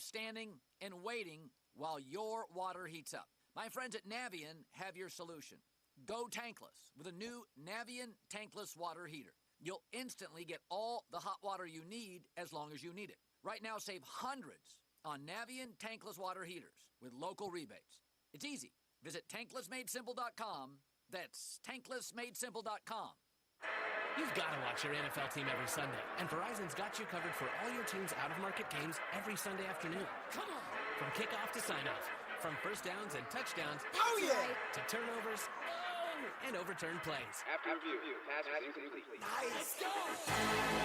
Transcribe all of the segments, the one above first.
standing and waiting while your water heats up. My friends at Navien have your solution. Go tankless with a new Navien tankless water heater. You'll instantly get all the hot water you need as long as you need it. Right now, save hundreds on Navien tankless water heaters with local rebates. It's easy. Visit tanklessmadesimple.com. That's tanklessmadesimple.com. You've got to watch your NFL team every Sunday, and Verizon's got you covered for all your team's out-of-market games every Sunday afternoon. Come on! From kickoff to sign-off, from first downs and touchdowns, to turnovers, and overturned plays. After review, pass is incomplete. Nice! Let's go!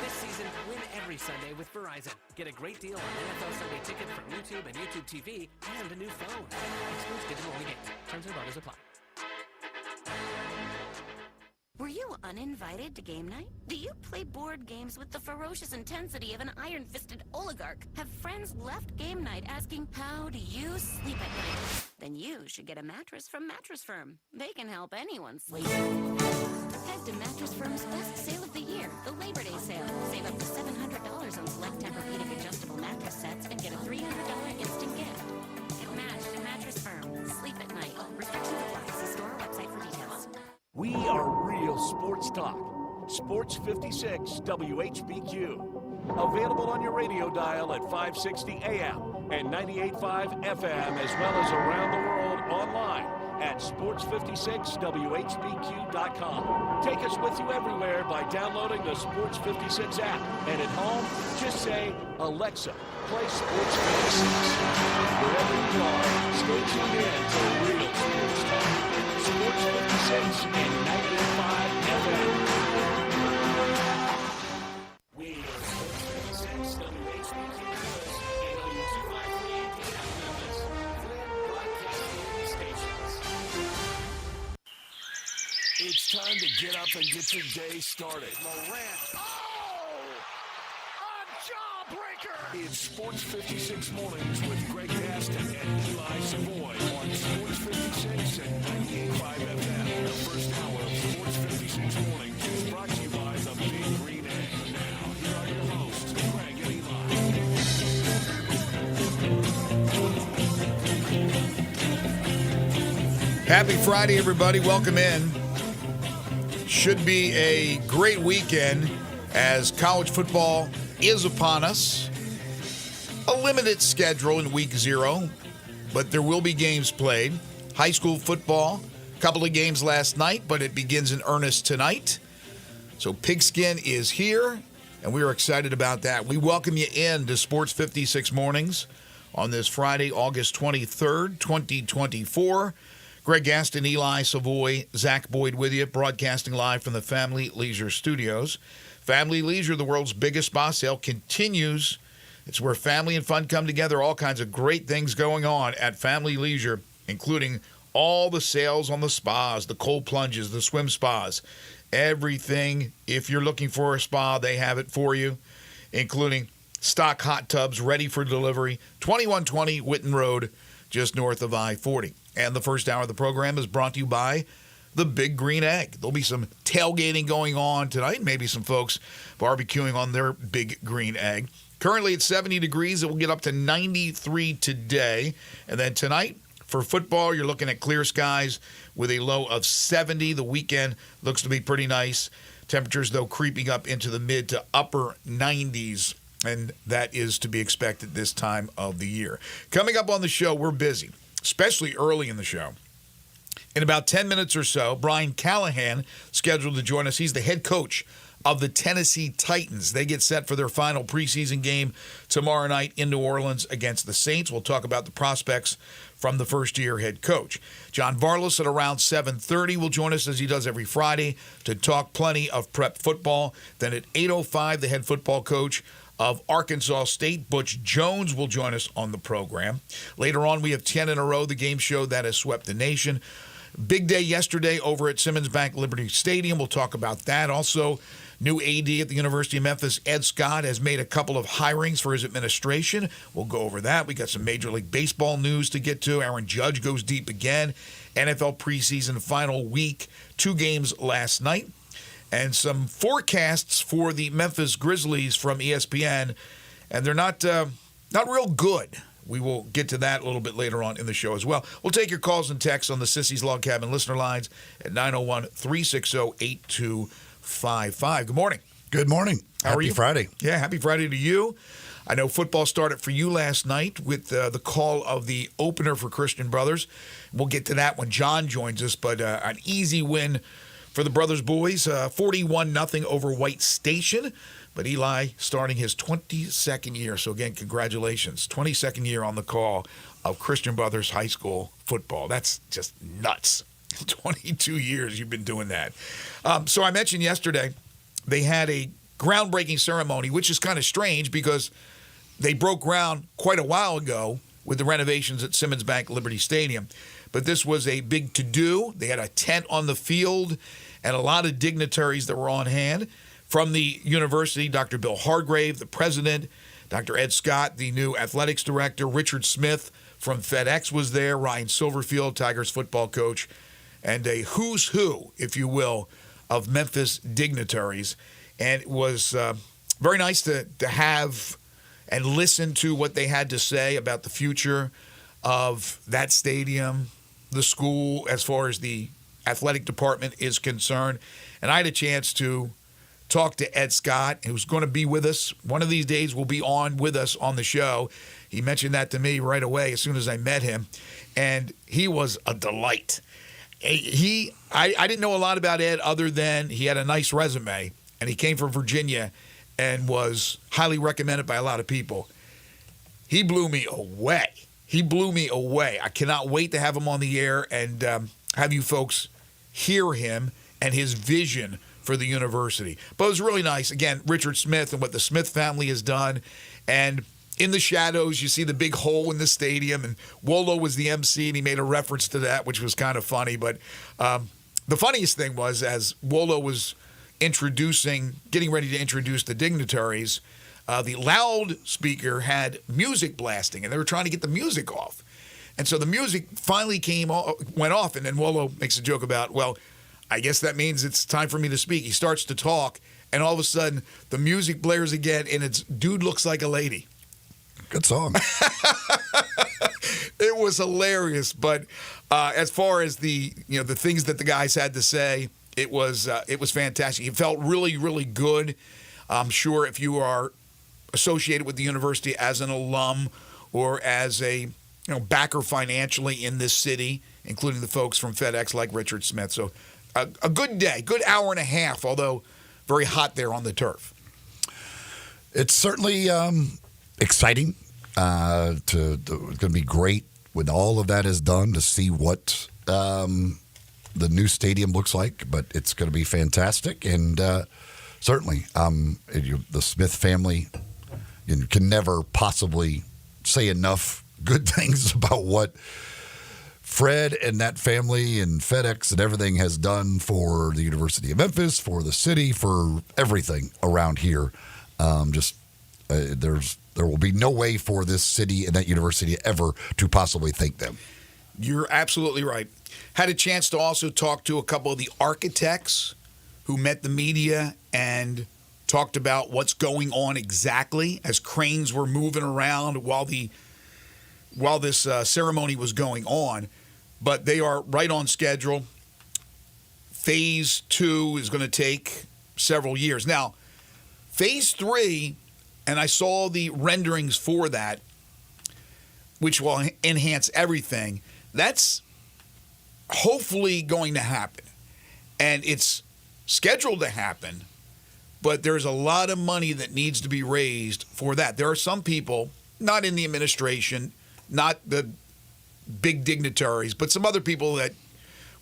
This season, win every Sunday with Verizon. Get a great deal on NFL Sunday Ticket from YouTube and YouTube TV, and a new phone. Excludes digital-only games. Terms and quotas apply. Were you uninvited to game night? Do you play board games with the ferocious intensity of an iron-fisted oligarch? Have friends left game night asking, how do you sleep at night? Then you should get a mattress from Mattress Firm. They can help anyone sleep. Head to Mattress Firm's best sale of the year, the Labor Day sale. Save up to $700 on select Tempur-Pedic adjustable mattress sets and get a $300 instant gift. Get matched at Mattress Firm. Sleep at night. Restrictions apply. See store or website for details. We are real sports talk. Sports 56 WHBQ. Available on your radio dial at 560 AM and 98.5 FM, as well as around the world online at sports56whbq.com. Take us with you everywhere by downloading the Sports 56 app. And at home, just say, Alexa, play Sports 56. Wherever you are, stay tuned in to real sports talk. Sports 56 and 98.5 FM. We are Sports 56 WHBQ and on your 253 Indianapolis, Flynn Broadcasting Stations. It's time to get up and get your day started. Morant. Oh! A jawbreaker! It's Sports 56 Mornings with Greg Gaston and Eli Savoy on Sports 56 and 98.5 FM. The first hour of Sports 56 Mornings is brought to you by the Big Green Egg. Now, here are your hosts, Greg and Eli. Happy Friday, everybody. Welcome in. Should be a great weekend as college football is upon us. A limited schedule in week 0, but there will be games played. High school football, a couple of games last night, but it begins in earnest tonight. So Pigskin is here, and we are excited about that. We welcome you in to Sports 56 Mornings on this Friday, August 23rd, 2024. Greg Gaston, Eli Savoy, Zach Boyd with you, broadcasting live from the Family Leisure Studios. Family Leisure, the world's biggest spa sale, continues. It's where family and fun come together. All kinds of great things going on at Family Leisure, including all the sales on the spas, the cold plunges, the swim spas, everything. If you're looking for a spa, they have it for you, including stock hot tubs ready for delivery, 2120 Whitten Road, just north of I-40. And the first hour of the program is brought to you by the Big Green Egg. There'll be some tailgating going on tonight, maybe some folks barbecuing on their Big Green Egg. Currently it's 70 degrees. It will get up to 93 today. And then tonight, for football, you're looking at clear skies with a low of 70. The weekend looks to be pretty nice. Temperatures, though, creeping up into the mid to upper 90s. And that is to be expected this time of the year. Coming up on the show, we're busy, especially early in the show. In about 10 minutes or so, Brian Callahan scheduled to join us. He's the head coach of the Tennessee Titans. They get set for their final preseason game tomorrow night in New Orleans against the Saints. We'll talk about the prospects from the first-year head coach. John Varlas at around 7:30 will join us, as he does every Friday, to talk plenty of prep football. Then at 8:05, the head football coach of Arkansas State, Butch Jones, will join us on the program. Later on, we have 10 in a row, the game show that has swept the nation. Big day yesterday over at Simmons Bank Liberty Stadium. We'll talk about that. Also, new AD at the University of Memphis, Ed Scott, has made a couple of hirings for his administration. We'll go over that. We got some Major League Baseball news to get to. Aaron Judge goes deep again. NFL preseason final week, 2 games last night. And some forecasts for the Memphis Grizzlies from ESPN, and they're not real good. We will get to that a little bit later on in the show as well. We'll take your calls and texts on the Sissy's Log Cabin listener lines at 901-360-8255. Good morning. Good morning. How are you? Happy Friday. Yeah, happy Friday to you. I know football started for you last night with the call of the opener for Christian Brothers. We'll get to that when John joins us, but an easy win for the Brothers boys, 41-0 over White Station. But Eli starting his 22nd year. So, again, congratulations. 22nd year on the call of Christian Brothers High School football. That's just nuts. 22 years you've been doing that. So I mentioned yesterday they had a groundbreaking ceremony, which is kind of strange because they broke ground quite a while ago with the renovations at Simmons Bank Liberty Stadium. But this was a big to-do. They had a tent on the field and a lot of dignitaries that were on hand. From the university, Dr. Bill Hargrave, the president, Dr. Ed Scott, the new athletics director, Richard Smith from FedEx was there, Ryan Silverfield, Tigers football coach, and a who's who, if you will, of Memphis dignitaries. And it was very nice to have and listen to what they had to say about the future of that stadium, the school, as far as the athletic department is concerned. And I had a chance to talk to Ed Scott, who's going to be with us. One of these days will be on with us on the show. He mentioned that to me right away as soon as I met him, and he was a delight. I didn't know a lot about Ed other than he had a nice resume, and he came from Virginia and was highly recommended by a lot of people. He blew me away. I cannot wait to have him on the air and have you folks hear him and his vision for the university. But it was really nice. Again, Richard Smith and what the Smith family has done. And in the shadows, you see the big hole in the stadium. And Wolo was the MC, and he made a reference to that, which was kind of funny. But the funniest thing was, as Wolo was getting ready to introduce the dignitaries, the loudspeaker had music blasting, and they were trying to get the music off. And so the music finally went off, and then Wolo makes a joke about, well, I guess that means it's time for me to speak. He starts to talk, and all of a sudden, the music blares again, and it's Dude Looks Like a Lady. Good song. It was hilarious, but as far as the things that the guys had to say, it was fantastic. It felt really, really good. I'm sure if you are associated with the university as an alum or as a backer financially in this city, including the folks from FedEx like Richard Smith. So a good day, good hour and a half, although very hot there on the turf. It's certainly exciting. It's going to be great when all of that is done to see what the new stadium looks like, but it's going to be fantastic. And certainly the Smith family can never possibly say enough good things about what Fred and that family and FedEx and everything has done for the University of Memphis, for the city, for everything around here. There will be no way for this city and that university ever to possibly thank them. You're absolutely right. Had a chance to also talk to a couple of the architects who met the media and talked about what's going on exactly as cranes were moving around while this ceremony was going on. But they are right on schedule. Phase 2 is going to take several years. Now, Phase 3, and I saw the renderings for that, which will enhance everything, that's hopefully going to happen. And it's scheduled to happen, but there's a lot of money that needs to be raised for that. There are some people, not in the administration, not the big dignitaries, but some other people that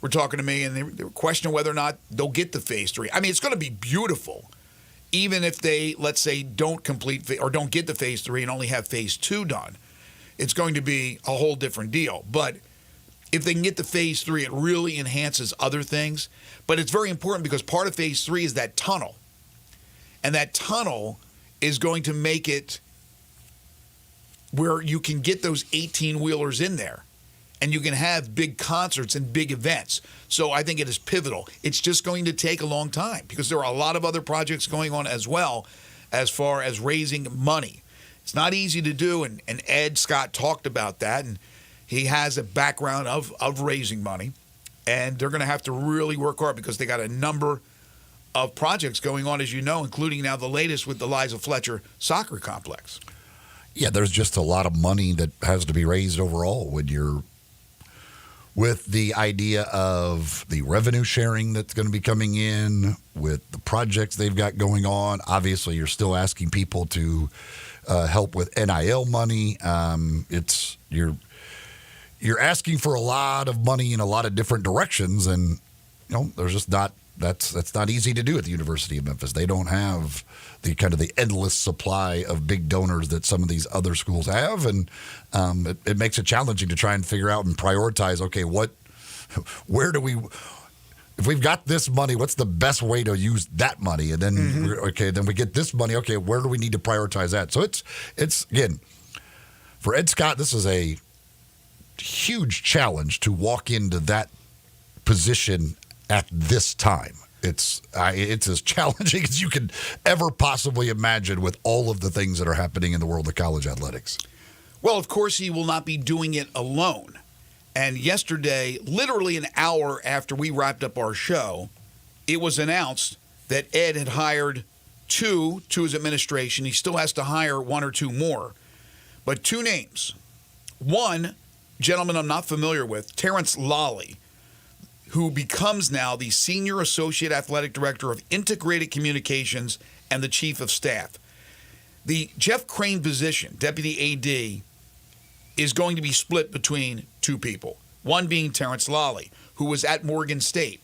were talking to me, and they were questioning whether or not they'll get to Phase 3. I mean, it's going to be beautiful, even if they, let's say, don't get to Phase 3 and only have Phase 2 done. It's going to be a whole different deal. But if they can get to Phase 3, it really enhances other things. But it's very important because part of Phase 3 is that tunnel. And that tunnel is going to make it where you can get those 18-wheelers in there. And you can have big concerts and big events. So I think it is pivotal. It's just going to take a long time because there are a lot of other projects going on as well as far as raising money. It's not easy to do, and Ed Scott talked about that, and he has a background of raising money, and they're going to have to really work hard because they got a number of projects going on, as you know, including now the latest with the Liza Fletcher soccer complex. Yeah, there's just a lot of money that has to be raised overall when you're with the idea of the revenue sharing that's going to be coming in, with the projects they've got going on. Obviously, you're still asking people to help with NIL money. You're asking for a lot of money in a lot of different directions, and there's just not. That's not easy to do at the University of Memphis. They don't have the endless supply of big donors that some of these other schools have, and it makes it challenging to try and figure out and prioritize. Okay, where do we? If we've got this money, what's the best way to use that money? And then then we get this money. Okay, where do we need to prioritize that? So it's again for Ed Scott, this is a huge challenge to walk into that position at this time. It's as challenging as you can ever possibly imagine with all of the things that are happening in the world of college athletics. Well, of course, he will not be doing it alone. And yesterday, literally an hour after we wrapped up our show, it was announced that Ed had hired two to his administration. He still has to hire one or two more. But two names. One gentleman I'm not familiar with, Terrence Lally, who becomes now the Senior Associate Athletic Director of Integrated Communications and the Chief of Staff. The Jeff Crane position, Deputy AD, is going to be split between two people. One being Terrence Lally, who was at Morgan State.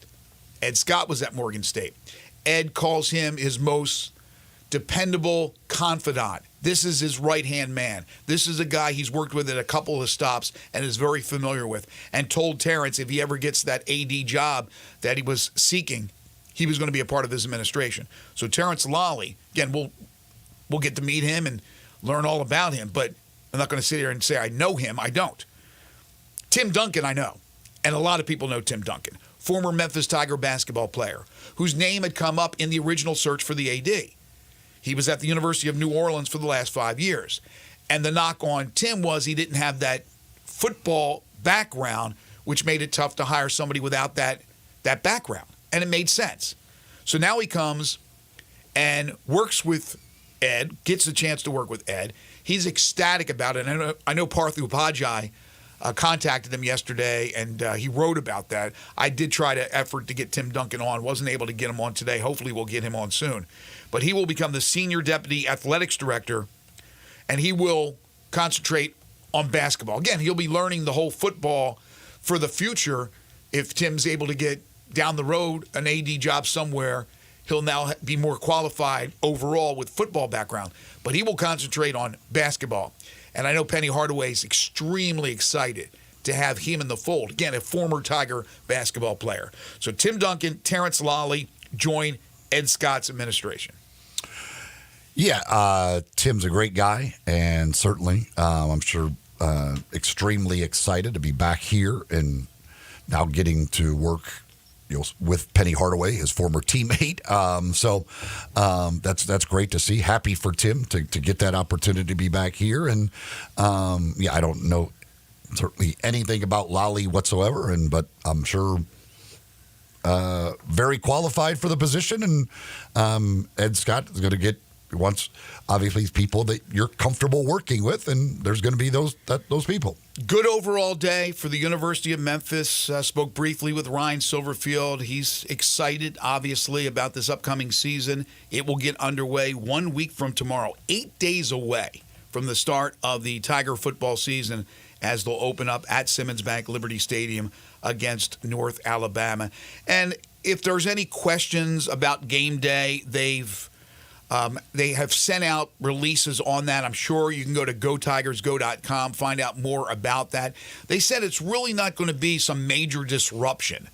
Ed Scott was at Morgan State. Ed calls him his most dependable confidant. This is his right-hand man. This is a guy he's worked with at a couple of stops and is very familiar with, and told Terrence if he ever gets that AD job that he was seeking, he was going to be a part of his administration. So Terrence Lally, again, we'll get to meet him and learn all about him, but I'm not going to sit here and say I know him. I don't. Tim Duncan, I know, and a lot of people know Tim Duncan, former Memphis Tiger basketball player, whose name had come up in the original search for the AD. He was at the University of New Orleans for the last 5 years. And the knock on Tim was he didn't have that football background, which made it tough to hire somebody without that background. And it made sense. So now he comes and works with Ed, gets a chance to work with Ed. He's ecstatic about it. And I know Parthu Pajai contacted him yesterday, and he wrote about that. I did try to effort to get Tim Duncan on. Wasn't able to get him on today. Hopefully we'll get him on soon. But he will become the Senior Deputy Athletics Director, and he will concentrate on basketball. Again, he'll be learning the whole football for the future. If Tim's able to get down the road an AD job somewhere, he'll now be more qualified overall with football background. But he will concentrate on basketball. And I know Penny Hardaway's extremely excited to have him in the fold. Again, a former Tiger basketball player. So Tim Duncan, Terrence Lally join Ed Scott's administration. Yeah, Tim's a great guy, and certainly, I'm sure, extremely excited to be back here and now getting to work with Penny Hardaway, his former teammate. That's great to see. Happy for Tim to get that opportunity to be back here. And, I don't know certainly anything about Lally whatsoever, but I'm sure very qualified for the position. And Ed Scott is going to wants obviously people that you're comfortable working with, and there's going to be those people. Good overall day for the University of Memphis. Spoke briefly with Ryan Silverfield. He's excited, obviously, about this upcoming season. It will get underway 1 week from tomorrow, 8 days away from the start of the Tiger football season, as they'll open up at Simmons Bank Liberty Stadium against North Alabama. And if there's any questions about game day, they have sent out releases on that. I'm sure you can go to GoTigersGo.com, find out more about that. They said it's really not going to be some major disruption.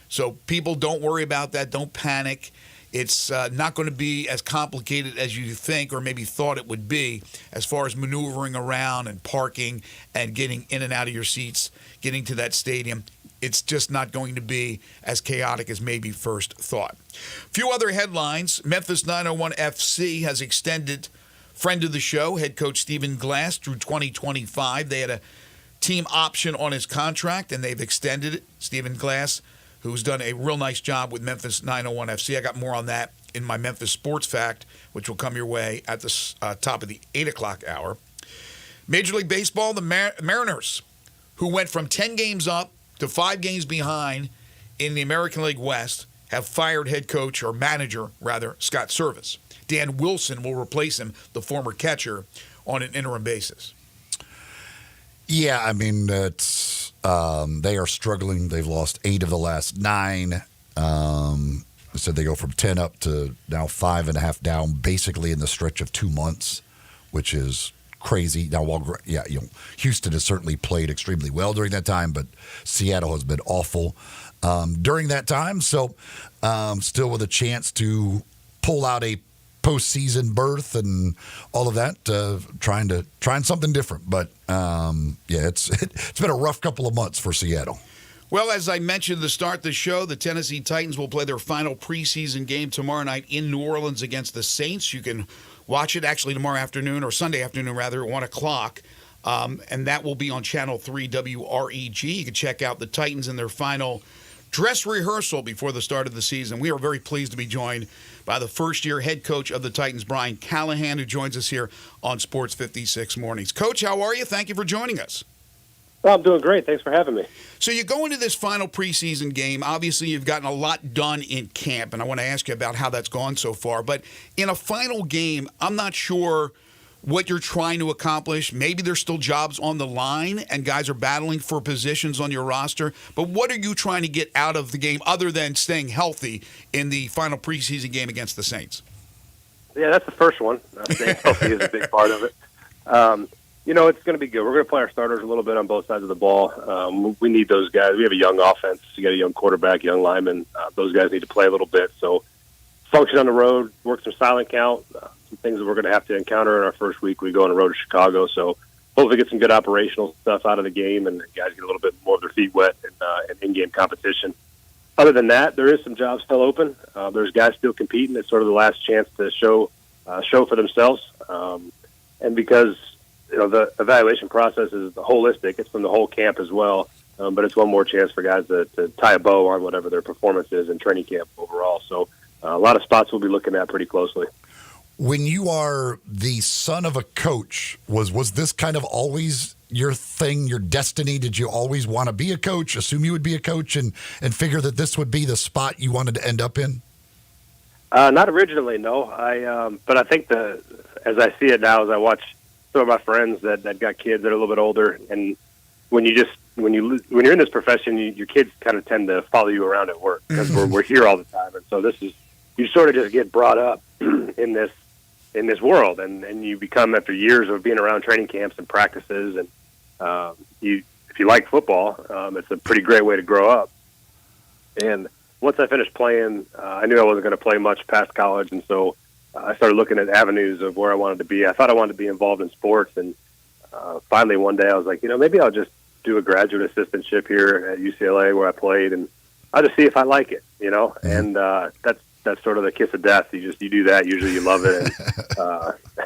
So people don't worry about that. Don't panic. It's not going to be as complicated as you think or maybe thought it would be as far as maneuvering around and parking and getting in and out of your seats, getting to that stadium. It's just not going to be as chaotic as maybe first thought. A few other headlines. Memphis 901 FC has extended friend of the show, head coach Stephen Glass, through 2025. They had a team option on his contract, and they've extended it. Stephen Glass, who's done a real nice job with Memphis 901 FC. I got more on that in my Memphis Sports Fact, which will come your way at the top of the 8 o'clock hour. Major League Baseball, the Mariners, who went from 10 games up to 5 games behind in the American League West, have fired head coach, or manager, rather, Scott Servais. Dan Wilson will replace him, the former catcher, on an interim basis. Yeah, I mean, it's they are struggling. They've lost 8 of the last 9. They said they go from 10 up to now 5.5 down, basically in the stretch of 2 months, which is crazy. Now, Houston has certainly played extremely well during that time, but Seattle has been awful during that time. So, still with a chance to pull out a postseason berth and all of that, trying something different. But it's been a rough couple of months for Seattle. Well, as I mentioned at the start of the show, the Tennessee Titans will play their final preseason game tomorrow night in New Orleans against the Saints. You can watch it actually tomorrow afternoon, or Sunday afternoon rather, at 1 o'clock. And that will be on Channel 3 WREG. You can check out the Titans in their final dress rehearsal before the start of the season. We are very pleased to be joined by the first-year head coach of the Titans, Brian Callahan, who joins us here on Sports 56 Mornings. Coach, how are you? Thank you for joining us. Well, I'm doing great. Thanks for having me. So you go into this final preseason game. Obviously, you've gotten a lot done in camp, and I want to ask you about how that's gone so far. But in a final game, I'm not sure what you're trying to accomplish. Maybe there's still jobs on the line and guys are battling for positions on your roster. But what are you trying to get out of the game other than staying healthy in the final preseason game against the Saints? Yeah, that's the first one. Staying healthy is a big part of it. It's going to be good. We're going to play our starters a little bit on both sides of the ball. We need those guys. We have a young offense. You got a young quarterback, young lineman. Those guys need to play a little bit. So function on the road, work some silent count, some things that we're going to have to encounter in our first week. We go on the road to Chicago. So hopefully get some good operational stuff out of the game and guys get a little bit more of their feet wet in in-game competition. Other than that, there is some jobs still open. There's guys still competing. It's sort of the last chance to show for themselves. And because the evaluation process is holistic. It's from the whole camp as well. But it's one more chance for guys to tie a bow on whatever their performance is in training camp overall. So a lot of spots we'll be looking at pretty closely. When you are the son of a coach, was this kind of always your thing, your destiny? Did you always want to be a coach, assume you would be a coach, and figure that this would be the spot you wanted to end up in? Not originally, no. But I think as I see it now, as I watch some of my friends that got kids that are a little bit older, and when you're in this profession, your kids kind of tend to follow you around at work because we're here all the time, and so you sort of just get brought up in this world, and you become, after years of being around training camps and practices, and if you like football, it's a pretty great way to grow up. And once I finished playing, I knew I wasn't going to play much past college, and so I started looking at avenues of where I wanted to be. I thought I wanted to be involved in sports, and finally one day I was like, maybe I'll just do a graduate assistantship here at UCLA where I played, and I'll just see if I like it, And that's sort of the kiss of death. You do that. Usually you love it,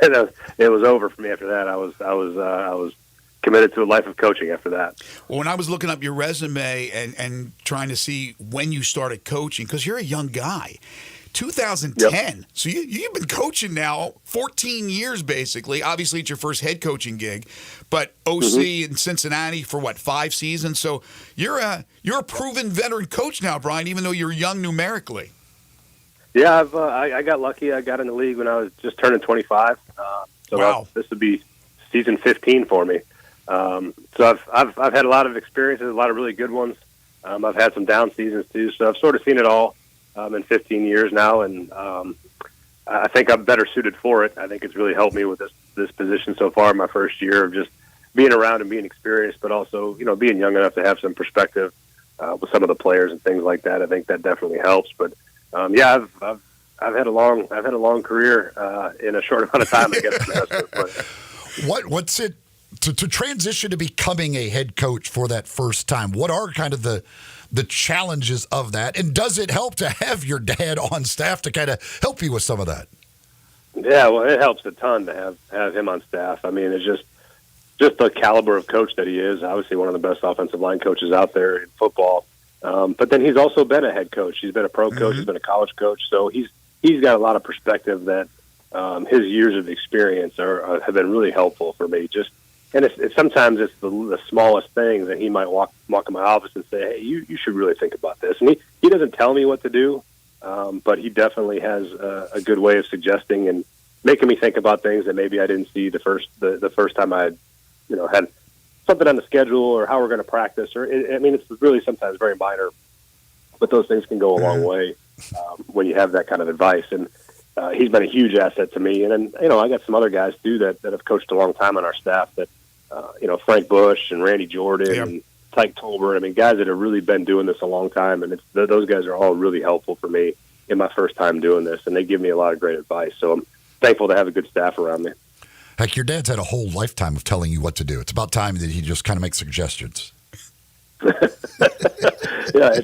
and it was over for me after that. I was committed to a life of coaching after that. Well, when I was looking up your resume and trying to see when you started coaching, because you're a young guy. 2010. Yep. So you've been coaching now 14 years, basically. Obviously, it's your first head coaching gig, but OC in Cincinnati for 5 seasons. So you're a proven veteran coach now, Brian, even though you're young numerically. Yeah, I got lucky. I got in the league when I was just turning 25. Wow. This would be season 15 for me. So I've had a lot of experiences, a lot of really good ones. I've had some down seasons too. So I've sort of seen it all. In 15 years now, and I think I'm better suited for it. I think it's really helped me with this position so far in my first year of just being around and being experienced, but also being young enough to have some perspective with some of the players and things like that. I think that definitely helps. But I've had a long career in a short amount of time. I guess. What's it to transition to becoming a head coach for that first time? What are kind of the challenges of that, and does it help to have your dad on staff to kind of help you with some of that? Yeah, well, it helps a ton to have him on staff. I mean, it's just the caliber of coach that he is. Obviously, one of the best offensive line coaches out there in football. But then he's also been a head coach. He's been a pro coach. He's been a college coach. So he's got a lot of perspective that his years of experience have been really helpful for me. Sometimes it's the smallest things that he might walk in my office and say, "Hey, you should really think about this." And he doesn't tell me what to do, but he definitely has a good way of suggesting and making me think about things that maybe I didn't see the first time I had something on the schedule or how we're going to practice. It's really sometimes very minor, but those things can go a long way when you have that kind of advice. And he's been a huge asset to me. And then, I got some other guys too that have coached a long time on our staff that, Frank Bush and Randy Jordan and Tyke Tolbert. I mean, guys that have really been doing this a long time. And those guys are all really helpful for me in my first time doing this. And they give me a lot of great advice. So I'm thankful to have a good staff around me. Heck, your dad's had a whole lifetime of telling you what to do. It's about time that he just kind of makes suggestions. Yeah,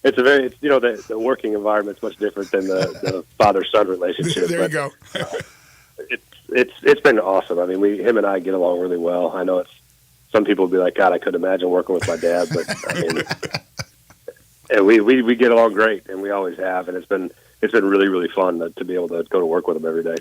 it's a very the working environment's much different than the father-son relationship. There you go. It's been awesome. I mean, him and I get along really well. I know some people would be like, God, I couldn't imagine working with my dad, but I mean, and we get along great, and we always have, and it's been really, really fun to be able to go to work with him every day.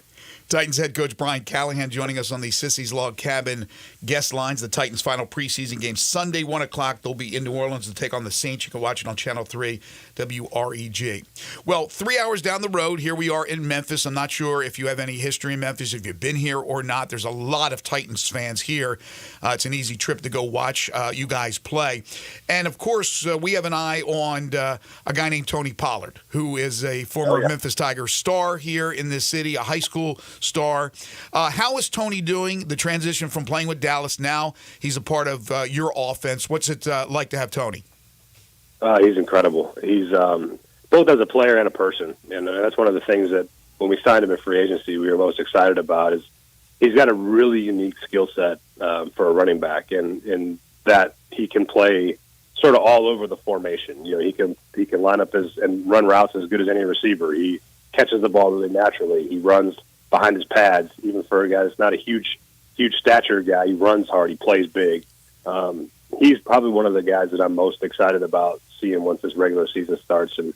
Titans head coach Brian Callahan joining us on the Sissy's Log Cabin guest lines. The Titans' final preseason game Sunday, 1 o'clock. They'll be in New Orleans to take on the Saints. You can watch it on Channel 3, WREG. Well, 3 hours down the road, here we are in Memphis. I'm not sure if you have any history in Memphis, if you've been here or not. There's a lot of Titans fans here. It's an easy trip to go watch you guys play. And, of course, we have an eye on a guy named Tony Pollard, who is a former Memphis Tigers star here in this city, a high school star. How is Tony doing the transition from playing with Dallas? Now he's a part of your offense. What's it like to have Tony? He's incredible. He's both as a player and a person, and that's one of the things that when we signed him in free agency we were most excited about is he's got a really unique skill set for a running back, and that he can play sort of all over the formation. He can line up and run routes as good as any receiver. He catches the ball really naturally. He runs behind his pads, even for a guy that's not a huge stature guy. He runs hard. He plays big. He's probably one of the guys that I'm most excited about seeing once this regular season starts. And,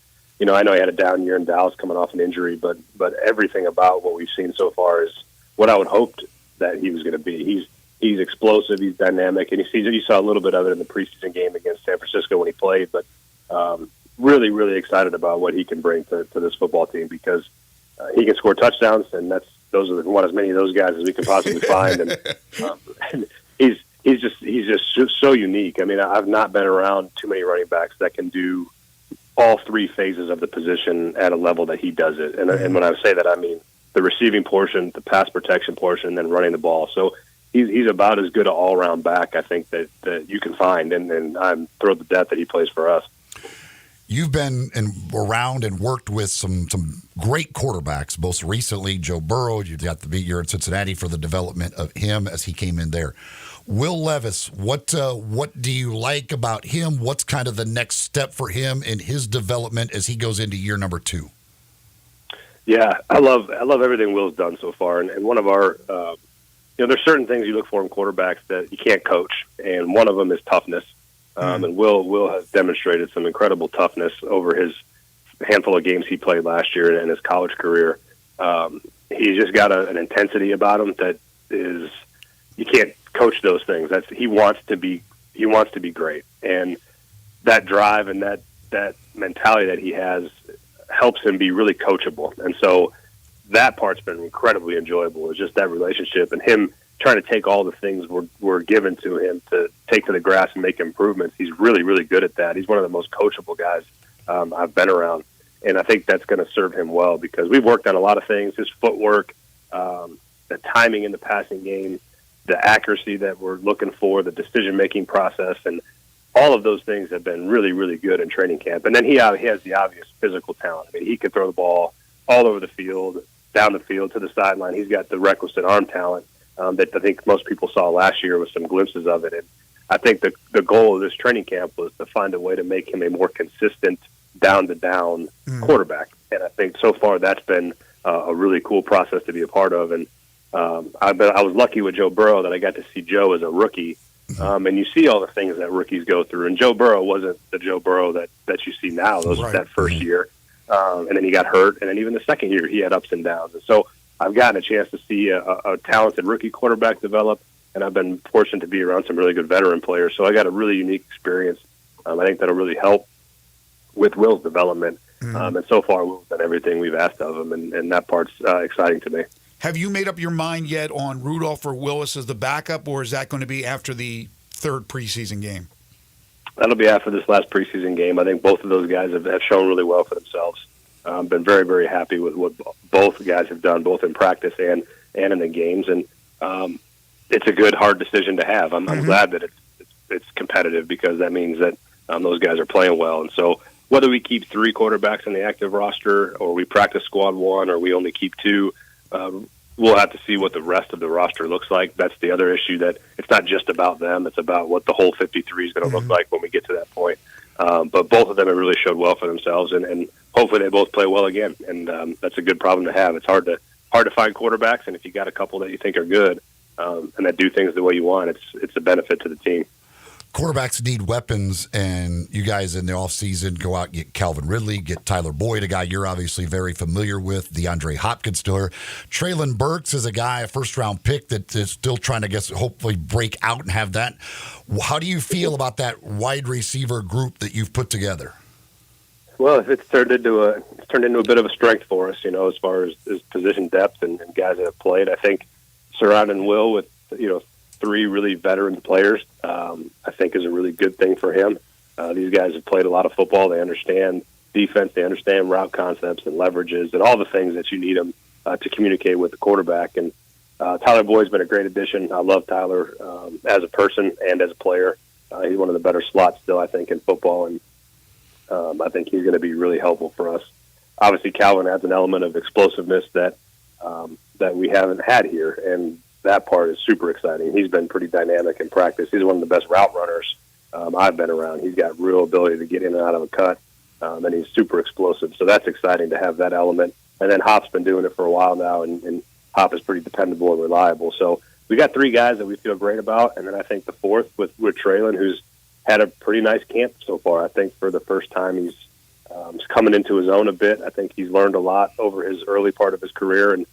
I know he had a down year in Dallas coming off an injury, but everything about what we've seen so far is what I would hoped that he was going to be. He's explosive. He's dynamic. And you saw a little bit of it in the preseason game against San Francisco when he played, but really, really excited about what he can bring to this football team because he can score touchdowns, and we want as many of those guys as we can possibly find. And he's just so unique. I mean, I've not been around too many running backs that can do all three phases of the position at a level that he does it. And when I say that, I mean the receiving portion, the pass protection portion, and then running the ball. So he's about as good an all-around back, I think, that you can find. And I'm thrilled to death that he plays for us. You've been around and worked with some great quarterbacks, most recently Joe Burrow. You got the beat. You're in Cincinnati for the development of him as he came in there. Will Levis, what do you like about him? What's kind of the next step for him in his development as he goes into year number 2? Yeah, I love everything Will's done so far, and one of our there's certain things you look for in quarterbacks that you can't coach, and one of them is toughness. And Will has demonstrated some incredible toughness over his handful of games he played last year in his college career. He's just got an intensity about him that is you can't coach those things. He wants to be great, and that drive and that mentality that he has helps him be really coachable. And so that part's been incredibly enjoyable. It's just that relationship and him trying to take all the things were given to him to take to the grass and make improvements. He's really, really good at that. He's one of the most coachable guys I've been around. And I think that's going to serve him well because we've worked on a lot of things, his footwork, the timing in the passing game, the accuracy that we're looking for, the decision-making process, and all of those things have been really, really good in training camp. And then he has the obvious physical talent. I mean, he can throw the ball all over the field, down the field, to the sideline. He's got the requisite arm talent that I think most people saw last year with some glimpses of it. And I think the goal of this training camp was to find a way to make him a more consistent down-to-down quarterback. And I think so far that's been a really cool process to be a part of. And I was lucky with Joe Burrow that I got to see Joe as a rookie. And you see all the things that rookies go through. And Joe Burrow wasn't the Joe Burrow that you see now. That first year. And then he got hurt. And then even the second year, he had ups and downs. And so I've gotten a chance to see a talented rookie quarterback develop. And I've been fortunate to be around some really good veteran players. So I got a really unique experience. I think that'll really help with Will's development. And so far, Will's done everything we've asked of him. And that part's exciting to me. Have you made up your mind yet on Rudolph or Willis as the backup, or is that going to be after the third preseason game? That'll be after this last preseason game. I think both of those guys have shown really well for themselves. Been very, very happy with what both guys have done, both in practice and in the games. And it's a good, hard decision to have. I'm glad that it's competitive, because that means that those guys are playing well. And so whether we keep 3 quarterbacks in the active roster, or we practice squad 1, or we only keep 2, we'll have to see what the rest of the roster looks like. That's the other issue, that it's not just about them. It's about what the whole 53 is going to look like when we get to that point. But both of them have really showed well for themselves, and hopefully they both play well again. And that's a good problem to have. It's hard to find quarterbacks, and if you got a couple that you think are good and that do things the way you want, it's a benefit to the team. Quarterbacks need weapons, and you guys in the offseason go out and get Calvin Ridley, get Tyler Boyd, a guy you're obviously very familiar with, DeAndre Hopkins still here. Traylon Burks is a guy, a first-round pick that is still trying to, hopefully break out and have that. How do you feel about that wide receiver group that you've put together? Well, it's turned into a bit of a strength for us, as far as position depth and guys that have played. I think surrounding Will with, 3 really veteran players, I think is a really good thing for him. These guys have played a lot of football. They understand defense. They understand route concepts and leverages and all the things that you need them to communicate with the quarterback. And Tyler Boyd's been a great addition. I love Tyler as a person and as a player. He's one of the better slots still, I think, in football. And I think he's going to be really helpful for us. Obviously, Calvin adds an element of explosiveness that we haven't had here. And that part is super exciting. He's been pretty dynamic in practice. He's one of the best route runners I've been around. He's got real ability to get in and out of a cut, and he's super explosive. So that's exciting to have that element. And then Hop's been doing it for a while now, and Hop is pretty dependable and reliable. So we got 3 guys that we feel great about, and then I think the 4th with Traylon, who's had a pretty nice camp so far. I think for the first time he's coming into his own a bit. I think he's learned a lot over his early part of his career, and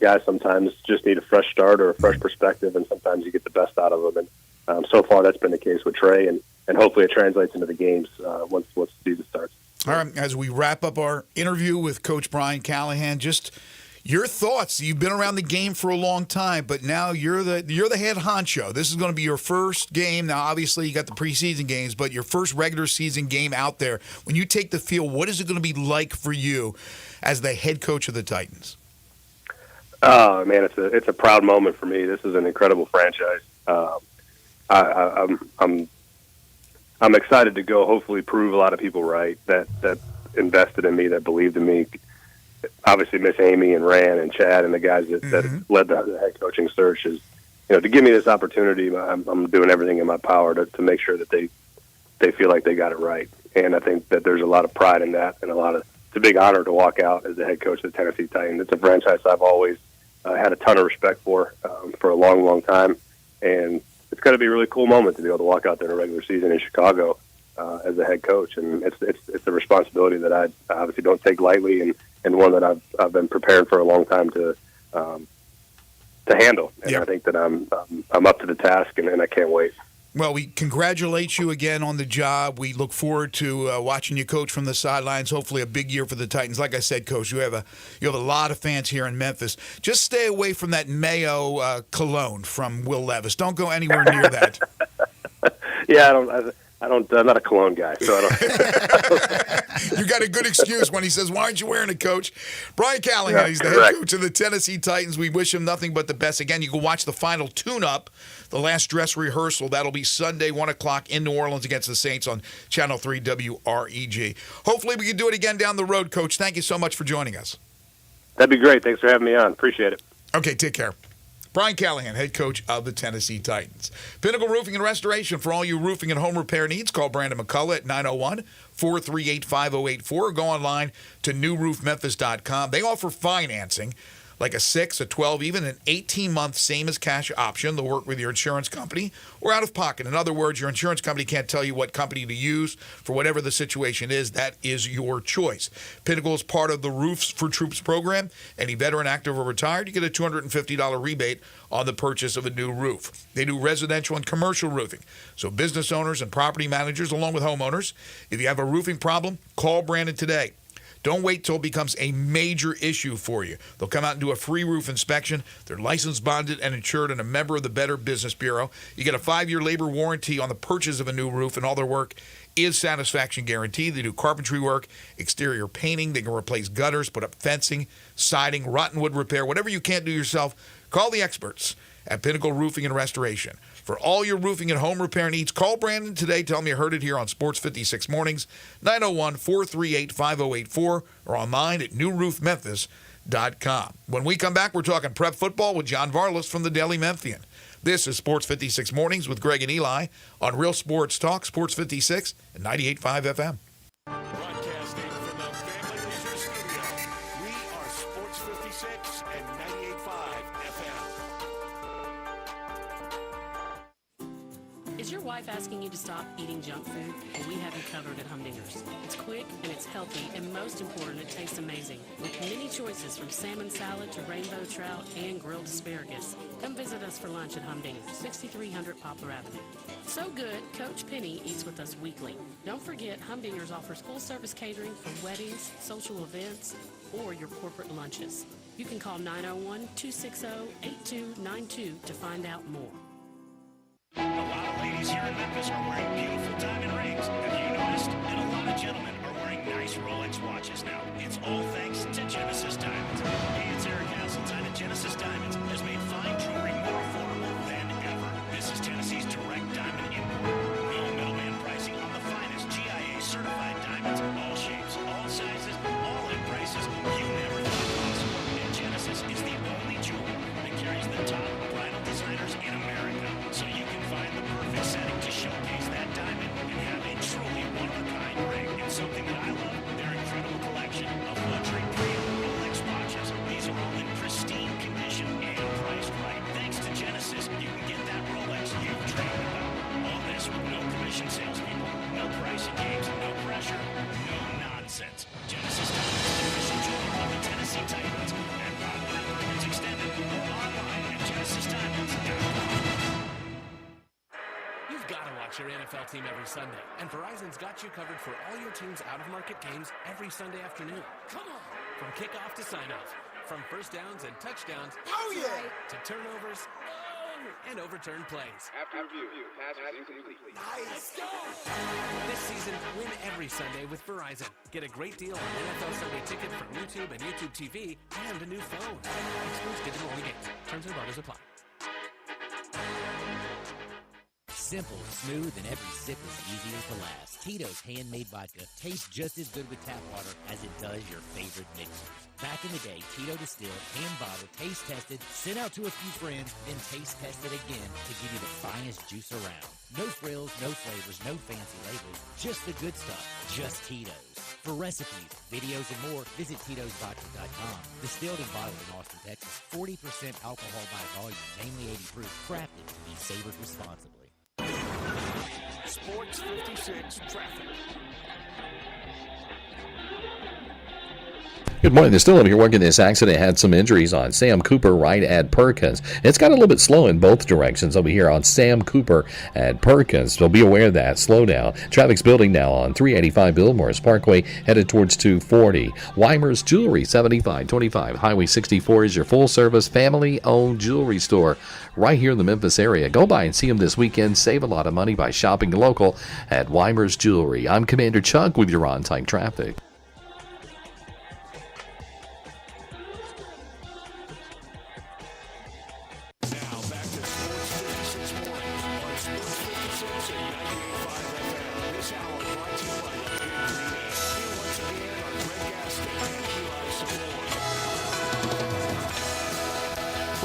guys sometimes just need a fresh start or a fresh perspective, and sometimes you get the best out of them. And so far, that's been the case with Trey, and hopefully it translates into the games once the season starts. All right, as we wrap up our interview with Coach Brian Callahan, just your thoughts. You've been around the game for a long time, but now you're the head honcho. This is going to be your first game. Now, obviously, you got the preseason games, but your first regular season game out there. When you take the field, what is it going to be like for you as the head coach of the Titans? Oh man, it's a proud moment for me. This is an incredible franchise. I'm excited to go. Hopefully, prove a lot of people right that invested in me, that believed in me. Obviously, Miss Amy and Ran and Chad and the guys that led the head coaching search is, to give me this opportunity. I'm doing everything in my power to make sure that they feel like they got it right. And I think that there's a lot of pride in that, and it's a big honor to walk out as the head coach of the Tennessee Titans. It's a franchise I've always had a ton of respect for a long, long time. And it's going to be a really cool moment to be able to walk out there in a regular season in Chicago as the head coach. And it's a responsibility that I obviously don't take lightly, and one that I've been preparing for a long time to handle. And I think that I'm up to the task, and I can't wait. Well, we congratulate you again on the job. We look forward to watching you coach from the sidelines. Hopefully, a big year for the Titans. Like I said, Coach, you have a lot of fans here in Memphis. Just stay away from that Mayo cologne from Will Levis. Don't go anywhere near that. Yeah, I'm not a cologne guy, so I don't. You got a good excuse when he says, "Why aren't you wearing it, Coach?" Brian Callahan, he's the head coach of the Tennessee Titans. We wish him nothing but the best. Again, you can watch the final tune-up, the last dress rehearsal. That'll be Sunday, 1 o'clock in New Orleans against the Saints on Channel 3 WREG. Hopefully we can do it again down the road, Coach. Thank you so much for joining us. That'd be great. Thanks for having me on. Appreciate it. Okay, take care. Brian Callahan, head coach of the Tennessee Titans. Pinnacle Roofing and Restoration for all you roofing and home repair needs. Call Brandon McCullough at 901-438-5084 or go online to newroofmemphis.com. They offer financing like a 6, a 12, even an 18-month same-as-cash option. They'll work with your insurance company or out of pocket. In other words, your insurance company can't tell you what company to use for whatever the situation is. That is your choice. Pinnacle is part of the Roofs for Troops program. Any veteran, active, or retired, you get a $250 rebate on the purchase of a new roof. They do residential and commercial roofing, so business owners and property managers along with homeowners. If you have a roofing problem, call Brandon today. Don't wait till it becomes a major issue for you. They'll come out and do a free roof inspection. They're licensed, bonded, and insured, and a member of the Better Business Bureau. You get a 5-year labor warranty on the purchase of a new roof, and all their work is satisfaction guaranteed. They do carpentry work, exterior painting. They can replace gutters, put up fencing, siding, rotten wood repair. Whatever you can't do yourself, call the experts at Pinnacle Roofing and Restoration. For all your roofing and home repair needs, call Brandon today. Tell him you heard it here on Sports 56 Mornings, 901-438-5084, or online at newroofmemphis.com. When we come back, we're talking prep football with John Varlas from the Daily Memphian. This is Sports 56 Mornings with Greg and Eli on Real Sports Talk, Sports 56 and 98.5 FM. Broadcasting from the Family Leisure Studio, we are Sports 56 and 98.5 FM. Is your wife asking you to stop eating junk food? Well, we have you covered at Humdinger's. It's quick and it's healthy, and most important, it tastes amazing. With many choices from salmon salad to rainbow trout and grilled asparagus. Come visit us for lunch at Humdinger's, 6300 Poplar Avenue. So good, Coach Penny eats with us weekly. Don't forget, Humdinger's offers full-service catering for weddings, social events, or your corporate lunches. You can call 901-260-8292 to find out more. A lot of ladies here in Memphis are wearing beautiful diamond rings. Have you noticed? And a lot of gentlemen are wearing nice Rolex watches now. It's all thanks to Genesis Diamonds. Hey, it's Eric Hasseltine, and Genesis Diamonds has made fine jewelry more affordable than ever. This is Tennessee's direct diamond import. No middleman pricing on the finest GIA certified diamonds. All shapes, all sizes, all in prices you never thought possible. And Genesis is the only jeweler that carries the top bridal designers in America. So you can find the perfect setting to showcase that diamond and have a truly one-of-a-kind ring. And something that I love, their incredible collection of luxury premium Rolex watches. These are all in pristine condition and priced right. Thanks to Genesis, you can get that Rolex you've dreamed about. All this with no commission salespeople, no pricing games, no pressure, no nonsense. Genesis Diamonds is the official jeweler of the Tennessee Titans and Poplar and Perkins Extended, or online at genesisdiamonds.com. You've got to watch your NFL team every Sunday, and Verizon's got you covered for all your team's out-of-market games every Sunday afternoon. Come on! From kickoff to sign-off, from first downs and touchdowns, to turnovers, and overturned plays. After review, pass is incomplete. Let's go! This season, win every Sunday with Verizon. Get a great deal on NFL Sunday ticket from YouTube and YouTube TV, and a new phone. Excludes digital-only games. Terms and quotas apply. Simple, smooth, and every sip as easy as the last. Tito's handmade vodka tastes just as good with tap water as it does your favorite mixers. Back in the day, Tito distilled, hand-bottled, taste-tested, sent out to a few friends, then taste-tested again to give you the finest juice around. No frills, no flavors, no fancy labels, just the good stuff, just Tito's. For recipes, videos, and more, visit Tito'sVodka.com. Distilled and bottled in Austin, Texas. 40% alcohol by volume, mainly 80 proof, crafted to be savored responsibly. Sports 56 traffic. Good morning. They're still in here working this accident. Had some injuries on Sam Cooper right at Perkins. It's got a little bit slow in both directions over here on Sam Cooper at Perkins. So be aware of that. Slow down. Traffic's building now on 385 Billmores Parkway headed towards 240. Weimer's Jewelry, 7525 Highway 64 is your full-service, family-owned jewelry store right here in the Memphis area. Go by and see them this weekend. Save a lot of money by shopping local at Weimer's Jewelry. I'm Commander Chuck with your on-time traffic.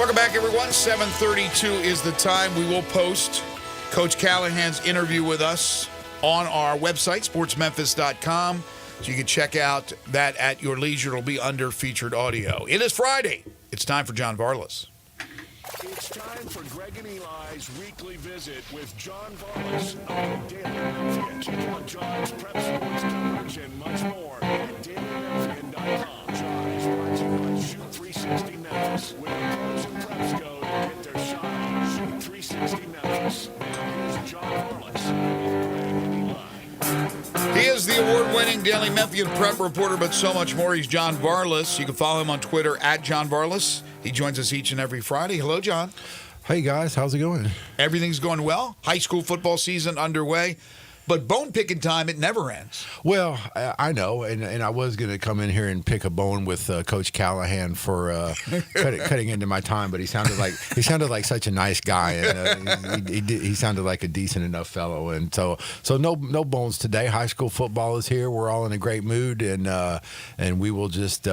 Welcome back, everyone. 7:32 is the time. We will post Coach Callahan's interview with us on our website, sportsmemphis.com. So you can check out that at your leisure. It'll be under featured audio. It is Friday. It's time for John Varlas. It's time for Greg and Eli's weekly visit with John Varlas of the Daily Memphian. On John's prep sports coverage and much more at dailymemphian.com. John is brought to you by Shoot 360 Memphis, where the pros and preps go to get their shot on. Shoot 360 Memphis. Now here's John Varlas with Greg and Eli. He is the award-winning Daily Memphian prep reporter, but so much more. He's John Varlas. You can follow him on Twitter at John Varlas. He joins us each and every Friday. Hello, John. Hey, guys. How's it going? Everything's going well. High school football season underway. But bone-picking time, it never ends. Well, I know, and I was going to come in here and pick a bone with Coach Callahan for cutting into my time, but he sounded like such a nice guy, and he sounded like a decent enough fellow, and so no bones today. High school football is here. We're all in a great mood, and we will just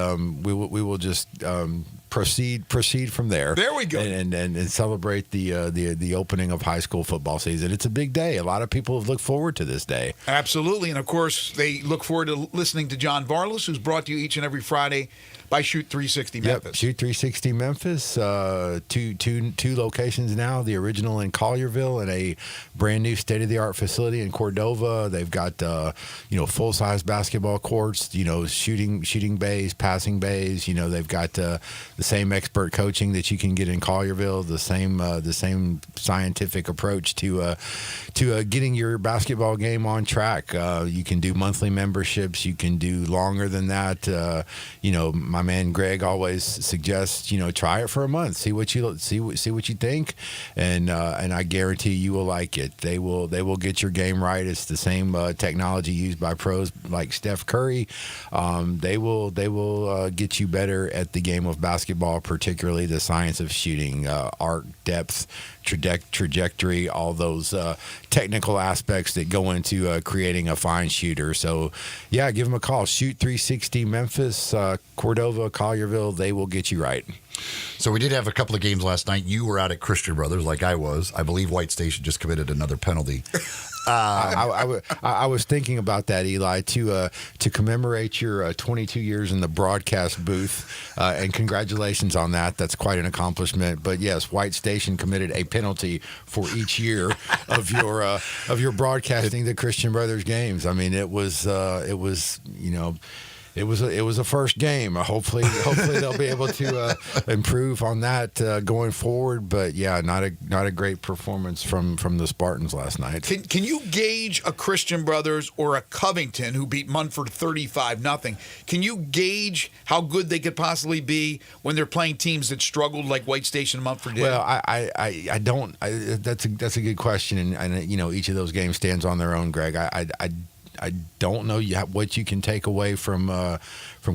proceed from there. There we go. And celebrate the opening of high school football season. It's a big day. A lot of people have looked forward to this day. Absolutely. And, of course, they look forward to listening to John Varlas, who's brought to you each and every Friday by Shoot 360 Memphis. Yep, Shoot 360 Memphis. Two locations now, the original in Collierville and a brand new state-of-the-art facility in Cordova. They've got full-size basketball courts, shooting bays, passing bays. They've got the same expert coaching that you can get in Collierville, the same scientific approach to getting your basketball game on track. You can do monthly memberships. You can do longer than that. My man Greg always suggests, try it for a month, see what you think, and I guarantee you will like it. They will get your game right. It's the same technology used by pros like Steph Curry. They will get you better at the game of basketball, particularly the science of shooting, arc, depth, trajectory, all those technical aspects that go into creating a fine shooter. So, yeah, give them a call. Shoot 360 Memphis, Cordova, Collierville. They will get you right. So we did have a couple of games last night. You were out at Christian Brothers like I was. I believe White Station just committed another penalty. I was thinking about that, Eli, to commemorate your 22 years in the broadcast booth, and congratulations on that. That's quite an accomplishment. But yes, White Station committed a penalty for each year of your broadcasting the Christian Brothers games. I mean, it was a first game. Hopefully they'll be able to improve on that going forward. But yeah, not a great performance from the Spartans last night. Can you gauge a Christian Brothers or a Covington who beat Munford 35-0? Can you gauge how good they could possibly be when they're playing teams that struggled like White Station and Munford did? Well, I don't. That's a good question, and each of those games stands on their own, Greg. I don't know what you can take away from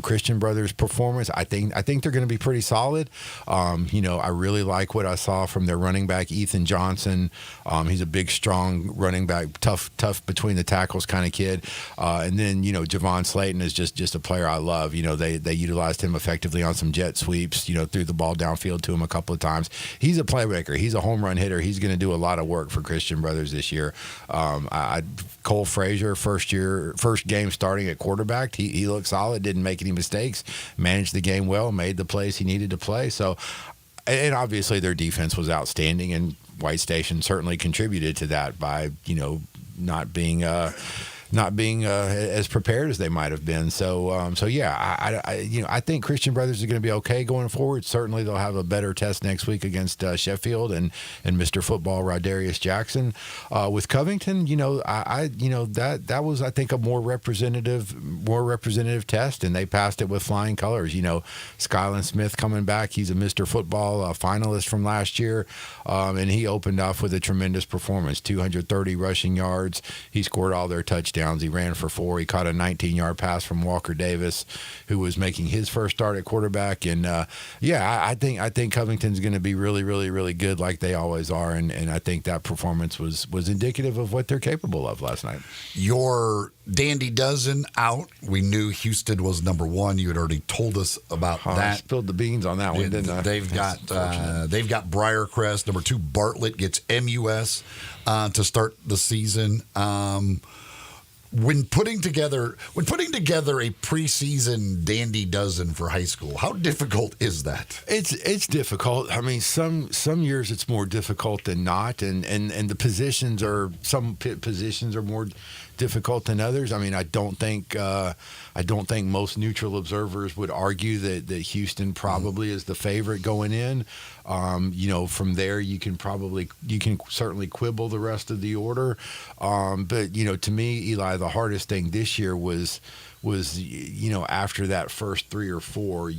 Christian Brothers' performance. I think they're going to be pretty solid. I really like what I saw from their running back Ethan Johnson. He's a big, strong running back, tough between the tackles kind of kid. And then Javon Slayton is just a player I love. They utilized him effectively on some jet sweeps. Threw the ball downfield to him a couple of times. He's a playmaker. He's a home run hitter. He's going to do a lot of work for Christian Brothers this year. Cole Frazier, first game starting at quarterback. He looked solid. Didn't make any mistakes. Managed the game well. Made the plays he needed to play. So, and obviously their defense was outstanding, and White Station certainly contributed to that by not being as prepared as they might have been. So yeah, I think Christian Brothers are going to be okay going forward. Certainly they'll have a better test next week against Sheffield and Mr. Football Rodarius Jackson. With Covington, that was, I think, a more representative test, and they passed it with flying colors. Skyland Smith coming back. He's a Mr. Football finalist from last year, and he opened off with a tremendous performance. 230 rushing yards. He scored all their touchdowns. touchdowns. He ran for 4. He caught a 19-yard pass from Walker Davis, who was making his first start at quarterback. And I think Covington's going to be really, really, really good, like they always are. And I think that performance was indicative of what they're capable of last night. Your Dandy Dozen out. We knew Houston was number 1. You had already told us about that. I spilled the beans on that one, didn't I? They've got Briarcrest. Number 2, Bartlett gets MUS to start the season. When putting together a preseason Dandy Dozen for high school, how difficult is that? It's difficult. I mean, some years it's more difficult than not, and the positions are more difficult than others. I mean, I don't think most neutral observers would argue that Houston probably is the favorite going in. From there you can certainly quibble the rest of the order. But to me, Eli, the hardest thing this year was after that first 3 or 4,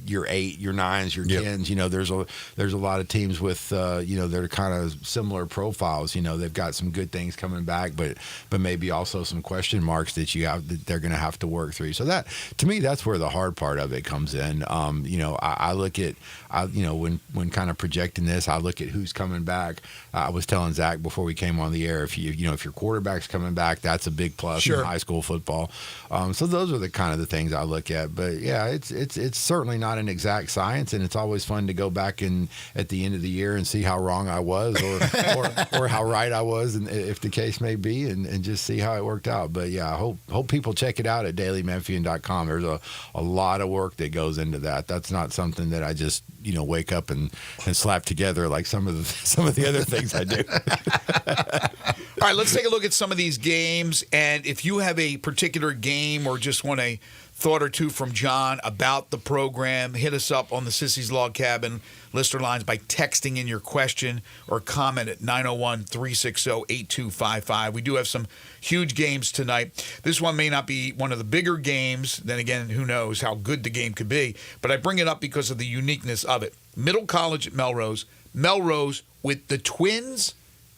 your 8, your 9s, your 10s. There's a lot of teams with they're kind of similar profiles. They've got some good things coming back, but maybe also some question marks that they're going to have to work through. So that, to me, that's where the hard part of it comes in. I look at when kind of projecting this, I look at who's coming back. I was telling Zach before we came on the air, if your quarterback's coming back, that's a big plus in high school football. So those are the kind of the things I look at. But yeah, it's certainly not an exact science, and it's always fun to go back at the end of the year and see how wrong I was or how right I was, and if the case may be, and just see how it worked out. But yeah, I hope people check it out at dailymemphian.com. There's a lot of work that goes into that. That's not something that I just wake up and slap together like some of the other things I do. All right, let's take a look at some of these games, and if you have a particular game or just want a thought or two from John about the program, hit us up on the Sissy's Log Cabin listener lines by texting in your question or comment at 901-360-8255. We do have some huge games tonight. This one may not be one of the bigger games. Then again, who knows how good the game could be. But I bring it up because of the uniqueness of it. Middle College at Melrose. Melrose with the Twins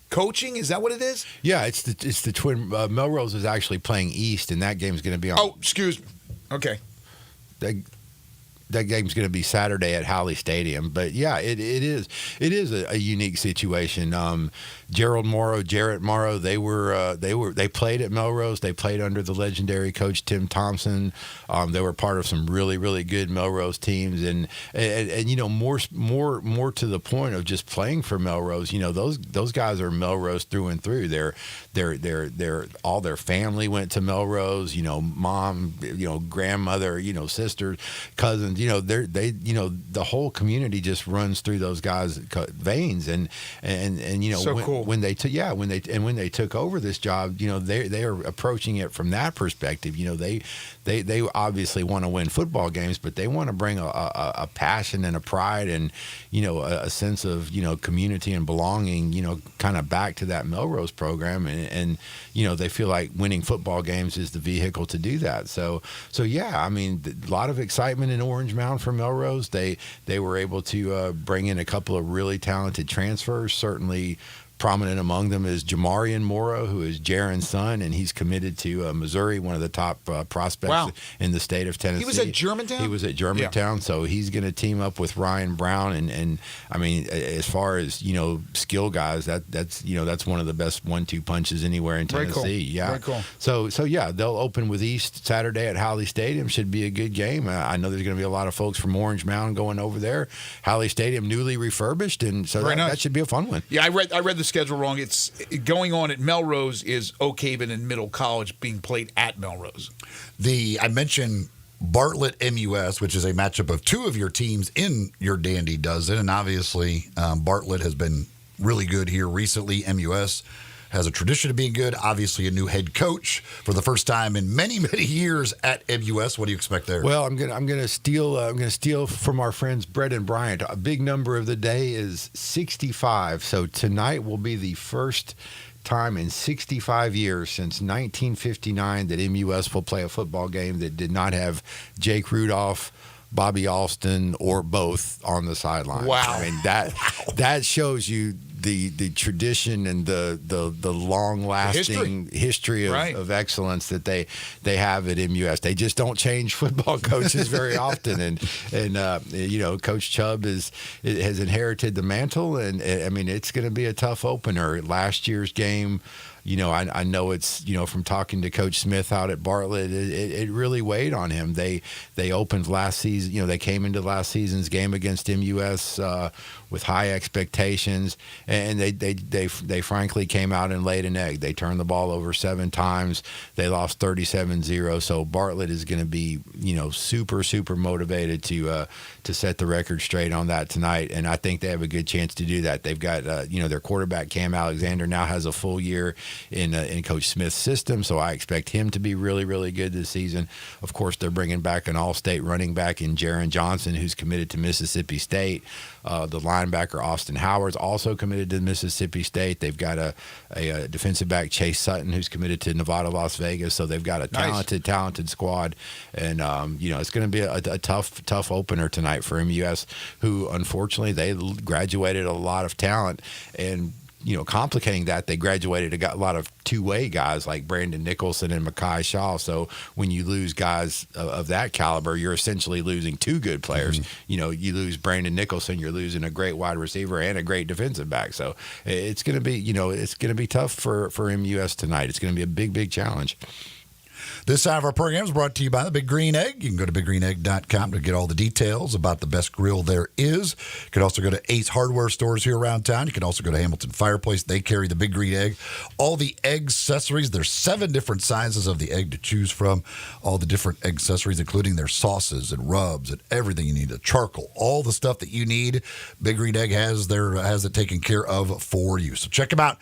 coaching. Is that what it is? Yeah, it's the Twin. Melrose is actually playing East, and that game's going to be on. Oh, excuse me. Okay. That game's going to be Saturday at Howley Stadium. But yeah, it is a unique situation. Jarrett Morrow, they played at Melrose. They played under the legendary coach Tim Thompson. They were part of some really, really good Melrose teams, and more to the point of just playing for Melrose. Those guys are Melrose through and through. They're all their family went to Melrose. Mom, grandmother, sisters, cousins. The whole community just runs through those guys' veins, and so cool. When they took over this job, they are approaching it from that perspective. They obviously want to win football games, but they want to bring a passion and a pride and a sense of community and belonging kind of back to that Melrose program, and they feel like winning football games is the vehicle to do that. So yeah, I mean, a lot of excitement in Orange Mound for Melrose. They were able to bring in a couple of really talented transfers. Certainly prominent among them is Jamarian Morrow, who is Jaron's son, and he's committed to Missouri, one of the top prospects in the state of Tennessee. He was at Germantown? He was at Germantown, so he's going to team up with Ryan Brown. And I mean, as far as, skill guys, that's one of the best 1-2 punches anywhere in Tennessee. Very cool. Yeah. Very cool. So yeah, they'll open with East Saturday at Howley Stadium. Should be a good game. I know there's going to be a lot of folks from Orange Mound going over there. Howley Stadium newly refurbished, and so that should be a fun one. Yeah, I read the schedule wrong. It's going on at Melrose is Oak Haven and Middle College being played at Melrose. I mentioned Bartlett MUS, which is a matchup of two of your teams in your Dandy Dozen, and obviously Bartlett has been really good here recently. MUS has a tradition of being good. Obviously, a new head coach for the first time in many, many years at MUS. What do you expect there? Well, I'm gonna steal from our friends Brett and Bryant. A big number of the day is 65. So tonight will be the first time in 65 years since 1959 that MUS will play a football game that did not have Jake Rudolph, Bobby Alston, or both on the sideline. Wow. I mean, that shows you the tradition and the long lasting history of excellence that they have at MUS. They just don't change football coaches very often, and Coach Chubb has inherited the mantle, and I mean it's going to be a tough opener. Last year's game, I know it's, from talking to Coach Smith out at Bartlett, it really weighed on him. They opened last season, they came into last season's game against MUS with high expectations, and they frankly came out and laid an egg. They turned the ball over 7 times. They lost 37-0. So Bartlett is going to be, super, super motivated to set the record straight on that tonight, and I think they have a good chance to do that. They've got, their quarterback Cam Alexander now has a full year in Coach Smith's system, so I expect him to be really, really good this season. Of course, they're bringing back an all-state running back in Jaron Johnson, who's committed to Mississippi State. The linebacker Austin Howard's also committed to Mississippi State. They've got a defensive back Chase Sutton, who's committed to Nevada, Las Vegas. So they've got a talented squad, and it's going to be a tough opener tonight for MUS, who unfortunately they graduated a lot of talent, and complicating that, they graduated a lot of two-way guys like Brandon Nicholson and Mekhi Shaw. So when you lose guys of that caliber, you're essentially losing 2 good players. Mm-hmm. You lose Brandon Nicholson, you're losing a great wide receiver and a great defensive back. So it's going to be, it's going to be tough for MUS tonight. It's going to be a big challenge. This hour of our program is brought to you by the Big Green Egg. You can go to biggreenegg.com to get all the details about the best grill there is. You can also go to Ace Hardware stores here around town. You can also go to Hamilton Fireplace. They carry the Big Green Egg. All the egg accessories. There's 7 different sizes of the egg to choose from. All the different egg accessories, including their sauces and rubs and everything you need. The charcoal, all the stuff that you need. Big Green Egg has it taken care of for you. So check them out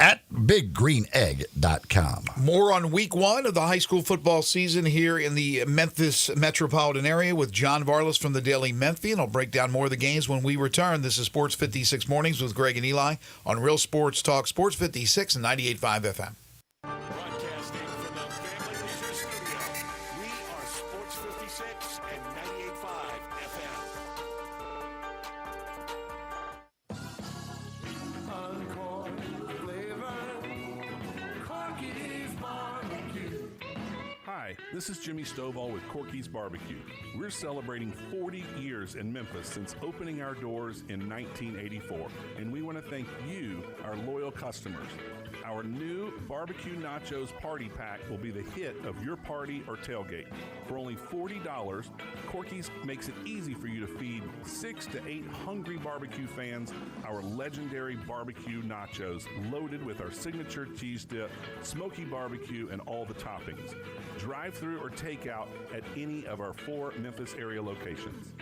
at biggreenegg.com. More on week 1 of the high school football season here in the Memphis metropolitan area with John Varlas from the Daily Memphian. I'll break down more of the games when we return. This is Sports 56 Mornings with Greg and Eli on Real Sports Talk, Sports 56 and 98.5 FM. Broadcasting from the Family Leisure Studio, we are Sports 56 and 98.5 Hi, this is Jimmy Stovall with Corky's Barbecue. We're celebrating 40 years in Memphis since opening our doors in 1984, and we want to thank you, our loyal customers. Our new Barbecue Nachos Party Pack will be the hit of your party or tailgate. For only $40, Corky's makes it easy for you to feed 6 to 8 hungry barbecue fans our legendary barbecue nachos, loaded with our signature cheese dip, smoky barbecue, and all the toppings. Drive-through or takeout at any of our 4 Memphis area locations.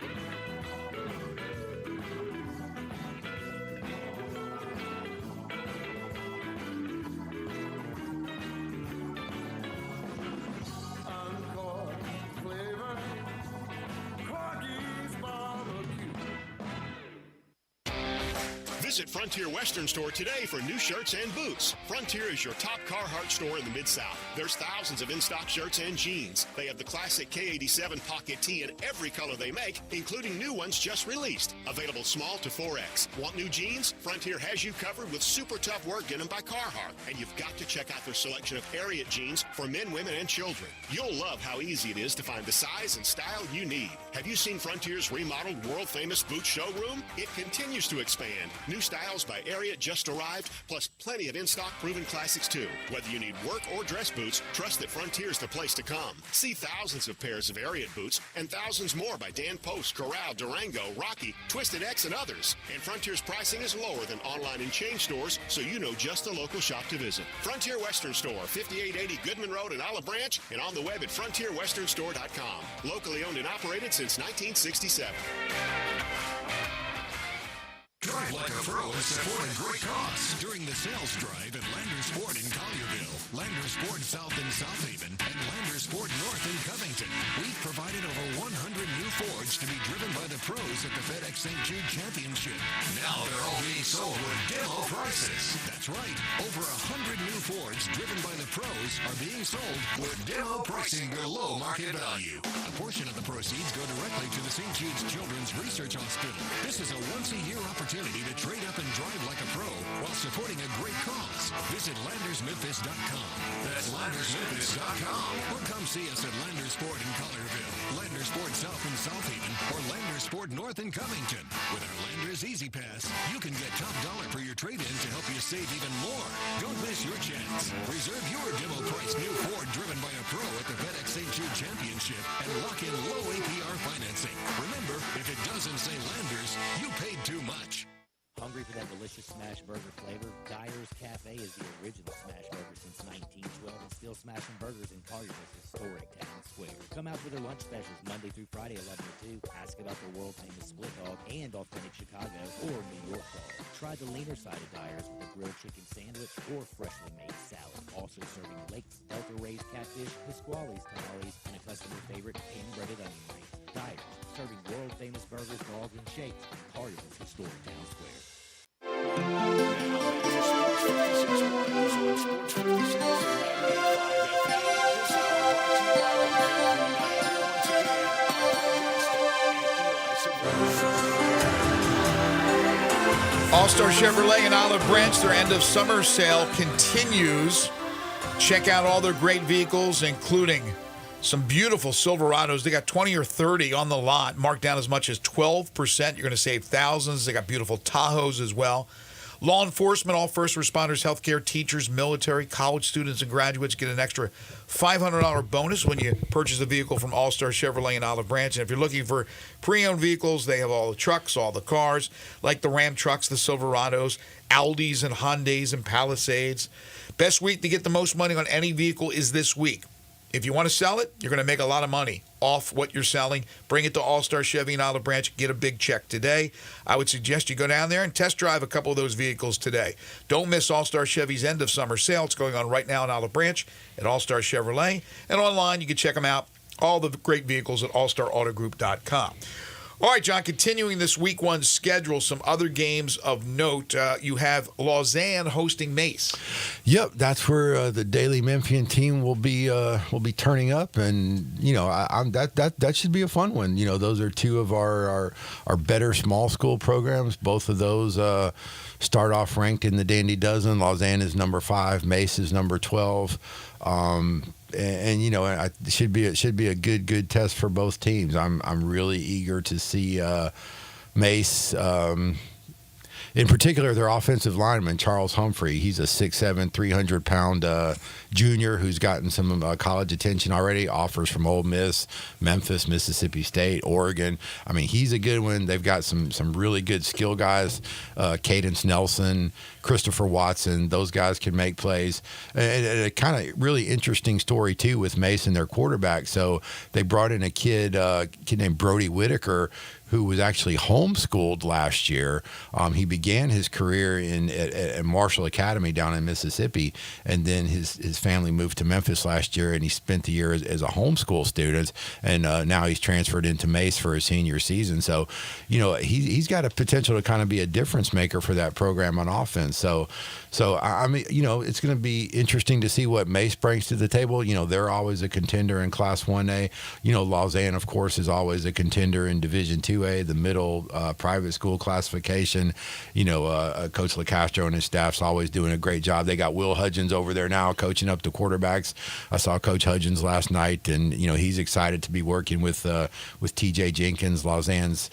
Visit Frontier Western Store today for new shirts and boots. Frontier is your top Carhartt store in the Mid-South. There's thousands of in-stock shirts and jeans. They have the classic K87 pocket tee in every color they make, including new ones just released. Available small to 4X. Want new jeans? Frontier has you covered with super tough work in them by Carhartt. And you've got to check out their selection of Ariat jeans for men, women, and children. You'll love how easy it is to find the size and style you need. Have you seen Frontier's remodeled world-famous boot showroom? It continues to expand. New styles by Ariat just arrived, plus plenty of in-stock proven classics too. Whether you need work or dress boots, trust that Frontier's the place to come. See thousands of pairs of Ariat boots and thousands more by Dan Post, Corral, Durango, Rocky, Twisted X, and others. And Frontier's pricing is lower than online and chain stores, so you know just the local shop to visit. Frontier Western Store, 5880 Goodman Road in Olive Branch, and on the web at frontierwesternstore.com. Locally owned and operated since 1967. Drive like a pro and support a great cause during the sales drive at Landers Ford in Collierville. Landers Sport South in South Haven and Landers Sport North in Covington. We've provided over 100 new Fords to be driven by the pros at the FedEx St. Jude Championship. Now they're all being sold with demo prices. That's right. Over 100 new Fords driven by the pros are being sold with demo pricing below market value. A portion of the proceeds go directly to the St. Jude's Children's Research Hospital. This is a once-a-year opportunity to trade up and drive like a pro while supporting a great cause. Visit LandersMemphis.com. That's LandersMemphis.com. Or come see us at Landers Sport in Collierville, Landers Sport South in South Haven, or Landers Sport North in Covington. With our Landers Easy Pass, you can get top dollar for your trade-in to help you save even more. Don't miss your chance. Reserve your demo price new Ford driven by a pro at the FedEx St. Jude Championship and lock in low APR financing. Remember, if it doesn't say Landers, you paid too much. Hungry for that delicious smash burger flavor? Dyer's Cafe is the original smash burger since 1912 and still smashing burgers in Collierville's historic town square. Come out for their lunch specials Monday through Friday, 11 to 2. Ask about the world-famous split dog and authentic Chicago or New York dog. Try the leaner side of Dyer's with a grilled chicken sandwich or freshly made salad. Also serving Lakes, Delta-raised catfish, Pasquale's tamales, and a customer favorite hand-breaded onion rings. Dyer's, serving world-famous burgers, dogs, and shakes in Collierville's historic town square. All-Star Chevrolet in Olive Branch, their end of summer sale continues. Check out all their great vehicles, including some beautiful Silverados. They got 20 or 30 on the lot, marked down as much as 12%. You're going to save thousands. They got beautiful Tahoes as well. Law enforcement, all first responders, healthcare, teachers, military, college students, and graduates get an extra $500 bonus when you purchase a vehicle from All-Star Chevrolet in Olive Branch. And if you're looking for pre-owned vehicles, they have all the trucks, all the cars, like the Ram trucks, the Silverados, Audis and Hyundais and Palisades. Best week to get the most money on any vehicle is this week. If you want to sell it, you're going to make a lot of money off what you're selling. Bring it to All-Star Chevy in Olive Branch. Get a big check today. I would suggest you go down there and test drive a couple of those vehicles today. Don't miss All-Star Chevy's end of summer sale. It's going on right now in Olive Branch at All-Star Chevrolet. And online, you can check them out. All the great vehicles at allstarautogroup.com. All right, John, continuing this week one schedule, some other games of note. You have Lausanne hosting Mace. Yep, that's where the Daily Memphian team will be turning up, and that should be a fun one. Those are two of our better small school programs. Both of those start off ranked in the Dandy Dozen. Lausanne is number 5, Mace is number 12. It should be a good test for both teams. I'm really eager to see Mace. In particular, their offensive lineman, Charles Humphrey. He's a 6'7", 300-pound junior who's gotten some college attention already. Offers from Ole Miss, Memphis, Mississippi State, Oregon. I mean, he's a good one. They've got some really good skill guys. Cadence Nelson, Christopher Watson. Those guys can make plays. And a kind of really interesting story, too, with Mason, their quarterback. So they brought in a kid named Brody Whitaker, who was actually homeschooled last year. He began his career at Marshall Academy down in Mississippi, and then his family moved to Memphis last year, and he spent the year as a homeschool student, and now he's transferred into Mace for his senior season. So, he's got a potential to kind of be a difference maker for that program on offense. So I mean, it's going to be interesting to see what Mace brings to the table. They're always a contender in Class 1A. Lausanne, of course, is always a contender in Division 2A, the middle private school classification. Coach LeCastro and his staff's always doing a great job. They got Will Hudgens over there now coaching up the quarterbacks. I saw Coach Hudgens last night, and he's excited to be working with T.J. Jenkins, Lausanne's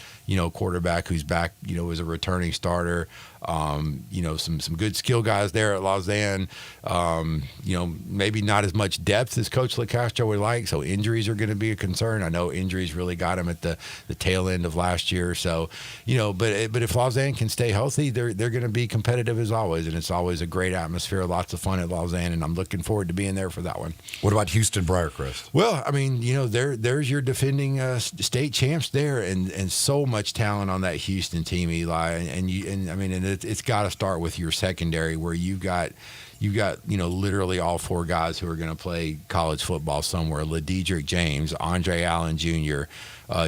quarterback, who's back as a returning starter. Some good skill guys there at Lausanne. Maybe not as much depth as Coach LeCastro would like, so injuries are going to be a concern. I know injuries really got him at the tail end of last year. So, but if Lausanne can stay healthy, they're going to be competitive as always, and it's always a great atmosphere, lots of fun at Lausanne, and I'm looking forward to being there for that one. What about Houston Briarcrest? Well, I mean, there's your defending state champs there, and so much talent on that Houston team, Eli, and it's got to start with your secondary, where you've got you got, literally all 4 guys who are going to play college football somewhere. LaDedrick James, Andre Allen Jr.,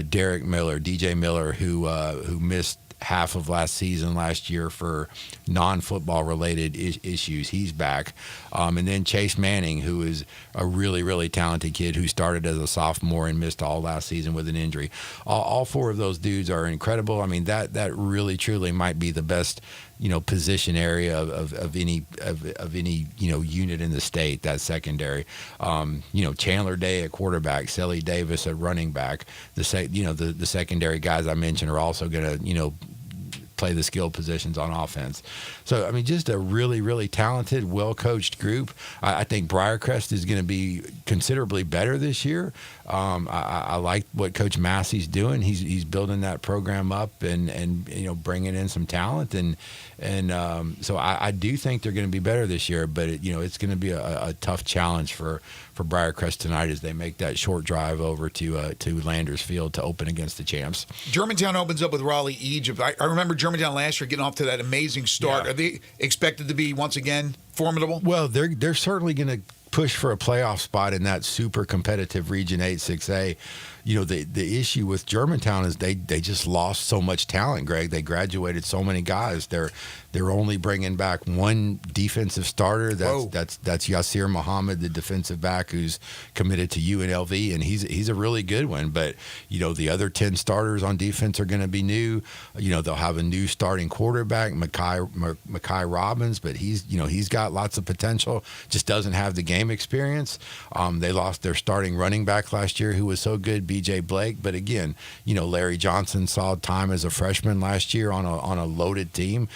Derek Miller, DJ Miller, who missed half of last year for non-football related issues. He's back. And then Chase Manning, who is a really, really talented kid who started as a sophomore and missed all last season with an injury. All 4 of those dudes are incredible. I mean, that really, truly might be the best, position area of any unit in the state, that secondary. Chandler Day at quarterback, Selly Davis at running back. The secondary guys I mentioned are also going to, play the skill positions on offense. So, I mean, just a really, really talented, well-coached group. I think Briarcrest is going to be considerably better this year. I like what Coach Massey's doing. He's building that program up and bringing in some talent. So I do think they're going to be better this year, but it's going to be a tough challenge for Briarcrest tonight as they make that short drive over to Landers Field to open against the champs. Germantown opens up with Raleigh Egypt. I remember Germantown last year getting off to that amazing start. Yeah. Are they expected to be once again formidable? Well, they're certainly going to push for a playoff spot in that super competitive Region 8 6A. The issue with Germantown is they just lost so much talent, Greg. They graduated so many guys. They're only bringing back 1 defensive starter. That's Yasir Muhammad, the defensive back who's committed to UNLV, and he's a really good one. But the other 10 starters on defense are going to be new. They'll have a new starting quarterback, Makai Robbins, but he's got lots of potential. Just doesn't have the game experience. They lost their starting running back last year, who was so good, BJ Blake. But again, Larry Johnson saw time as a freshman last year on a loaded team.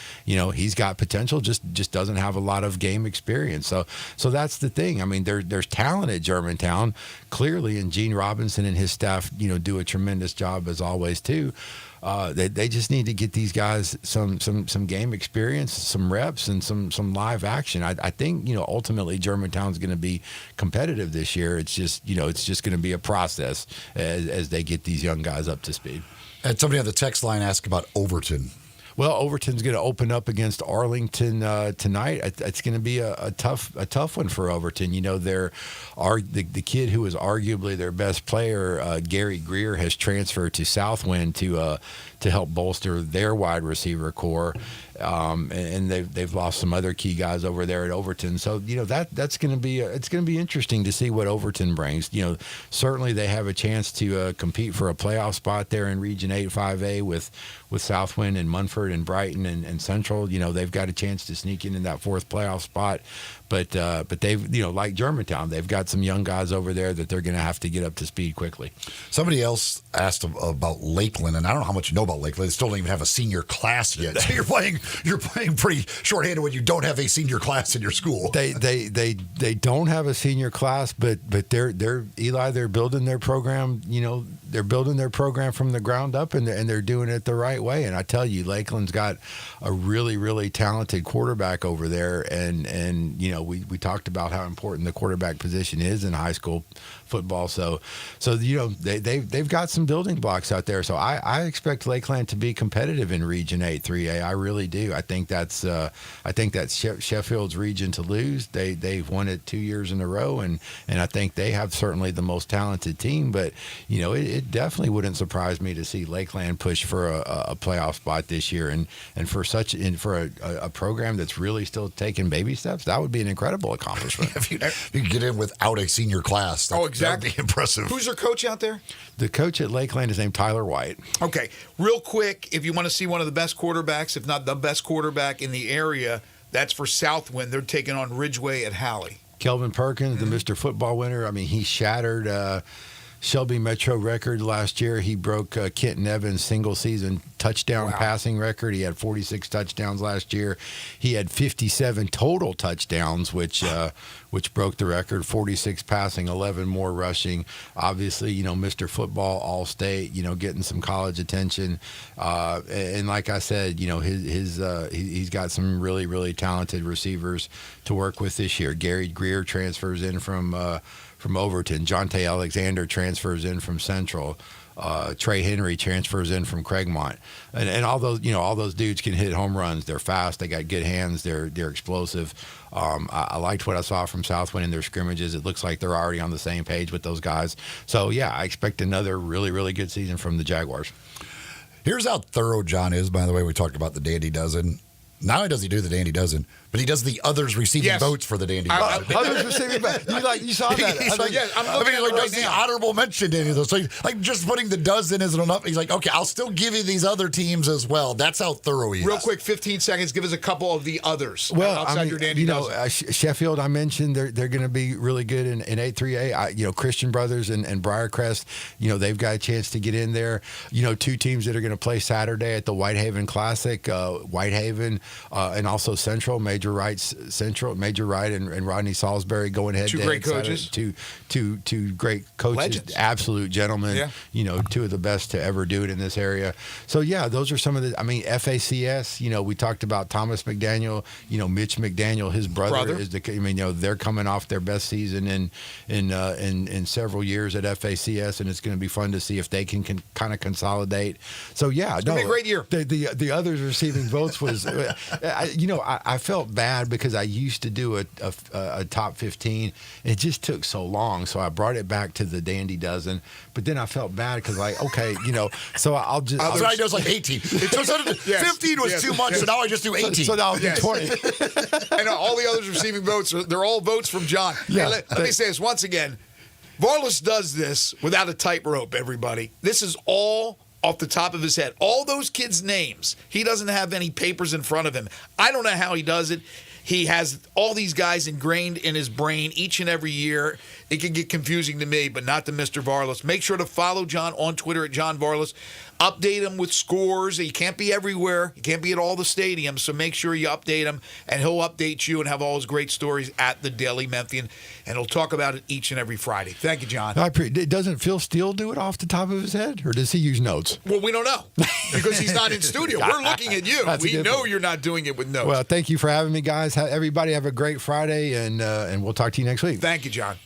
He's got potential, just doesn't have a lot of game experience. So that's the thing. I mean, there's talent at Germantown, clearly, and Gene Robinson and his staff, do a tremendous job as always too. They just need to get these guys some game experience, some reps, and some live action. I think ultimately Germantown's going to be competitive this year. It's just going to be a process as they get these young guys up to speed. And somebody on the text line asked about Overton. Well, Overton's going to open up against Arlington tonight. It's going to be a tough one for Overton. The kid who is arguably their best player, Gary Greer, has transferred to Southwind to help bolster their wide receiver core. And they've lost some other key guys over there at Overton. So that's going to be it's going to be interesting to see what Overton brings. Certainly they have a chance to compete for a playoff spot there in Region 8 5A with Southwind and Munford and Brighton and Central. They've got a chance to sneak in that 4th playoff spot. But they've like Germantown, they've got some young guys over there that they're going to have to get up to speed quickly. Somebody else asked about Lakeland, and I don't know how much you know about Lakeland. They still don't even have a senior class yet. So you're playing pretty shorthanded when you don't have a senior class in your school. They don't have a senior class, but they're building their program. They're building their program from the ground up, and they're doing it the right way. And I tell you, Lakeland's got a really, really talented quarterback over there, and we talked about how important the quarterback position is in high school football. So they've got some building blocks out there. So I expect Lakeland to be competitive in Region 8 3A. I really do. I think that's Sheffield's region to lose. They've won it 2 years in a row, and I think they have certainly the most talented team. But it definitely wouldn't surprise me to see Lakeland push for a playoff spot this year, and for a program that's really still taking baby steps. That would be an incredible accomplishment. If you could get in without a senior class. Exactly. That'd be impressive. Who's their coach out there? The coach at Lakeland is named Tyler White. Okay. Real quick, if you want to see one of the best quarterbacks, if not the best quarterback in the area, that's for Southwind. They're taking on Ridgeway at Halley. Kelvin Perkins, the Mr. Football winner. I mean, he shattered Shelby Metro record last year. He broke Kenton Evans' single-season touchdown passing record. He had 46 touchdowns last year. He had 57 total touchdowns, which broke the record. 46 passing, 11 more rushing. Obviously, Mr. Football, All-State, getting some college attention. And like I said, he's got some really, really talented receivers to work with this year. Gary Greer transfers in from Overton. Jonte Alexander transfers in from Central. Trey Henry transfers in from Craigmont, and all those dudes can hit home runs. They're fast. They got good hands. They're explosive. I liked what I saw from Southwind in their scrimmages. It looks like they're already on the same page with those guys. So yeah, I expect another really, really good season from the Jaguars. Here's how thorough John is, by the way. We talked about the Dandy Dozen. Not only does he do the Dandy Dozen, but he does the others receiving votes for the Dandy Dozen. Others receiving votes. You saw that. He's like, does the honorable mention Dandy Dozen. So like just putting the dozen isn't enough. He's like, okay, I'll still give you these other teams as well. That's how thorough he is. Real quick, 15 seconds. Give us a couple of the others. Well, outside your Dandy Dozen. Sheffield, I mentioned they're going to be really good in 8-3A. Christian Brothers and Briarcrest, they've got a chance to get in there. Two teams that are going to play Saturday at the Whitehaven Classic, Whitehaven and also Central, Major Wright and Rodney Salisbury going head to head. Two great coaches. Two great coaches. Legends. Absolute gentlemen. Yeah. Two of the best to ever do it in this area. So, yeah, those are some of the – FACS, we talked about Thomas McDaniel. Mitch McDaniel, his brother. Is they're coming off their best season in several years at FACS, and it's going to be fun to see if they can kind of consolidate. So, yeah. It's going to be a great year. The others receiving votes was I felt bad because I used to do a top 15. It just took so long, so I brought it back to the Dandy Dozen. But then I felt bad because, so I'll just. So I was like 18. It took 15 was too much, so now I just do 18. So now I'll do 20. And all the others receiving votes, they're all votes from John. Yeah, let me say this once again. Varlas does this without a tightrope, everybody. This is all off the top of his head. All those kids' names. He doesn't have any papers in front of him. I don't know how he does it. He has all these guys ingrained in his brain each and every year. It can get confusing to me, but not to Mr. Varlas. Make sure to follow John on Twitter at John Varlas. Update him with scores. He can't be everywhere. He can't be at all the stadiums, so make sure you update him, and he'll update you and have all his great stories at the Daily Memphian, and he'll talk about it each and every Friday. Thank you, John. Doesn't Phil Steele do it off the top of his head, or does he use notes? Well, we don't know because he's not in studio. We're looking at you. We know you're not doing it with notes. Well, thank you for having me, guys. Everybody have a great Friday, and we'll talk to you next week. Thank you, John.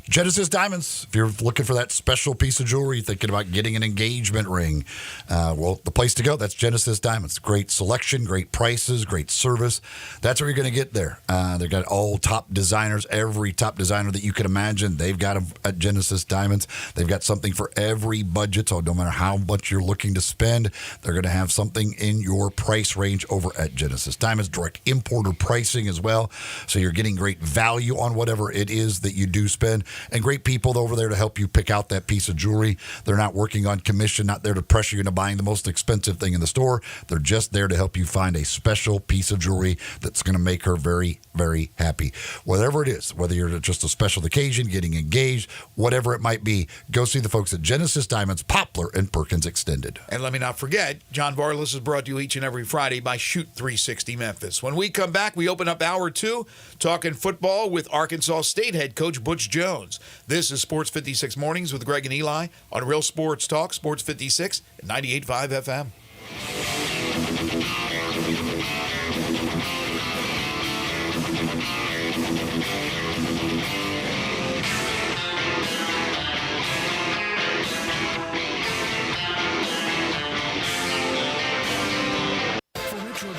Genesis Diamonds. If you're looking for that special piece of jewelry, thinking about getting an engagement ring, well, the place to go, that's Genesis Diamonds. Great selection, great prices, great service. That's what you're going to get there. They've got all top designers, every top designer that you can imagine. They've got them at Genesis Diamonds. They've got something for every budget, so no matter how much you're looking to spend, they're going to have something in your price range over at Genesis Diamonds. Direct importer pricing as well, so you're getting great value on whatever it is that you do spend. And great people over there to help you pick out that piece of jewelry. They're not working on commission, not there to pressure you into buying the most expensive thing in the store. They're just there to help you find a special piece of jewelry that's going to make her very, very happy. Whatever it is, whether you're just a special occasion, getting engaged, whatever it might be, go see the folks at Genesis Diamonds, Poplar, and Perkins Extended. And let me not forget, John Varlas is brought to you each and every Friday by Shoot 360 Memphis. When we come back, we open up Hour 2, talking football with Arkansas State head coach Butch Jones. This is Sports 56 Mornings with Greg and Eli on Real Sports Talk, Sports 56 at 98.5 FM.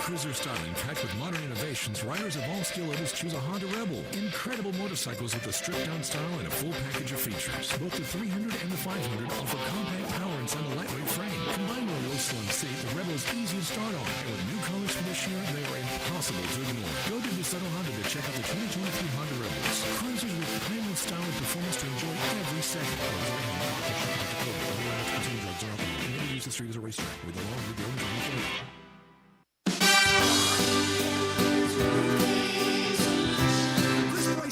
Cruiser styling packed with modern innovations, riders of all skill levels choose a Honda Rebel. Incredible motorcycles with a stripped-down style and a full package of features. Both the 300 and the 500 offer compact power inside a lightweight frame. Combined with a low slim seat, the Rebel is easy to start on. And with new colors for this year, they are impossible to ignore. Go to DeSoto Honda to check out the 2023 Honda Rebels. Cruisers with timeless style and performance to enjoy every second. Never use the street as a racetrack with the law with the owners of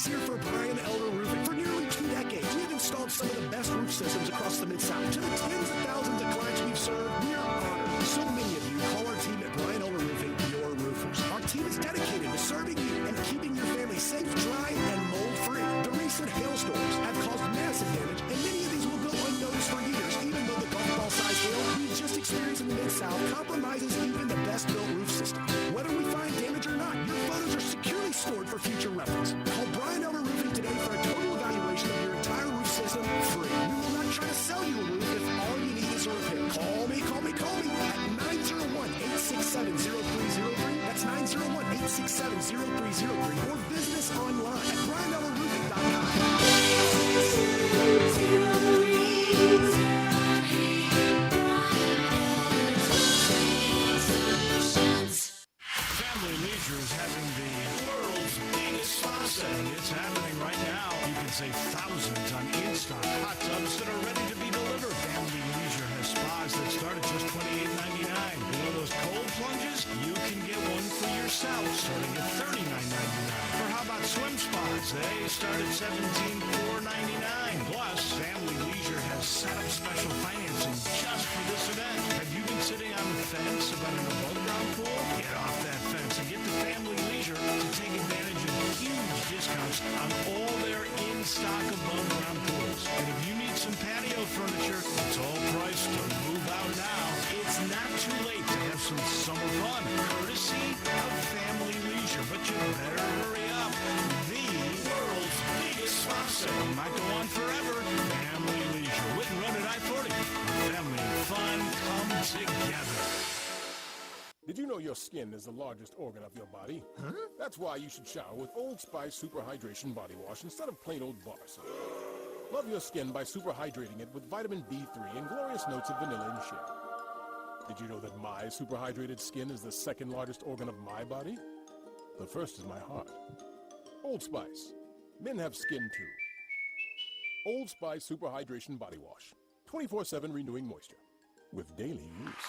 Here for Brian Elder Roofing. For nearly 2 decades, we've installed some of the best roof systems across the Mid-South. To the tens of thousands of clients we've served, we are honored. So many of you call our team at Brian Elder Roofing your roofers. Our team is dedicated to serving you and keeping your family safe, dry, and mold-free. The recent hailstorms have caused massive damage, and many of these will go unnoticed for years, even though the golf ball-sized hail we just experienced in the Mid-South compromises even the best-built roof system. Whether we find damage or not, your photos are securely stored for future reference. Call Brian Elder Roofing today for a total evaluation of your entire roof system free. We will not try to sell you a roof if 877-0303 or visit us online at BrianEllerRoofing.com. Family Leisure is having the world's biggest spa setting. It's happening right now. You can save thousands on in-stock hot tubs that are ready to be delivered. Family Leisure has spas that start at just $28.99. You know those cold plunges? You can get one for yourself starting at $39.99. Or how about swim spas? They start at $17,499. Plus, Family Leisure has set up special financing just for this event. Have you been sitting on the fence about an above-ground pool? Get off that fence and get to Family Leisure to take advantage of huge discounts on all their in-stock above-ground pools. And if you need some patio furniture, it's all priced to move out now. It's not too late to have some summer fun, courtesy of Family Leisure. But you better hurry up. The world's biggest spa sale might go on forever. Family Leisure, with and run at I-40. Family and fun come together. Did you know your skin is the largest organ of your body? Huh? That's why you should shower with Old Spice Super Hydration Body Wash instead of plain old bar soap. Love your skin by super hydrating it with vitamin B3 and glorious notes of vanilla and shea. Did you know that my super hydrated skin is the second largest organ of my body? The first is my heart. Old Spice. Men have skin too. Old Spice Super Hydration Body Wash. 24/7 renewing moisture. With daily use.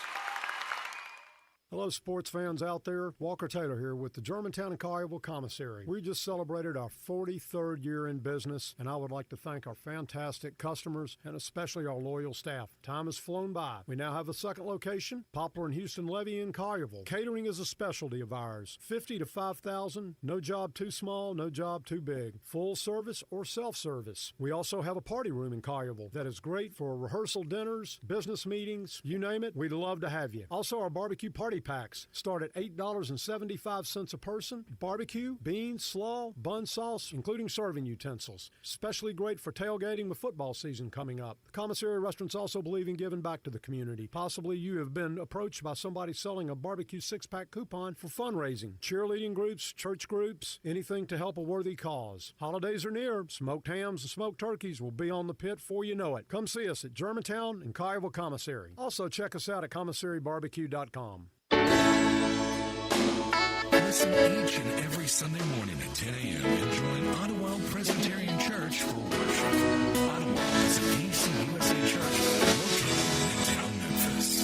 Hello, sports fans out there. Walker Taylor here with the Germantown and Collierville Commissary. We just celebrated our 43rd year in business, and I would like to thank our fantastic customers and especially our loyal staff. Time has flown by. We now have a second location, Poplar and Houston Levy in Collierville. Catering is a specialty of ours. 50 to 5,000, no job too small, no job too big. Full service or self-service. We also have a party room in Collierville that is great for rehearsal dinners, business meetings, you name it, we'd love to have you. Also, our barbecue party packs start at $8.75 a person. Barbecue, beans, slaw, bun sauce, including serving utensils. Especially great for tailgating with football season coming up. The commissary restaurants also believe in giving back to the community. Possibly you have been approached by somebody selling a barbecue 6-pack coupon for fundraising. Cheerleading groups, church groups, anything to help a worthy cause. Holidays are near. Smoked hams and smoked turkeys will be on the pit before you know it. Come see us at Germantown and Collierville Commissary. Also check us out at commissarybarbecue.com. Listen each and every Sunday morning at 10 a.m. and join Ottawa Presbyterian Church for worship. Ottawa is a PCUSA church located in Midtown Memphis.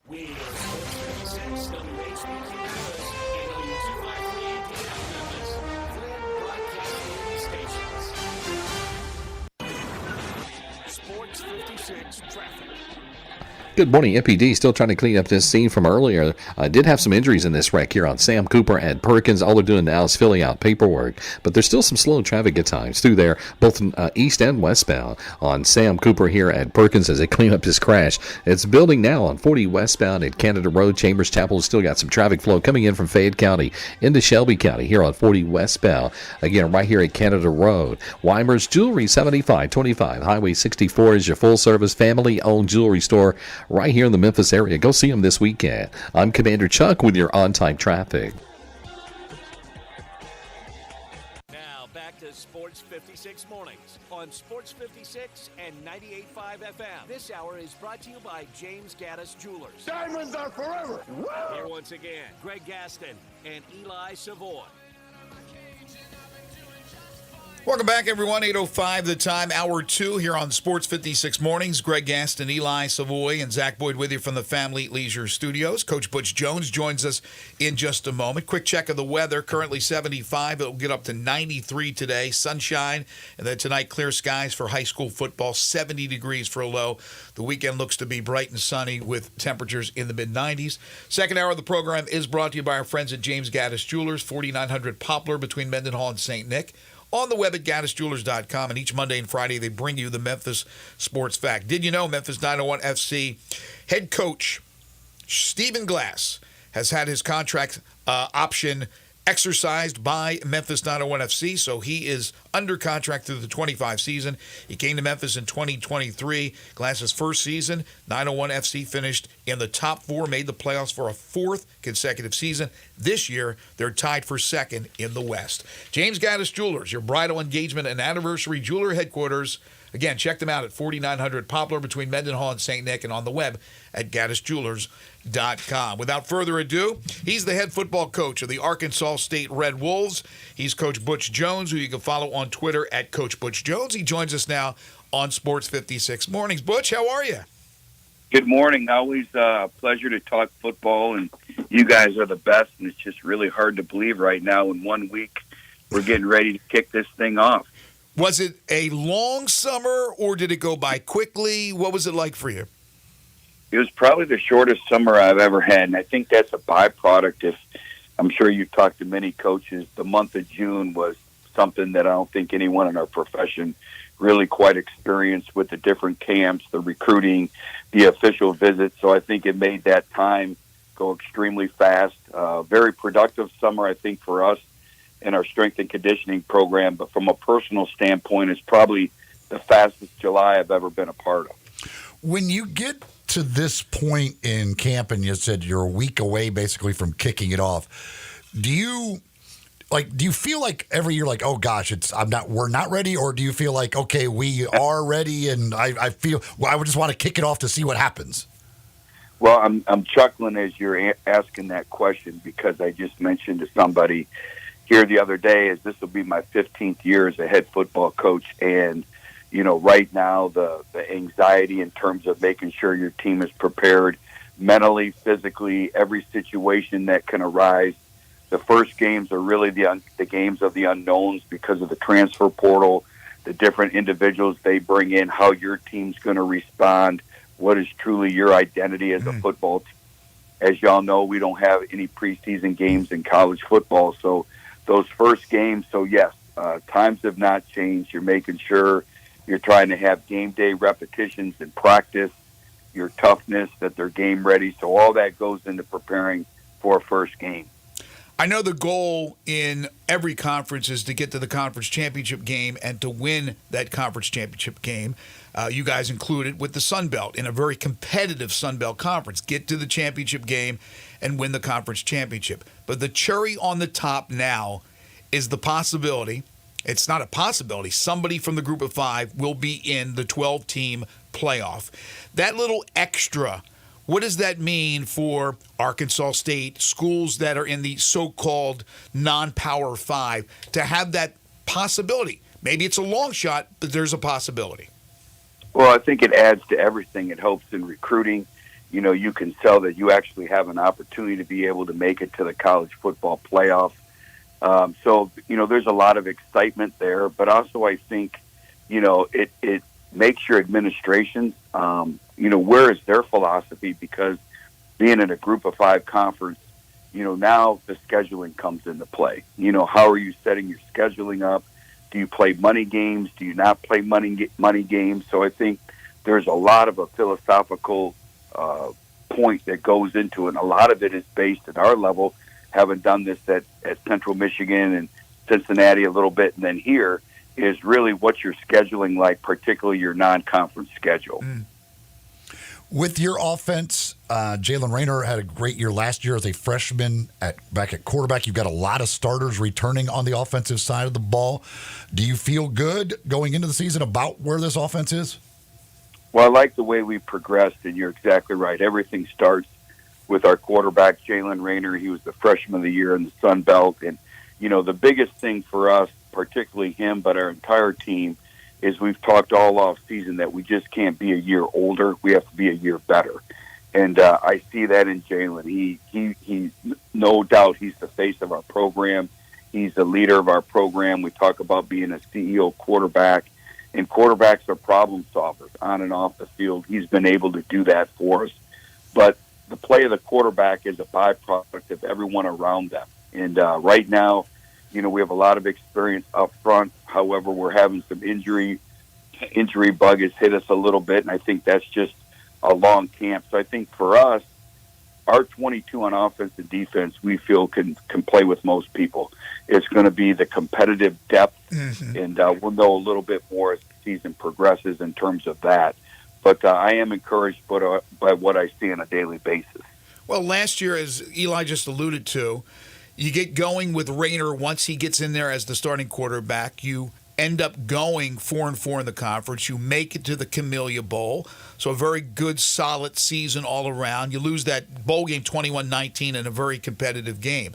We are Sports 56, WHBQ Memphis, and W253 Midtown Memphis. Flynn Broadcasting Stations. Sports 56 traffic. Good morning. MPD still trying to clean up this scene from earlier. Did have some injuries in this wreck here on Sam Cooper and Perkins. All they're doing now is filling out paperwork. But there's still some slow traffic at times through there, both east and westbound on Sam Cooper here at Perkins as they clean up this crash. It's building now on 40 westbound at Canada Road. Chambers Chapel has still got some traffic flow coming in from Fayette County into Shelby County here on 40 westbound. Again, right here at Canada Road. Weimer's Jewelry, 7525. Highway 64 is your full-service, family-owned jewelry store right here in the Memphis area. Go see them this weekend. I'm Commander Chuck with your on-time traffic. Now back to Sports 56 mornings on Sports 56 and 98.5 FM. This hour is brought to you by James Gaddis Jewelers. Diamonds are forever. Woo! Here once again, Greg Gaston and Eli Savoy. Welcome back, everyone. 8:05 the time, hour 2 here on Sports 56 Mornings. Greg Gaston, Eli Savoy, and Zach Boyd with you from the Family Leisure Studios. Coach Butch Jones joins us in just a moment. Quick check of the weather. Currently 75. It'll get up to 93 today. Sunshine. And then tonight, clear skies for high school football. 70 degrees for a low. The weekend looks to be bright and sunny with temperatures in the mid-90s. Second hour of the program is brought to you by our friends at James Gaddis Jewelers, 4900 Poplar between Mendenhall and St. Nick. On the web at GaddisJewelers.com, and each Monday and Friday they bring you the Memphis Sports Fact. Did you know Memphis 901 FC head coach Stephen Glass has had his contract option exercised by Memphis 901 FC, so he is under contract through the 25 season. He came to Memphis in 2023. Glass's first season, 901 FC finished in the top 4, made the playoffs for a 4th consecutive season. This year, they're tied for 2nd in the West. James Gaddis Jewelers, your bridal engagement and anniversary jeweler headquarters. Again, check them out at 4900 Poplar between Mendenhall and St. Nick, and on the web at GaddisJewelers.com. Without further ado, he's the head football coach of the Arkansas State Red Wolves. He's Coach Butch Jones, who you can follow on Twitter at Coach Butch Jones. He joins us now on Sports 56 Mornings. Butch, how are you? Good morning. Always a pleasure to talk football, and you guys are the best, and it's just really hard to believe right now in 1 week we're getting ready to kick this thing off. Was it a long summer, or did it go by quickly? What was it like for you? It was probably the shortest summer I've ever had, and I think that's a byproduct. If I'm sure you've talked to many coaches, the month of June was something that I don't think anyone in our profession really quite experienced with the different camps, the recruiting, the official visits. So I think it made that time go extremely fast. Very productive summer, I think, for us in our strength and conditioning program. But from a personal standpoint, it's probably the fastest July I've ever been a part of. When you get to this point in camp, and you said you're a week away basically from kicking it off, do you feel like every year, like, oh gosh, we're not ready, or do you feel like, okay, we are ready, and I feel I would just want to kick it off to see what happens? Well, I'm chuckling as you're asking that question, because I just mentioned to somebody here the other day, as this will be my 15th year as a head football coach, and right now the anxiety in terms of making sure your team is prepared mentally, physically, every situation that can arise. The first games are really the games of the unknowns because of the transfer portal, the different individuals they bring in, how your team's going to respond, what is truly your identity as a football team. As y'all know, we don't have any preseason games in college football, so those first games, so yes, times have not changed. You're making sure you're trying to have game day repetitions and practice, your toughness, that they're game ready. So all that goes into preparing for a first game. I know the goal in every conference is to get to the conference championship game and to win that conference championship game. You guys included with the Sun Belt in a very competitive Sun Belt conference. Get to the championship game and win the conference championship. But the cherry on the top now is the possibility. It's not a possibility. Somebody from the group of 5 will be in the 12-team playoff. That little extra, what does that mean for Arkansas State, schools that are in the so-called non-Power 5, to have that possibility? Maybe it's a long shot, but there's a possibility. Well, I think it adds to everything. It helps in recruiting. You can tell that you actually have an opportunity to be able to make it to the college football playoff. So there's a lot of excitement there, but also I think, it makes your administration, where is their philosophy? Because being in a group of 5 conference, now the scheduling comes into play. How are you setting your scheduling up? Do you play money games? Do you not play money games? So I think there's a lot of a philosophical point that goes into it. And a lot of it is based at our level, having done this at Central Michigan and Cincinnati a little bit, and then here, is really what's your scheduling like, particularly your non-conference schedule. With your offense, Jalen Rayner had a great year last year as a freshman back at quarterback. You've got a lot of starters returning on the offensive side of the ball. Do you feel good going into the season about where this offense is? Well, I like the way we progressed, and you're exactly right. Everything starts with our quarterback, Jalen Rayner. He was the freshman of the year in the Sun Belt. And, the biggest thing for us, particularly him, but our entire team, is we've talked all off season that we just can't be a year older. We have to be a year better. And I see that in Jalen. He no doubt, he's the face of our program. He's the leader of our program. We talk about being a CEO quarterback, and quarterbacks are problem solvers on and off the field. He's been able to do that for us. But the play of the quarterback is a byproduct of everyone around them. And right now, we have a lot of experience up front. However, we're having some injury bug has hit us a little bit, and I think that's just a long camp. So I think for us, our 22 on offense and defense, we feel can play with most people. It's going to be the competitive depth, and we'll know a little bit more as the season progresses in terms of that. But I am encouraged by what I see on a daily basis. Well, last year, as Eli just alluded to, you get going with Rayner once he gets in there as the starting quarterback. You end up going 4-4 in the conference. You make it to the Camellia Bowl. So a very good, solid season all around. You lose that bowl game 21-19 in a very competitive game.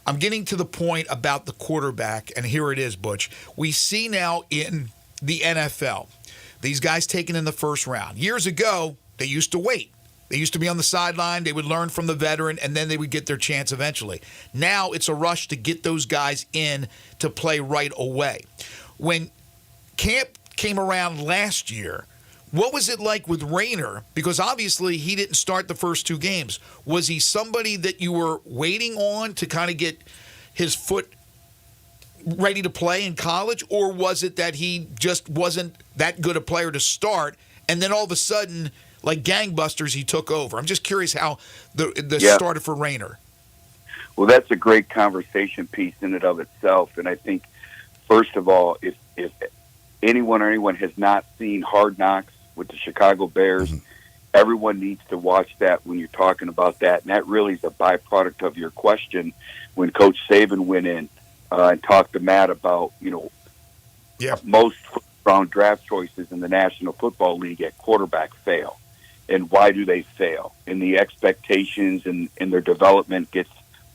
I'm getting to the point about the quarterback, and here it is, Butch. We see now in the NFL, these guys taken in the first round. Years ago, they used to wait. They used to be on the sideline. They would learn from the veteran, and then they would get their chance eventually. Now it's a rush to get those guys in to play right away. When camp came around last year, what was it like with Rayner? Because obviously he didn't start the first 2 games. Was he somebody that you were waiting on to kind of get his foot ready to play in college? Or was it that he just wasn't that good a player to start, and then all of a sudden, like gangbusters, he took over? I'm just curious how the started for Rayner. Well, that's a great conversation piece in and of itself. And I think, first of all, if anyone has not seen Hard Knocks with the Chicago Bears, everyone needs to watch that when you're talking about that. And that really is a byproduct of your question when Coach Saban went in and talked to Matt about, most round draft choices in the National Football League at quarterback fail. And why do they fail? And the expectations and their development gets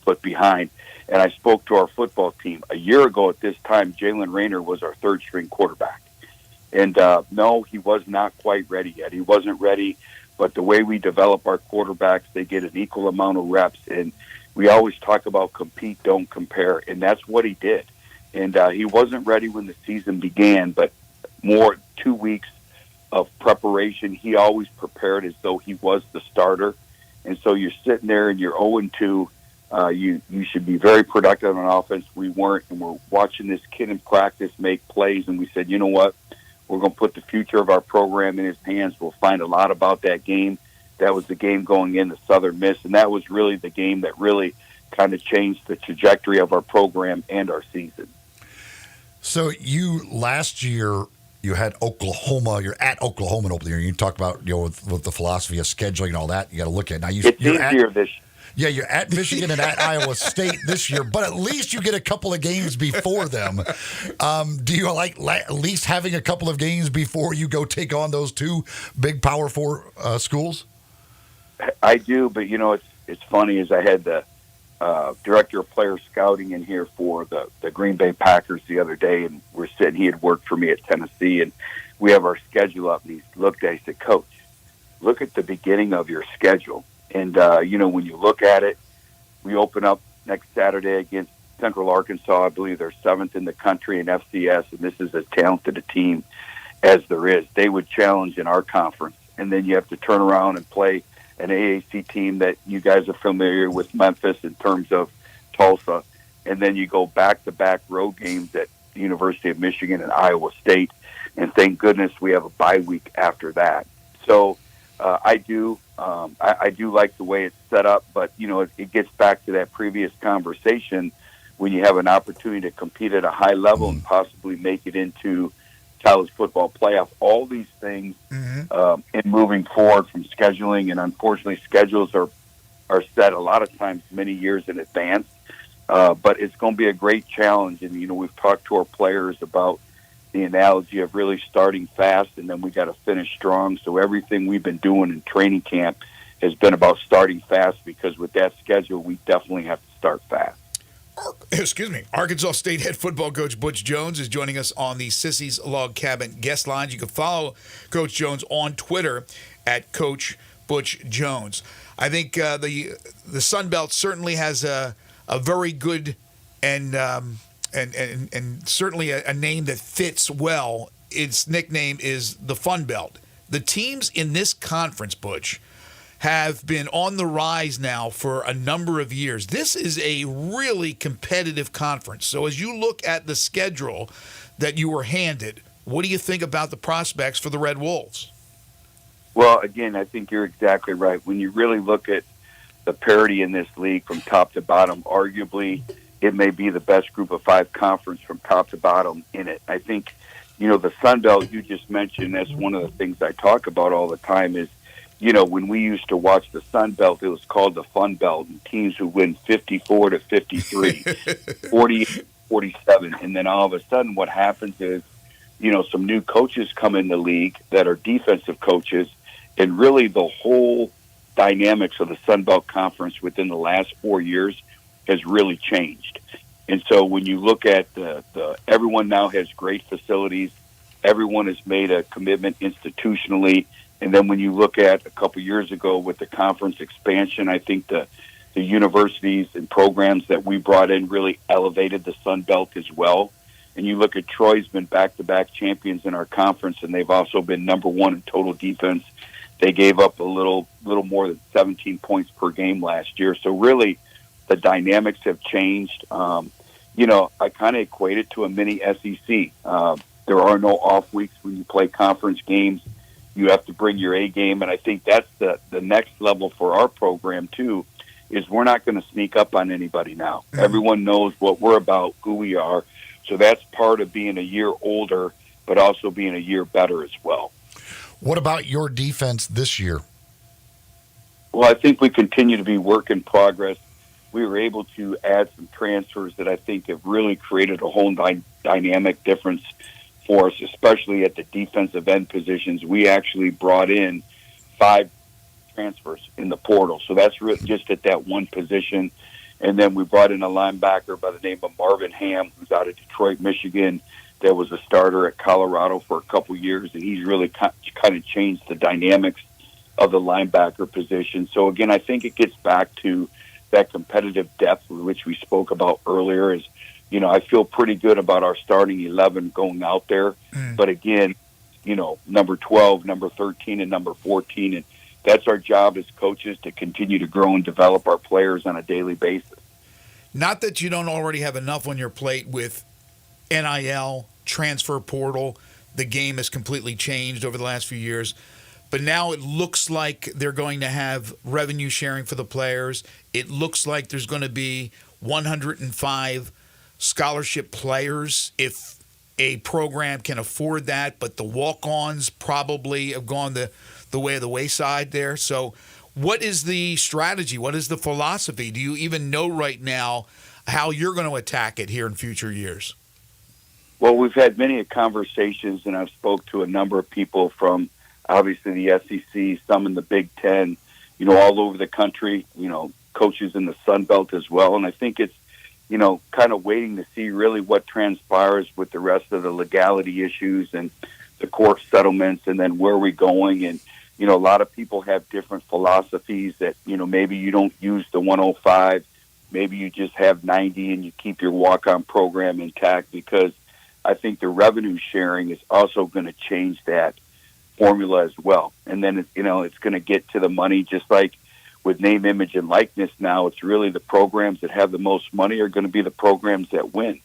put behind. And I spoke to our football team. A year ago at this time, Jalen Rayner was our third-string quarterback. And no, he was not quite ready yet. He wasn't ready, but the way we develop our quarterbacks, they get an equal amount of reps. And we always talk about compete, don't compare, and that's what he did. And he wasn't ready when the season began, but more 2 weeks of preparation, he always prepared as though he was the starter. And so you're sitting there and you're 0-2. You should be very productive on offense. We weren't, and we're watching this kid in practice make plays, and we said, you know what? We're going to put the future of our program in his hands. We'll find a lot about that game. That was the game going in the Southern Miss, and that was really the game that really kind of changed the trajectory of our program and our season. So last year, you had Oklahoma. You're at Oklahoma over there. You talked about with the philosophy of scheduling and all that. You got to look at now. It's easier this year. Yeah, you're at Michigan and at Iowa State this year, but at least you get a couple of games before them. Do you like at least having a couple of games before you go take on those 2 big Power 4 schools? I do, but it's funny as I had the director of player scouting in here for the Green Bay Packers the other day, and we're sitting. He had worked for me at Tennessee, and we have our schedule up. And he looked at it. He said, "Coach, look at the beginning of your schedule." And, when you look at it, we open up next Saturday against Central Arkansas. I believe they're 7th in the country in FCS, and this is as talented a team as there is. They would challenge in our conference. And then you have to turn around and play an AAC team that you guys are familiar with, Memphis, in terms of Tulsa. And then you go back-to-back road games at the University of Michigan and Iowa State. And thank goodness we have a bye week after that. So I do like the way it's set up, but it gets back to that previous conversation when you have an opportunity to compete at a high level and possibly make it into college football playoff. All these things in moving forward from scheduling, and unfortunately schedules are set a lot of times many years in advance, but it's going to be a great challenge. And we've talked to our players about the analogy of really starting fast, and then we got to finish strong. So everything we've been doing in training camp has been about starting fast, because with that schedule, we definitely have to start fast. Excuse me. Arkansas State head football coach Butch Jones is joining us on the Sissy's Log Cabin guest lines. You can follow Coach Jones on Twitter at Coach Butch Jones. I think the Sun Belt certainly has a very good and certainly a name that fits well. Its nickname is the Fun Belt. The teams in this conference, Butch, have been on the rise now for a number of years. This is a really competitive conference. So as you look at the schedule that you were handed, what do you think about the prospects for the Red Wolves? Well, again, I think you're exactly right. When you really look at the parity in this league from top to bottom. Arguably, it may be the best group of 5 conference from top to bottom in it. I think, the Sun Belt you just mentioned, that's one of the things I talk about all the time is, when we used to watch the Sun Belt, it was called the Fun Belt, and teams would win 54 to 53, 40, 47. And then all of a sudden what happens is, some new coaches come in the league that are defensive coaches, and really the whole dynamics of the Sun Belt Conference within the last 4 years has really changed. And so when you look at everyone now has great facilities, everyone has made a commitment institutionally. And then when you look at a couple years ago with the conference expansion, I think the universities and programs that we brought in really elevated the Sun Belt as well. And you look at Troy's been back-to-back champions in our conference, and they've also been number 1 in total defense. They gave up a little more than 17 points per game last year. So really, the dynamics have changed. I kind of equate it to a mini SEC. There are no off weeks when you play conference games. You have to bring your A game, and I think that's the next level for our program, too, is we're not going to sneak up on anybody now. Mm-hmm. Everyone knows what we're about, who we are. So that's part of being a year older, but also being a year better as well. What about your defense this year? Well, I think we continue to be work in progress. We were able to add some transfers that I think have really created a whole dynamic difference for us, especially at the defensive end positions. We actually brought in 5 transfers in the portal. So that's just at that one position. And then we brought in a linebacker by the name of Marvin Ham, who's out of Detroit, Michigan, that was a starter at Colorado for a couple years. And he's really kind of changed the dynamics of the linebacker position. So, again, I think it gets back to that competitive depth, which we spoke about earlier, is, I feel pretty good about our starting 11 going out there. But again, number 12, number 13, and number 14. And that's our job as coaches, to continue to grow and develop our players on a daily basis. Not that you don't already have enough on your plate with NIL, transfer portal. The game has completely changed over the last few years. But now it looks like they're going to have revenue sharing for the players. It looks like there's going to be 105 scholarship players if a program can afford that. But the walk-ons probably have gone the way of the wayside there. So what is the strategy? What is the philosophy? Do you even know right now how you're going to attack it here in future years? Well, we've had many conversations, and I've spoke to a number of people from obviously the SEC, some in the Big Ten, all over the country, coaches in the Sun Belt as well. And I think it's, kind of waiting to see really what transpires with the rest of the legality issues and the court settlements, and then where we're going. And, a lot of people have different philosophies that, maybe you don't use the 105, maybe you just have 90 and you keep your walk-on program intact, because I think the revenue sharing is also going to change that formula as well. And then, it's going to get to the money, just like with name, image, and likeness now. It's really the programs that have the most money are going to be the programs that win.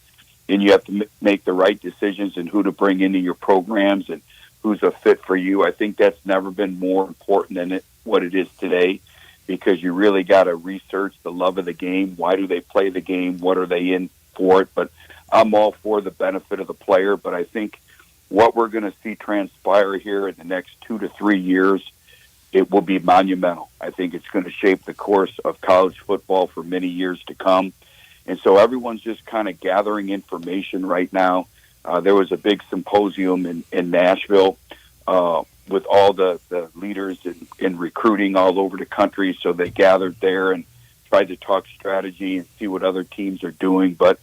And you have to make the right decisions and who to bring into your programs and who's a fit for you. I think that's never been more important than what it is today, because you really got to research the love of the game. Why do they play the game? What are they in for it? But I'm all for the benefit of the player, but I think what we're going to see transpire here in the next 2 to 3 years, it will be monumental. I think it's going to shape the course of college football for many years to come. And so everyone's just kind of gathering information right now. There was a big symposium in Nashville with all the leaders in recruiting all over the country. So they gathered there and tried to talk strategy and see what other teams are doing. But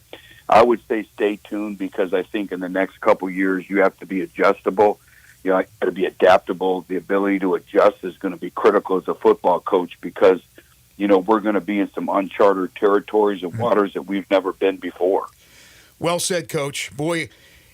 I would say stay tuned, because I think in the next couple of years you have to be adjustable. You got to be adaptable. The ability to adjust is going to be critical as a football coach, because, we're going to be in some uncharted territories and waters that we've never been before. Well said, Coach. Boy,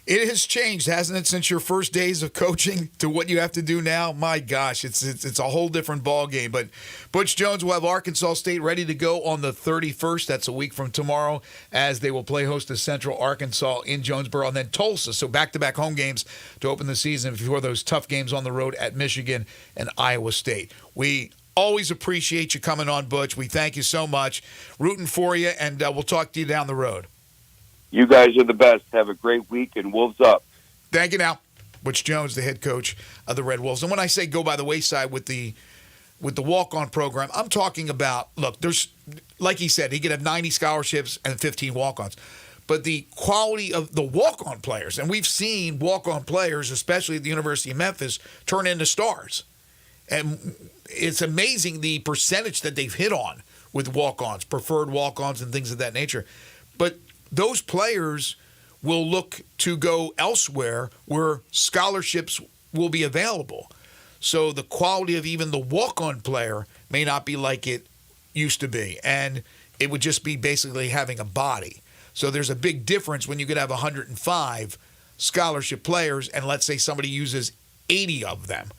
it has changed, hasn't it, since your first days of coaching to what you have to do now? My gosh, it's a whole different ball game. But Butch Jones will have Arkansas State ready to go on the 31st. That's a week from tomorrow, as they will play host to Central Arkansas in Jonesboro, and then Tulsa. So back-to-back home games to open the season before those tough games on the road at Michigan and Iowa State. We Always appreciate you coming on, Butch. We thank you so much. Rooting for you, and we'll talk to you down the road. You guys are the best. Have a great week, and Wolves up. Thank you now. Butch Jones, the head coach of the Red Wolves. And when I say go by the wayside with the walk-on program, I'm talking about, look, there's, like he said, he could have 90 scholarships and 15 walk-ons. But the quality of the walk-on players, and we've seen walk-on players, especially at the University of Memphis, turn into stars. And it's amazing the percentage that they've hit on with walk-ons, preferred walk-ons and things of that nature. But those players will look to go elsewhere where scholarships will be available. So the quality of even the walk-on player may not be like it used to be. And it would just be basically having a body. So there's a big difference when you could have 105 scholarship players and let's say somebody uses 80 of them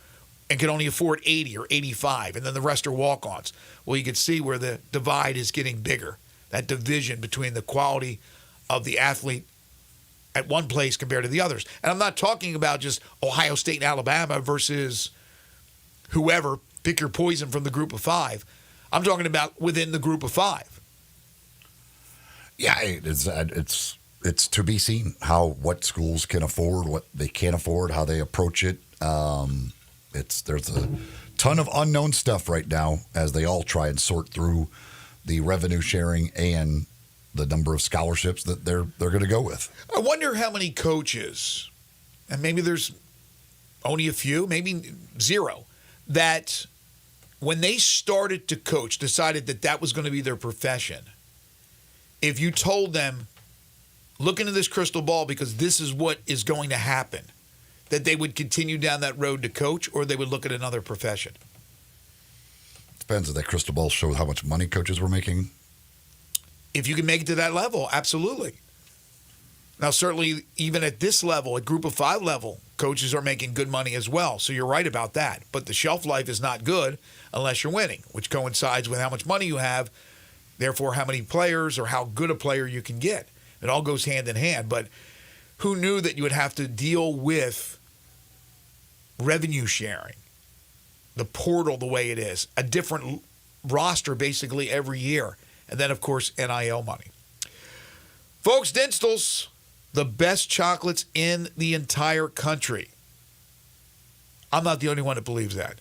and can only afford 80 or 85, and then the rest are walk-ons. Well, you can see where the divide is getting bigger, that division between the quality of the athlete at one place compared to the others. And I'm not talking about just Ohio State and Alabama versus whoever, pick your poison from the group of five. I'm talking about within the group of five. Yeah, it's to be seen what schools can afford, what they can't afford, how they approach it. There's a ton of unknown stuff right now as they all try and sort through the revenue sharing and the number of scholarships that they're going to go with. I wonder how many coaches, and maybe there's only a few, maybe zero, that when they started to coach, decided that was going to be their profession. If you told them, look into this crystal ball because this is what is going to happen, that they would continue down that road to coach or they would look at another profession? Depends if that crystal ball shows how much money coaches were making. If you can make it to that level, absolutely. Now, certainly, even at this level, at group of five level, coaches are making good money as well. So you're right about that. But the shelf life is not good unless you're winning, which coincides with how much money you have, therefore how many players or how good a player you can get. It all goes hand in hand. But who knew that you would have to deal with revenue sharing, the portal the way it is, a different roster basically every year, and then, of course, NIL money. Folks, Dinstall's, the best chocolates in the entire country. I'm not the only one that believes that.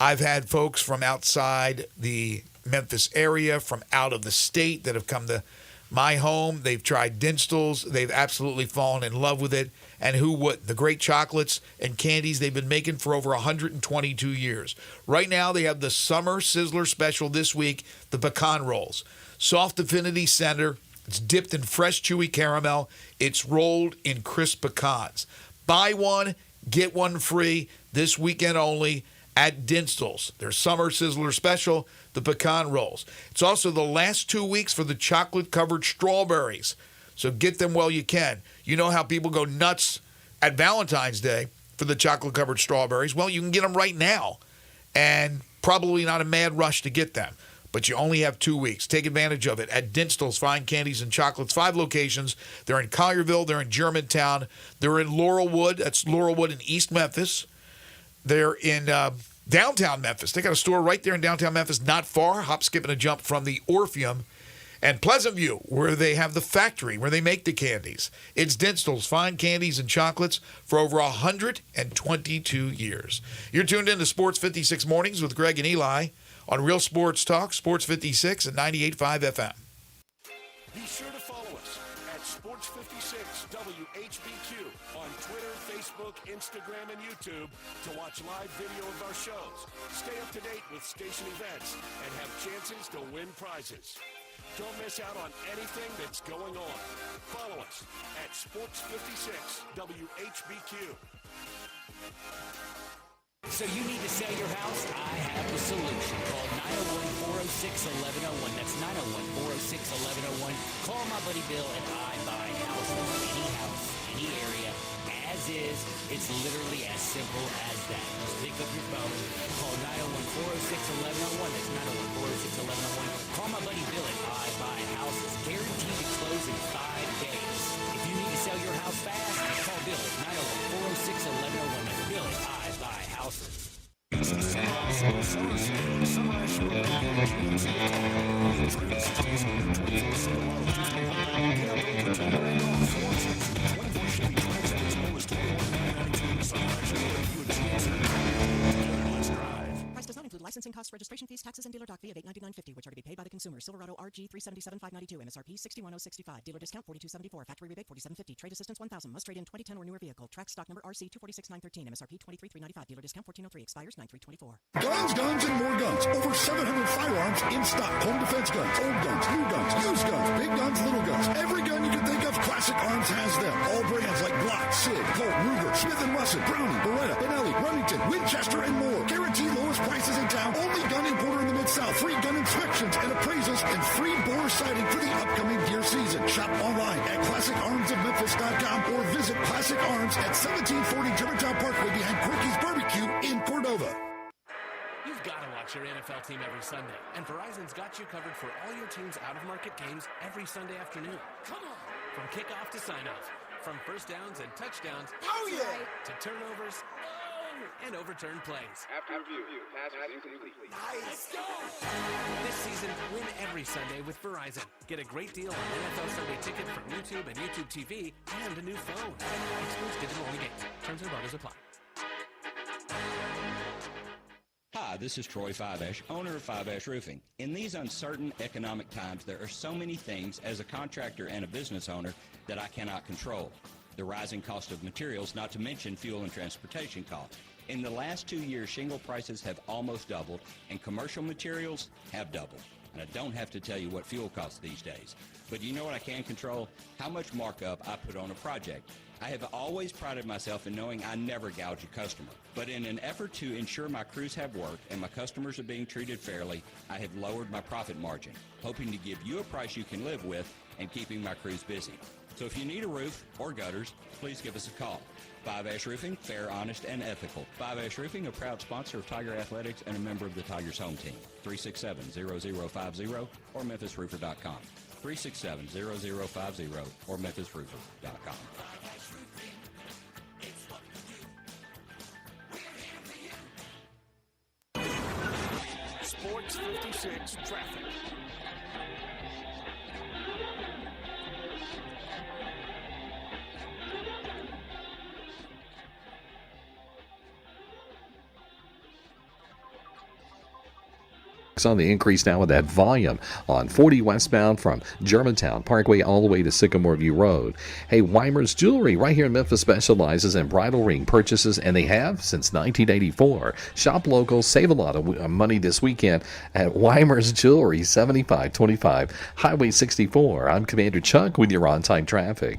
I've had folks from outside the Memphis area, from out of the state that have come to my home. They've tried Dinstall's. They've absolutely fallen in love with it. And who wouldn't? The great chocolates and candies they've been making for over 122 years. Right now, they have the Summer Sizzler Special this week, the pecan rolls. Soft affinity center. It's dipped in fresh, chewy caramel. It's rolled in crisp pecans. Buy one, get one free this weekend only at Dinstall's. Their Summer Sizzler Special, the pecan rolls. It's also the last 2 weeks for the chocolate-covered strawberries. So get them while you can. You know how people go nuts at Valentine's Day for the chocolate-covered strawberries. Well, you can get them right now, and probably not a mad rush to get them. But you only have 2 weeks. Take advantage of it at Dinstall's Fine Candies and Chocolates. 5 locations. They're in Collierville. They're in Germantown. They're in Laurelwood. That's Laurelwood in East Memphis. They're in downtown Memphis. They got a store right there in downtown Memphis, not far, hop, skip, and a jump from the Orpheum. And Pleasant View, where they have the factory, where they make the candies. It's Dinstall's Fine Candies and Chocolates for over 122 years. You're tuned in to Sports 56 Mornings with Greg and Eli on Real Sports Talk, Sports 56 and 98.5 FM. Be sure to follow us at Sports 56 WHBQ on Twitter, Facebook, Instagram, and YouTube to watch live video of our shows. Stay up to date with station events and have chances to win prizes. Don't miss out on anything that's going on. Follow us at Sports 56 WHBQ. So you need to sell your house? I have the solution. Call 901-406-1101. That's 901-406-1101. Call my buddy Bill and I buy houses. Any house, any area, as is. It's literally as simple as that. Just pick up your phone. Call 901-406-1101. That's 901-406-1101. Call my buddy Bill and I buy houses. Guaranteed to close in 5 days. If you need to sell your house fast, call Bill at 901-406-1101. That's Bill at I buy houses. Summer Price does not include licensing costs, registration fees, taxes, and dealer dock fee of $899.50, which are to be paid by the consumer. Silverado RG 377,592, MSRP 61,065, dealer discount 42.74, factory rebate 47.50, trade assistance 1,000, must trade in 2010 or newer vehicle. Track stock number RC 246,913, MSRP 23,395, dealer discount 14.03, expires 9/3/24. Guns, and more guns. Over 700 firearms in stock. Home defense guns, old guns, new guns, used guns, big guns, little guns. Every gun you can think of, Classic Arms has them. All brands like Glock, Sig, Colt, Ruger, Smith & Wesson, Browning, Beretta, Benelli, Remington, Winchester, and more. Guaranteed lowest prices in town. Only gun importer in the Mid-South. Free gun inspections and appraisals and free bore sighting for the upcoming deer season. Shop online at ClassicArmsofMemphis.com or visit Classic Arms at 1740 Germantown Parkway behind Corky's Barbecue in Cordova. You've got to watch your NFL team every Sunday, and Verizon's got you covered for all your team's out-of-market games every Sunday afternoon. Come on! From kickoff to sign-off, from first downs and touchdowns, to turnovers, and overturned plays. After review, pass was incomplete. Let's go! This season, win every Sunday with Verizon. Get a great deal on NFL Sunday ticket from YouTube and YouTube TV and a new phone. Excludes digital-only games. Terms and quotas apply. Hi, this is Troy Fiveash, owner of Fiveash Roofing. In these uncertain economic times, there are so many things as a contractor and a business owner that I cannot control. The rising cost of materials, not to mention fuel and transportation costs. In the last 2 years, shingle prices have almost doubled, and commercial materials have doubled. And I don't have to tell you what fuel costs these days. But you know what I can control? How much markup I put on a project. I have always prided myself in knowing I never gouge a customer. But in an effort to ensure my crews have work and my customers are being treated fairly, I have lowered my profit margin, hoping to give you a price you can live with and keeping my crews busy. So if you need a roof or gutters, please give us a call. Five Ash Roofing, fair, honest, and ethical. Five Ash Roofing, a proud sponsor of Tiger Athletics and a member of the Tigers home team. 367-0050 or MemphisRoofer.com. 367-0050 or MemphisRoofer.com. Sports 56 traffic. On the increase now with that volume on 40 westbound from Germantown Parkway all the way to Sycamore View Road. Hey, Weimer's Jewelry right here in Memphis specializes in bridal ring purchases, and they have since 1984. Shop local, save a lot of money this weekend at Weimer's Jewelry, 7525 Highway 64. I'm Commander Chuck with your on-time traffic.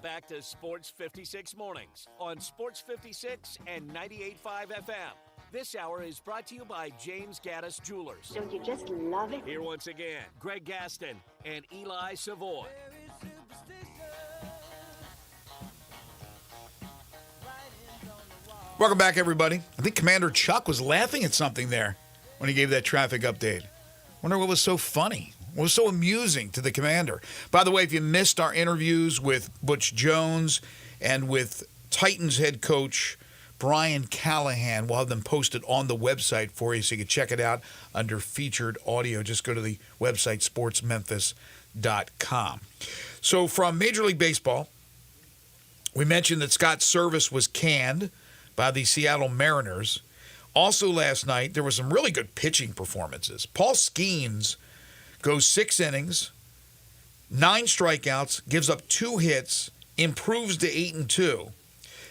Back to Sports 56 Mornings on Sports 56 and 98.5 FM. This hour is brought to you by James Gaddis Jewelers. Don't you just love it? Here once again, Greg Gaston and Eli Savoy. Welcome back, everybody. I think Commander Chuck was laughing at something there when he gave that traffic update. Wonder what was so funny. What was so amusing to the commander? By the way, if you missed our interviews with Butch Jones and with Titans head coach Brian Callahan, we'll have them posted on the website for you so you can check it out under featured audio. Just go to the website, sportsmemphis.com. So from Major League Baseball, we mentioned that Scott Service was canned by the Seattle Mariners. Also last night, there were some really good pitching performances. Paul Skeens goes 6 innings, 9 strikeouts, gives up 2 hits, improves to 8-2.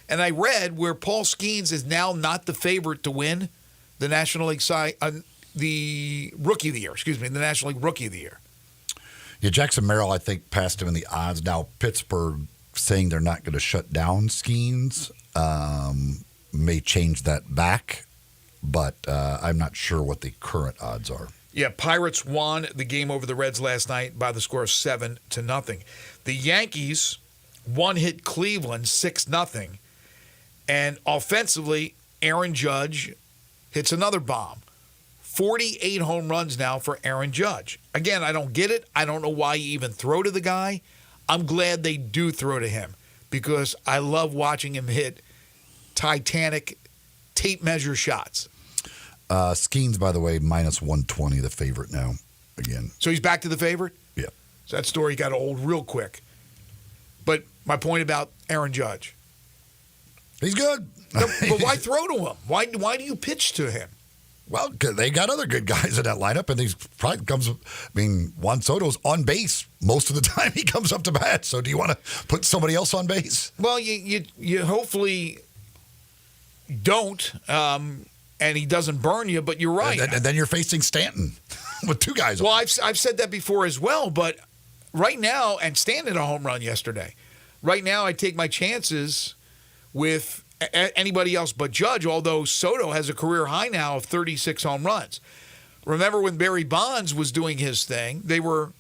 And I read where Paul Skeens is now not the favorite to win the National League the Rookie of the Year. The National League Rookie of the Year. Yeah, Jackson Merrill, I think, passed him in the odds. Now Pittsburgh saying they're not going to shut down Skeens may change that back, but I'm not sure what the current odds are. Yeah, Pirates won the game over the Reds last night by the score of 7-0. The Yankees one-hit Cleveland 6-0. And offensively, Aaron Judge hits another bomb. 48 home runs now for Aaron Judge. Again, I don't get it. I don't know why you even throw to the guy. I'm glad they do throw to him because I love watching him hit titanic tape measure shots. Skeens, by the way, minus 120, the favorite now again. So he's back to the favorite? Yeah. So that story got old real quick. But my point about Aaron Judge. He's good. No, but why throw to him? Why do you pitch to him? Well, 'cause they got other good guys in that lineup, and he's probably comes. I mean, Juan Soto's on base most of the time he comes up to bat. So, do you want to put somebody else on base? Well, you hopefully don't, and he doesn't burn you. But you're right. And then you're facing Stanton with two guys. Well, I've said that before as well. But right now, and Stanton hit a home run yesterday. Right now, I take my chances with anybody else but Judge, although Soto has a career high now of 36 home runs. Remember when Barry Bonds was doing his thing, they were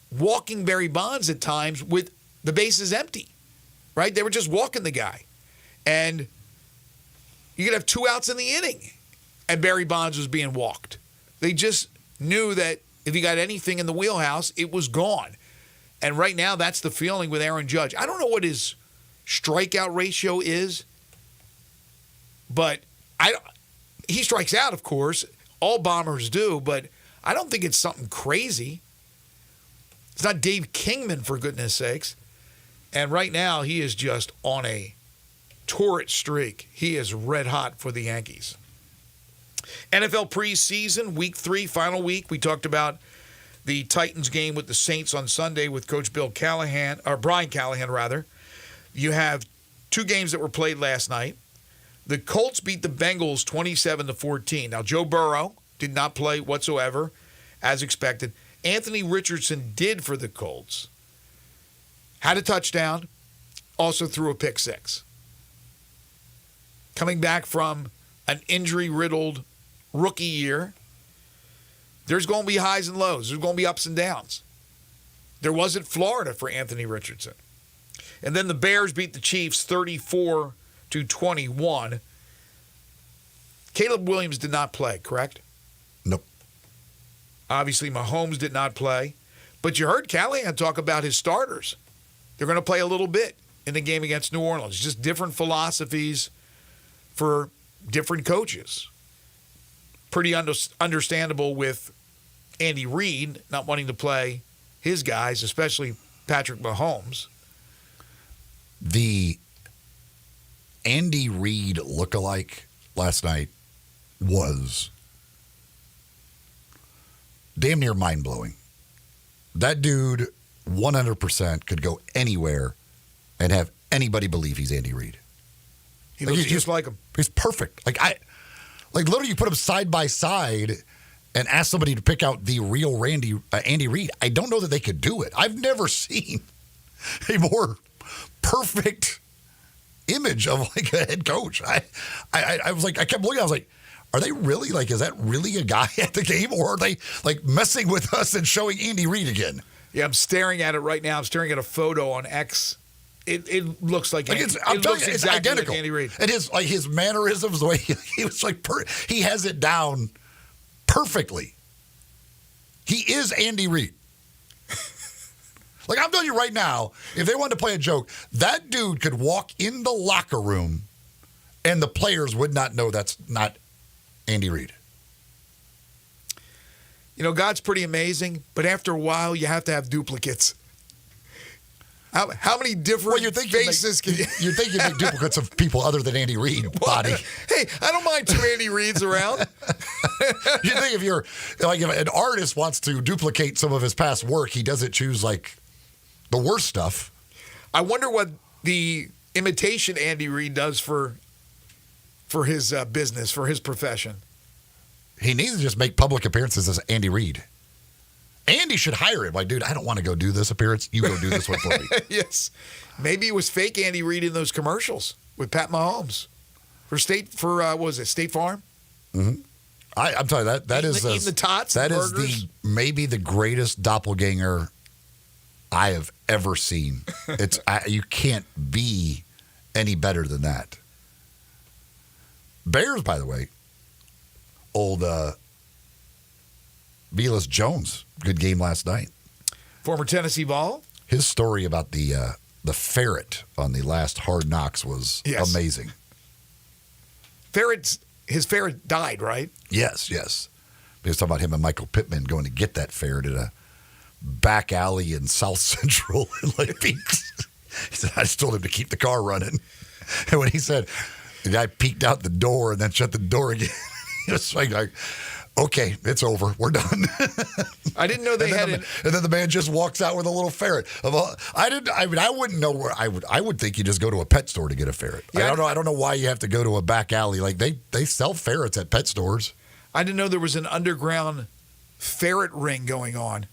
walking Barry Bonds at times with the bases empty, right? They were just walking the guy. And you could have 2 outs in the inning, and Barry Bonds was being walked. They just knew that if he got anything in the wheelhouse, it was gone. And right now, that's the feeling with Aaron Judge. I don't know what his strikeout ratio is, but he strikes out, of course. All bombers do, but I don't think it's something crazy. It's not Dave Kingman, for goodness sakes. And right now, he is just on a torrid streak. He is red hot for the Yankees. NFL preseason, week 3, final week. We talked about the Titans game with the Saints on Sunday with Coach Brian Callahan. You have 2 games that were played last night. The Colts beat the Bengals 27-14. Now, Joe Burrow did not play whatsoever, as expected. Anthony Richardson did for the Colts. Had a touchdown, also threw a pick 6. Coming back from an injury-riddled rookie year, there's going to be highs and lows. There's going to be ups and downs. There was at Florida for Anthony Richardson. And then the Bears beat the Chiefs 34-21. Caleb Williams did not play, correct? Nope. Obviously, Mahomes did not play. But you heard Callahan talk about his starters. They're going to play a little bit in the game against New Orleans. Just different philosophies for different coaches. Pretty understandable with Andy Reid not wanting to play his guys, especially Patrick Mahomes. The Andy Reid lookalike last night was damn near mind-blowing. That dude 100% could go anywhere and have anybody believe he's Andy Reid. He looks just like him. He's perfect. Like literally you put him side by side and ask somebody to pick out the real Andy Reid. I don't know that they could do it. I've never seen a more perfect image of like a head coach. I was like, I kept looking, I was like, are they really is that really a guy at the game, or are they like messing with us and showing Andy Reid again? Yeah, I'm staring at it right now. I'm staring at a photo on X. It looks like it's exactly identical. like Andy Reid. And his mannerisms, the way he was like, he has it down perfectly. He is Andy Reid. Like, I'm telling you right now, if they wanted to play a joke, that dude could walk in the locker room and the players would not know that's not Andy Reid. You know, God's pretty amazing, but after a while, you have to have duplicates. How many different faces can you... You think you make duplicates of people other than Andy Reid, body. Hey, I don't mind 2 Andy Reids around. You think if an artist wants to duplicate some of his past work, he doesn't choose, like, the worst stuff. I wonder what the imitation Andy Reid does for his business, for his profession. He needs to just make public appearances as Andy Reid. Andy should hire him. Like, dude, I don't want to go do this appearance. You go do this one for me. Yes. Maybe it was fake Andy Reid in those commercials with Pat Mahomes State Farm? Mm-hmm. I'm telling you, that is eating the tots. That is maybe the greatest doppelganger I have ever seen. You can't be any better than that. Bears, by the way, old Velus Jones, good game last night. Former Tennessee Vol? His story about the ferret on the last Hard Knocks was amazing. His ferret died, right? Yes. He was talking about him and Michael Pittman going to get that ferret at a back alley in South Central in Lake Peaks. He said, I just told him to keep the car running. And when he said, the guy peeked out the door and then shut the door again, he was like, okay, it's over. We're done. I didn't know they had it. And then the man just walks out with a little ferret. I wouldn't know where I would think you just go to a pet store to get a ferret. Yeah, I don't know why you have to go to a back alley. Like they sell ferrets at pet stores. I didn't know there was an underground ferret ring going on.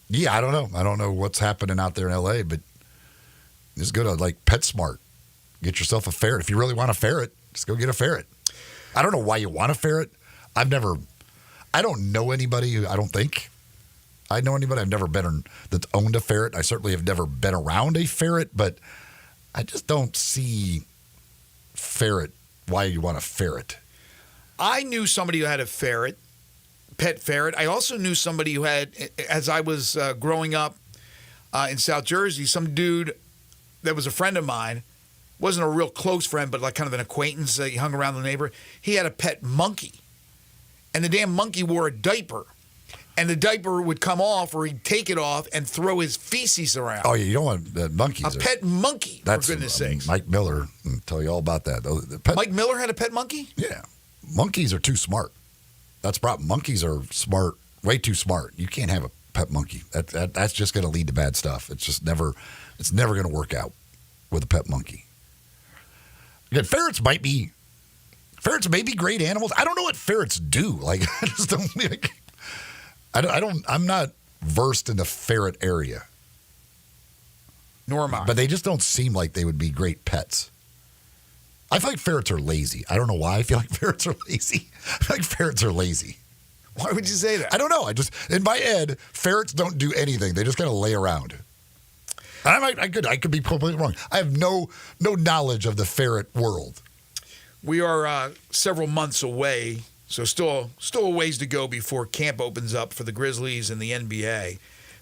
Yeah, I don't know. I don't know what's happening out there in LA, but just go to like PetSmart. Get yourself a ferret. If you really want a ferret, just go get a ferret. I don't know why you want a ferret. I don't know anybody I don't think I know anybody. I've never been that's owned a ferret. I certainly have never been around a ferret, but I just don't see why you want a ferret. I knew somebody who had a pet ferret. I also knew somebody who had, as I was growing up in South Jersey, some dude that was a friend of mine, wasn't a real close friend, but like kind of an acquaintance. He hung around the neighborhood. He had a pet monkey. And the damn monkey wore a diaper. And the diaper would come off, or he'd take it off and throw his feces around. Oh, yeah, you don't want monkeys. A pet monkey, for goodness sakes. Mike Miller will tell you all about that. Mike Miller had a pet monkey? Yeah. Monkeys are too smart. That's the problem. Monkeys are smart, way too smart. You can't have a pet monkey. That's just going to lead to bad stuff. It's never going to work out with a pet monkey. Again, ferrets may be great animals. I don't know what ferrets do. Like, I just don't. Like, I'm not versed in the ferret area. Nor am I. But they just don't seem like they would be great pets. I feel like ferrets are lazy. I don't know why I feel like ferrets are lazy. I feel like ferrets are lazy. Why would you say that? I don't know. In my head, ferrets don't do anything. They just kind of lay around. And I could be completely wrong. I have no knowledge of the ferret world. We are several months away, so still a ways to go before camp opens up for the Grizzlies and the NBA.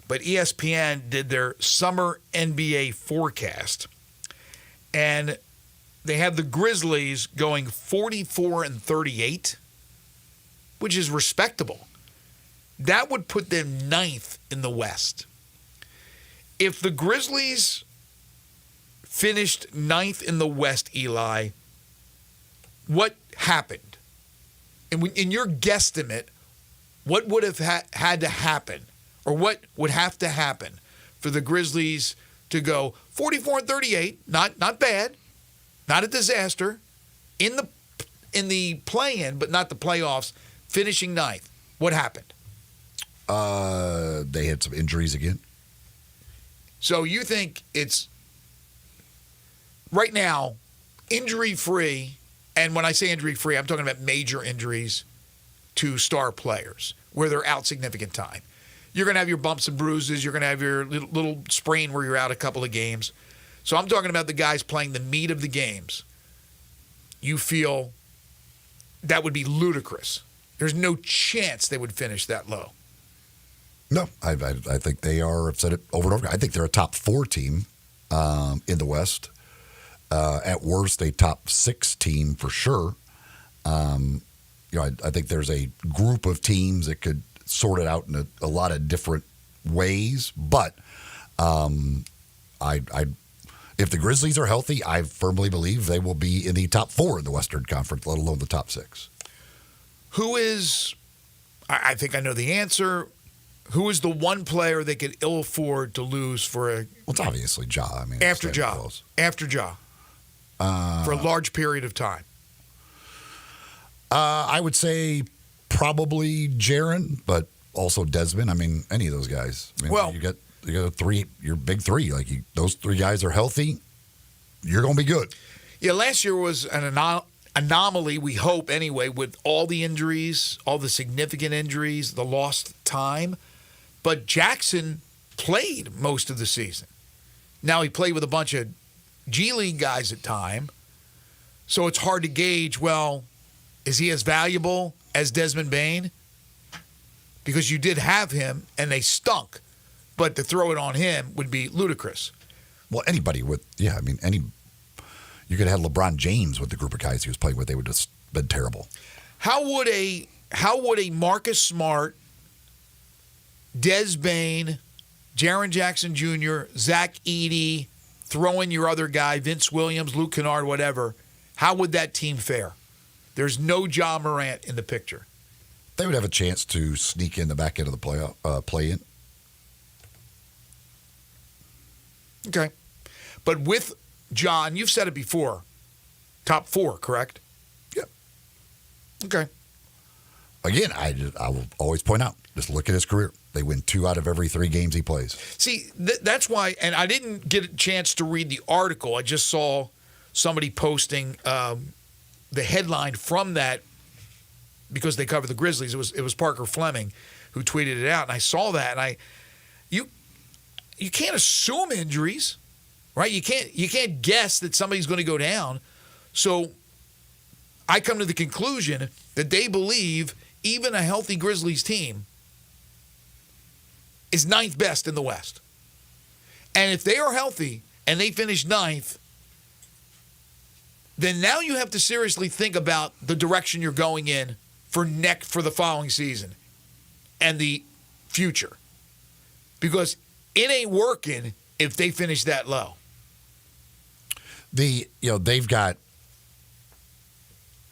But ESPN did their summer NBA forecast, and they have the Grizzlies going 44-38, which is respectable. That would put them 9th in the West. If the Grizzlies finished 9th in the West, Eli, what happened? In your guesstimate, what would have had to happen, or what would have to happen for the Grizzlies to go 44-38, not bad, not a disaster, in the play-in, but not the playoffs, finishing 9th? What happened? They had some injuries again. So you think it's right now injury-free, and when I say injury-free, I'm talking about major injuries to star players where they're out significant time. You're going to have your bumps and bruises. You're going to have your little sprain where you're out a couple of games. So I'm talking about the guys playing the meat of the games. You feel that would be ludicrous. There's no chance they would finish that low. No, I think they are. I've said it over and over. I think they're a top 4 team in the West. At worst, a top 6 team for sure. I think there's a group of teams that could sort it out in a lot of different ways. But if the Grizzlies are healthy, I firmly believe they will be in the top 4 in the Western Conference, let alone the top 6. Who is? I think I know the answer. Who is the one player they could ill afford to lose for a? Well, it's obviously Ja. I mean, after Ja, for a large period of time. I would say probably Jaren, but also Desmond. I mean, any of those guys. I mean, you got your big 3. Like those 3 guys are healthy, you're going to be good. Yeah, last year was an anomaly, we hope anyway, with all the injuries, all the significant injuries, the lost time. But Jackson played most of the season. Now he played with a bunch of G League guys at time. So it's hard to gauge, well, is he as valuable as Desmond Bane? Because you did have him, and they stunk but to throw it on him would be ludicrous. Well, anybody with, you could have had LeBron James with the group of guys he was playing with. They would have just been terrible. How would a Marcus Smart, Des Bain, Jaren Jackson Jr., Zach Edey, throw in your other guy, Vince Williams, Luke Kennard, whatever, how would that team fare? There's no Ja Morant in the picture. They would have a chance to sneak in the back end of the play-in. Okay. But with John, you've said it before, top 4, correct? Yep. Okay. Again, I will always point out, just look at his career. They win 2 out of every 3 games he plays. See, that's why, and I didn't get a chance to read the article. I just saw somebody posting the headline from that because they cover the Grizzlies. It was Parker Fleming who tweeted it out, and I saw that, and you can't assume injuries, right? You can't guess that somebody's going to go down. So I come to the conclusion that they believe even a healthy Grizzlies team is 9th best in the West. And if they are healthy and they finish 9th, then now you have to seriously think about the direction you're going in for the following season and the future. Because it ain't working if they finish that low. They've got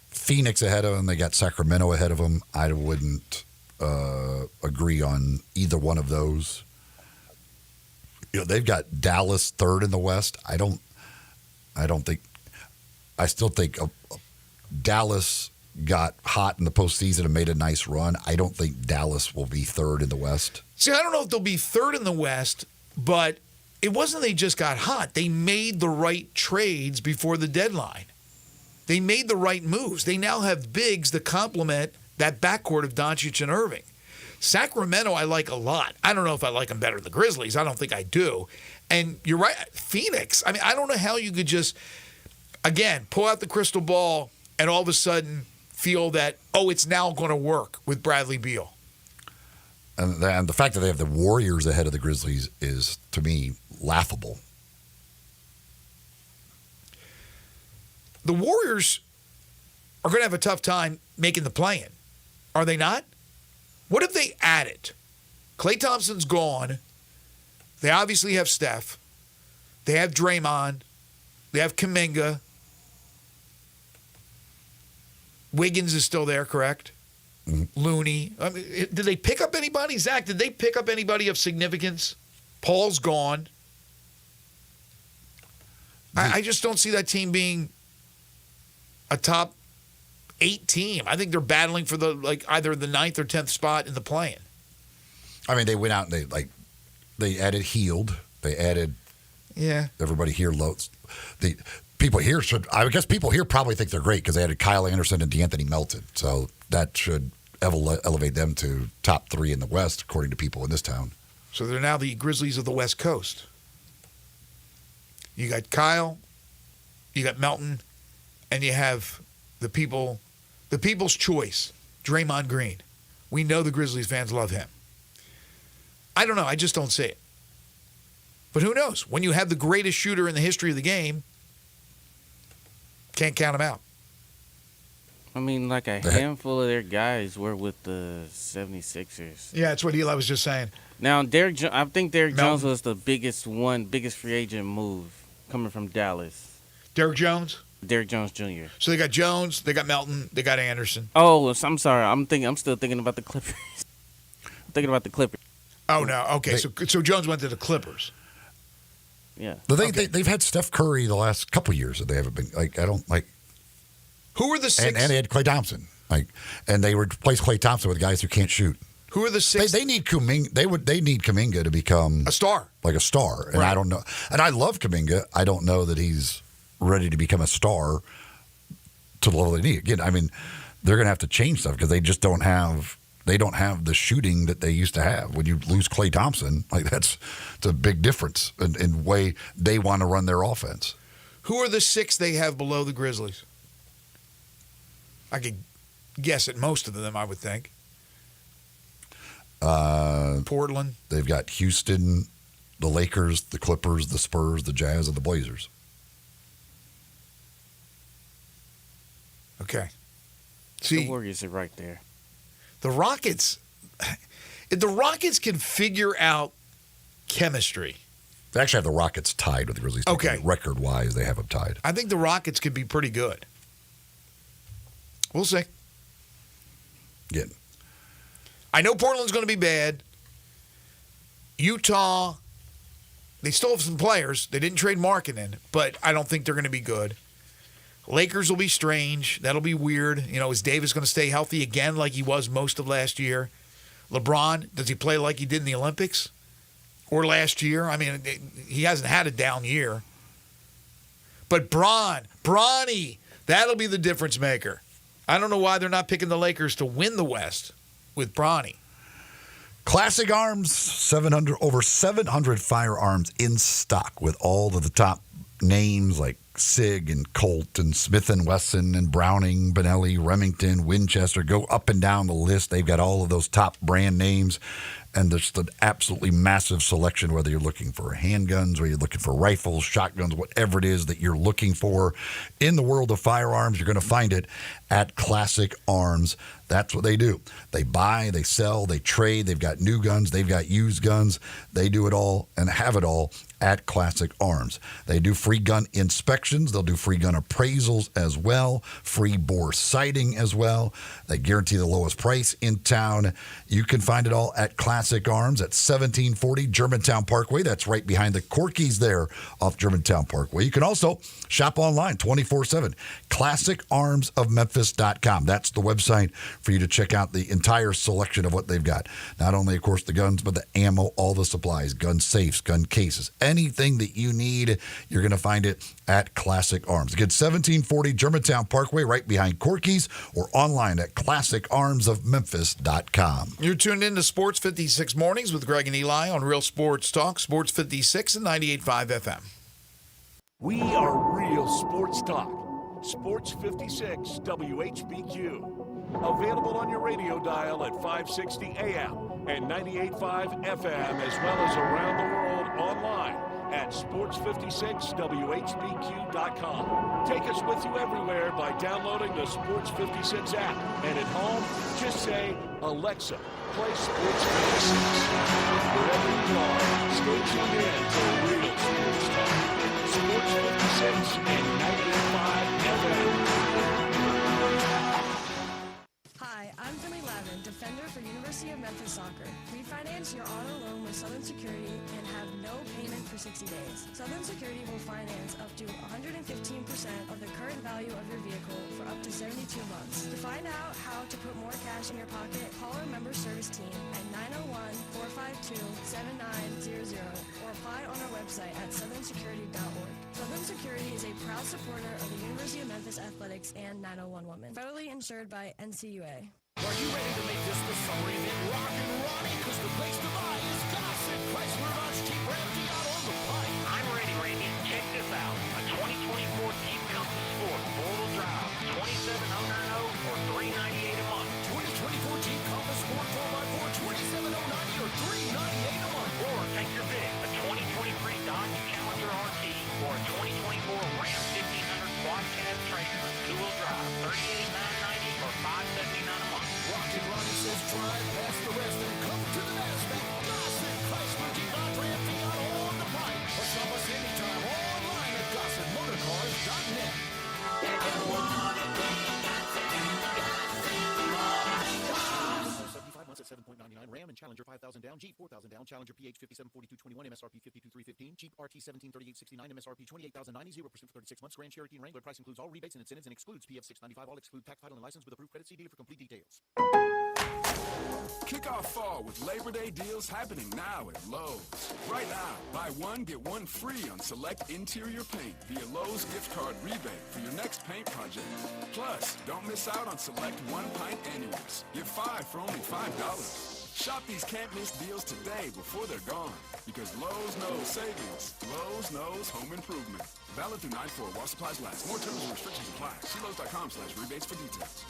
Phoenix ahead of them. They got Sacramento ahead of them. I wouldn't agree on either one of those. They've got Dallas 3rd in the West. I still think Dallas got hot in the postseason and made a nice run. I don't think Dallas will be 3rd in the West. See, I don't know if they'll be 3rd in the West, but it wasn't they just got hot. They made the right trades before the deadline. They made the right moves. They now have bigs that complement that backcourt of Doncic and Irving. Sacramento I like a lot. I don't know if I like them better than the Grizzlies. I don't think I do. And you're right, Phoenix. I mean, I don't know how you could just, again, pull out the crystal ball and all of a sudden feel that, it's now going to work with Bradley Beal. And the fact that they have the Warriors ahead of the Grizzlies is, to me, laughable. The Warriors are going to have a tough time making the play-in. Are they not? What if they add it? Klay Thompson's gone. They obviously have Steph. They have Draymond. They have Kuminga. Wiggins is still there, correct? Mm-hmm. Looney. I mean, did they pick up anybody? Zach, did they pick up anybody of significance? Paul's gone. I just don't see that team being a top 8 team. I think they're battling for either the 9th or 10th spot in the play-in. I mean, they went out and they added Healed. They added everybody here loads. The people here I guess people here probably think they're great because they added Kyle Anderson and DeAnthony Melton. So that should elevate them to top 3 in the West, according to people in this town. So they're now the Grizzlies of the West Coast. You got Kyle, you got Melton, and you have the people's choice, Draymond Green. We know the Grizzlies fans love him. I don't know. I just don't see it. But who knows? When you have the greatest shooter in the history of the game, can't count him out. I mean, like a handful of their guys were with the 76ers. Yeah, that's what Eli was just saying. Now, I think Derrick Jones was the biggest free agent move coming from Dallas. Derrick Jones? Derrick Jones Jr. So they got Jones, they got Melton, they got Anderson. Oh, I'm sorry. I'm still thinking about the Clippers. Oh, no. Okay, so Jones went to the Clippers. Yeah. They've had Steph Curry the last couple years that they haven't been Who are the 6? And they had Klay Thompson. And they replaced Klay Thompson with guys who can't shoot. Who are the 6? They need Kuminga. They need Kuminga to become a star. Like a star. And right. I don't know. And I love Kuminga. I don't know that he's ready to become a star to the level they need. Again, I mean, they're going to have to change stuff because they just don't have the shooting that they used to have. When you lose Klay Thompson, it's a big difference in way they want to run their offense. Who are the 6 they have below the Grizzlies? I could guess at most of them, I would think. Portland. They've got Houston, the Lakers, the Clippers, the Spurs, the Jazz, and the Blazers. Okay. The Warriors are right there. The Rockets, if the Rockets can figure out chemistry. They actually have the Rockets tied with the Grizzlies. Okay. Record-wise, they have them tied. I think the Rockets could be pretty good. We'll see. Yeah. I know Portland's going to be bad. Utah, they still have some players. They didn't trade Markkanen, but I don't think they're going to be good. Lakers will be strange. That'll be weird. You know, is Davis going to stay healthy again like he was most of last year? LeBron, does he play like he did in the Olympics? Or last year? I mean, he hasn't had a down year. But Bronny, that'll be the difference maker. I don't know why they're not picking the Lakers to win the West with Bronny. Classic Arms, over 700 firearms in stock with all of the top names like SIG and Colt and Smith & Wesson and Browning, Benelli, Remington, Winchester. Go up and down the list. They've got all of those top brand names. And there's an absolutely massive selection, whether you're looking for handguns or you're looking for rifles, shotguns, whatever it is that you're looking for in the world of firearms, you're going to find it at Classic Arms. That's what they do. They buy, they sell, they trade. They've got new guns. They've got used guns. They do it all and have it all at Classic Arms. They do free gun inspections. They'll do free gun appraisals as well, free bore sighting as well. They guarantee the lowest price in town. You can find it all at Classic Arms at 1740 Germantown Parkway. That's right behind the Corkies there off Germantown Parkway. You can also shop online 24/7. ClassicArmsOfMemphis.com. That's the website for you to check out the entire selection of what they've got. Not only, of course, the guns, but the ammo, all the supplies, gun safes, gun cases. Anything that you need, you're going to find it at Classic Arms. Again, 1740 Germantown Parkway, right behind Corky's, or online at ClassicArmsOfMemphis.com. You're tuned in to Sports 56 Mornings with Greg and Eli on Real Sports Talk, Sports 56 and 98.5 FM. We are Real Sports Talk. Sports 56 WHBQ. Available on your radio dial at 560 AM and 98.5 FM, as well as around the world online at sports56whbq.com. Take us with you everywhere by downloading the Sports 56 app. And at home, just say, Alexa, play Sports 56. Wherever you are, stay tuned in to Real Sports Talk. Sports 56 and 98.5 FM. Hi, I'm Finley Lavin, defender for University of Memphis Soccer. Refinance your auto loan with Southern Security and have no payment for 60 days. Southern Security will finance up to 115% of the current value of your vehicle for up to 72 months. To find out how to put more cash in your pocket, call our member service team at 901-452-7900 or apply on our website at southernsecurity.org. Southern Security is a proud supporter of the University of Memphis Athletics and 901 Women. Federally insured by NCUA. Are you ready to make this the summer event rockin' Ronnie? Because the place to buy is Gossett Chrysler Dodge Jeep Ram out on the pike. I'm ready, Randy. Check this out. A 2024 Jeep Compass Sport four-wheel drive, $2,700 or $398 a month. 2024 Jeep Compass Sport 4x4, $2,790 or $398 a month. Or take your pick, a 2023 Dodge Challenger RT or a 2024 Ram 1500 Quad Cab Tracer, two-wheel drive, $38,990 or $579 a month. Rockin' Ronnie says drive past the rest and come to the NASDAQ. Gossett Chrysler Jeep Dodge Ram out on the pike. Or shop us anytime online at GossettMotorCars.net. At 7.99 Ram and Challenger 5,000 down, Jeep 4,000 down, Challenger PH 574221, MSRP 52,315, Jeep RT 173869, MSRP 28,090, 0% for 36 months. Grand Cherokee and Wrangler price includes all rebates and incentives and excludes PF 695. All exclude tax, title, and license with approved credit. See dealer for complete details. Kick off fall with Labor Day deals happening now at Lowe's. Right now, buy one, get one free on select interior paint via Lowe's gift card rebate for your next paint project. Plus, don't miss out on select one-pint annuals. Get 5 for only $5. Shop these can't-miss deals today before they're gone. Because Lowe's knows savings. Lowe's knows home improvement. Valid through 9/4 while supplies last. More terms and restrictions apply. See Lowe's.com/rebates for details.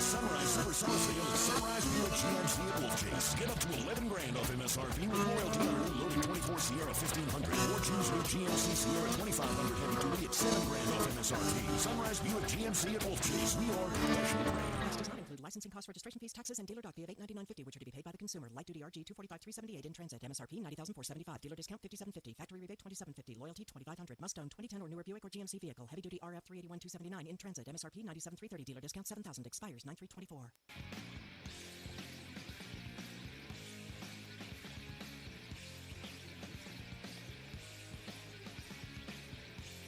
Sunrise Super Summer Sale at Sunrise Buick GMC at Wolf Chase. Get up to $11,000 off MSRP with royalty on a new loaded 24 Sierra 1500. Or choose new GMC Sierra 2500 heavy duty at $7,000 off MSRP. Sunrise View at GMC at Wolf Chase. We are professional brand. Price does not include licensing costs, registration fees, taxes, and dealer dock fee of $899.50, which are to be paid by the consumer. Light duty RG $245,378 in transit. MSRP $90,475. Dealer discount $57.50. Factory rebate $27.50. Loyalty $2,500. Must own 2010 or newer Buick or GMC vehicle. Heavy duty RF $381,279 in transit. MSRP $97,330. Dealer discount $7,000. Expires 9/3/24.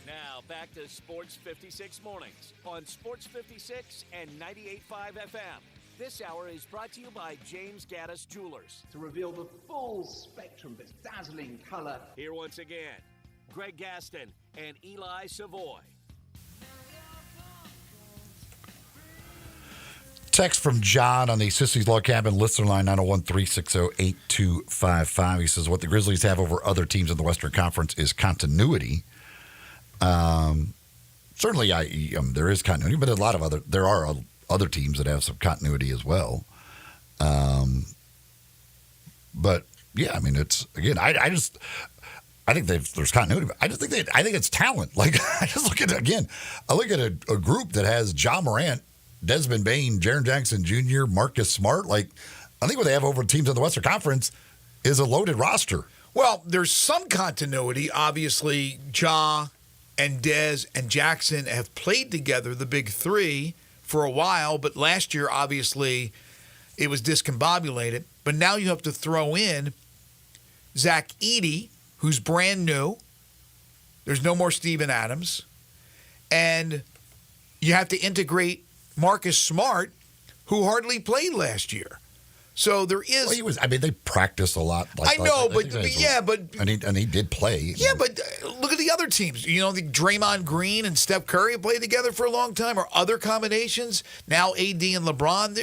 Now back to Sports 56 mornings on Sports 56 and 98.5 FM. This hour is brought to you by James Gaddis Jewelers. To reveal the full spectrum of its dazzling color. Here once again, Greg Gaston and Eli Savoy. Text from John on the Sissy's Log Cabin listener line 901-360-8255. He says, what the Grizzlies have over other teams in the Western Conference is continuity. Certainly, there is continuity, but there are other teams that have some continuity as well. But yeah, I mean, it's again, I think there's continuity. But I think it's talent. Like I look at a group that has John Morant, Desmond Bain, Jaren Jackson Jr., Marcus Smart. Like I think what they have over teams in the Western Conference is a loaded roster. Well, there's some continuity. Obviously, Ja and Dez and Jackson have played together, the big three, for a while. But last year, obviously, it was discombobulated. But now you have to throw in Zach Edey, who's brand new. There's no more Steven Adams. And you have to integrate Marcus Smart, who hardly played last year. So there is. Well, they practiced a lot. I know, but and he did play. Yeah, but look at the other teams. You know, the Draymond Green and Steph Curry have played together for a long time, or other combinations. Now AD and LeBron.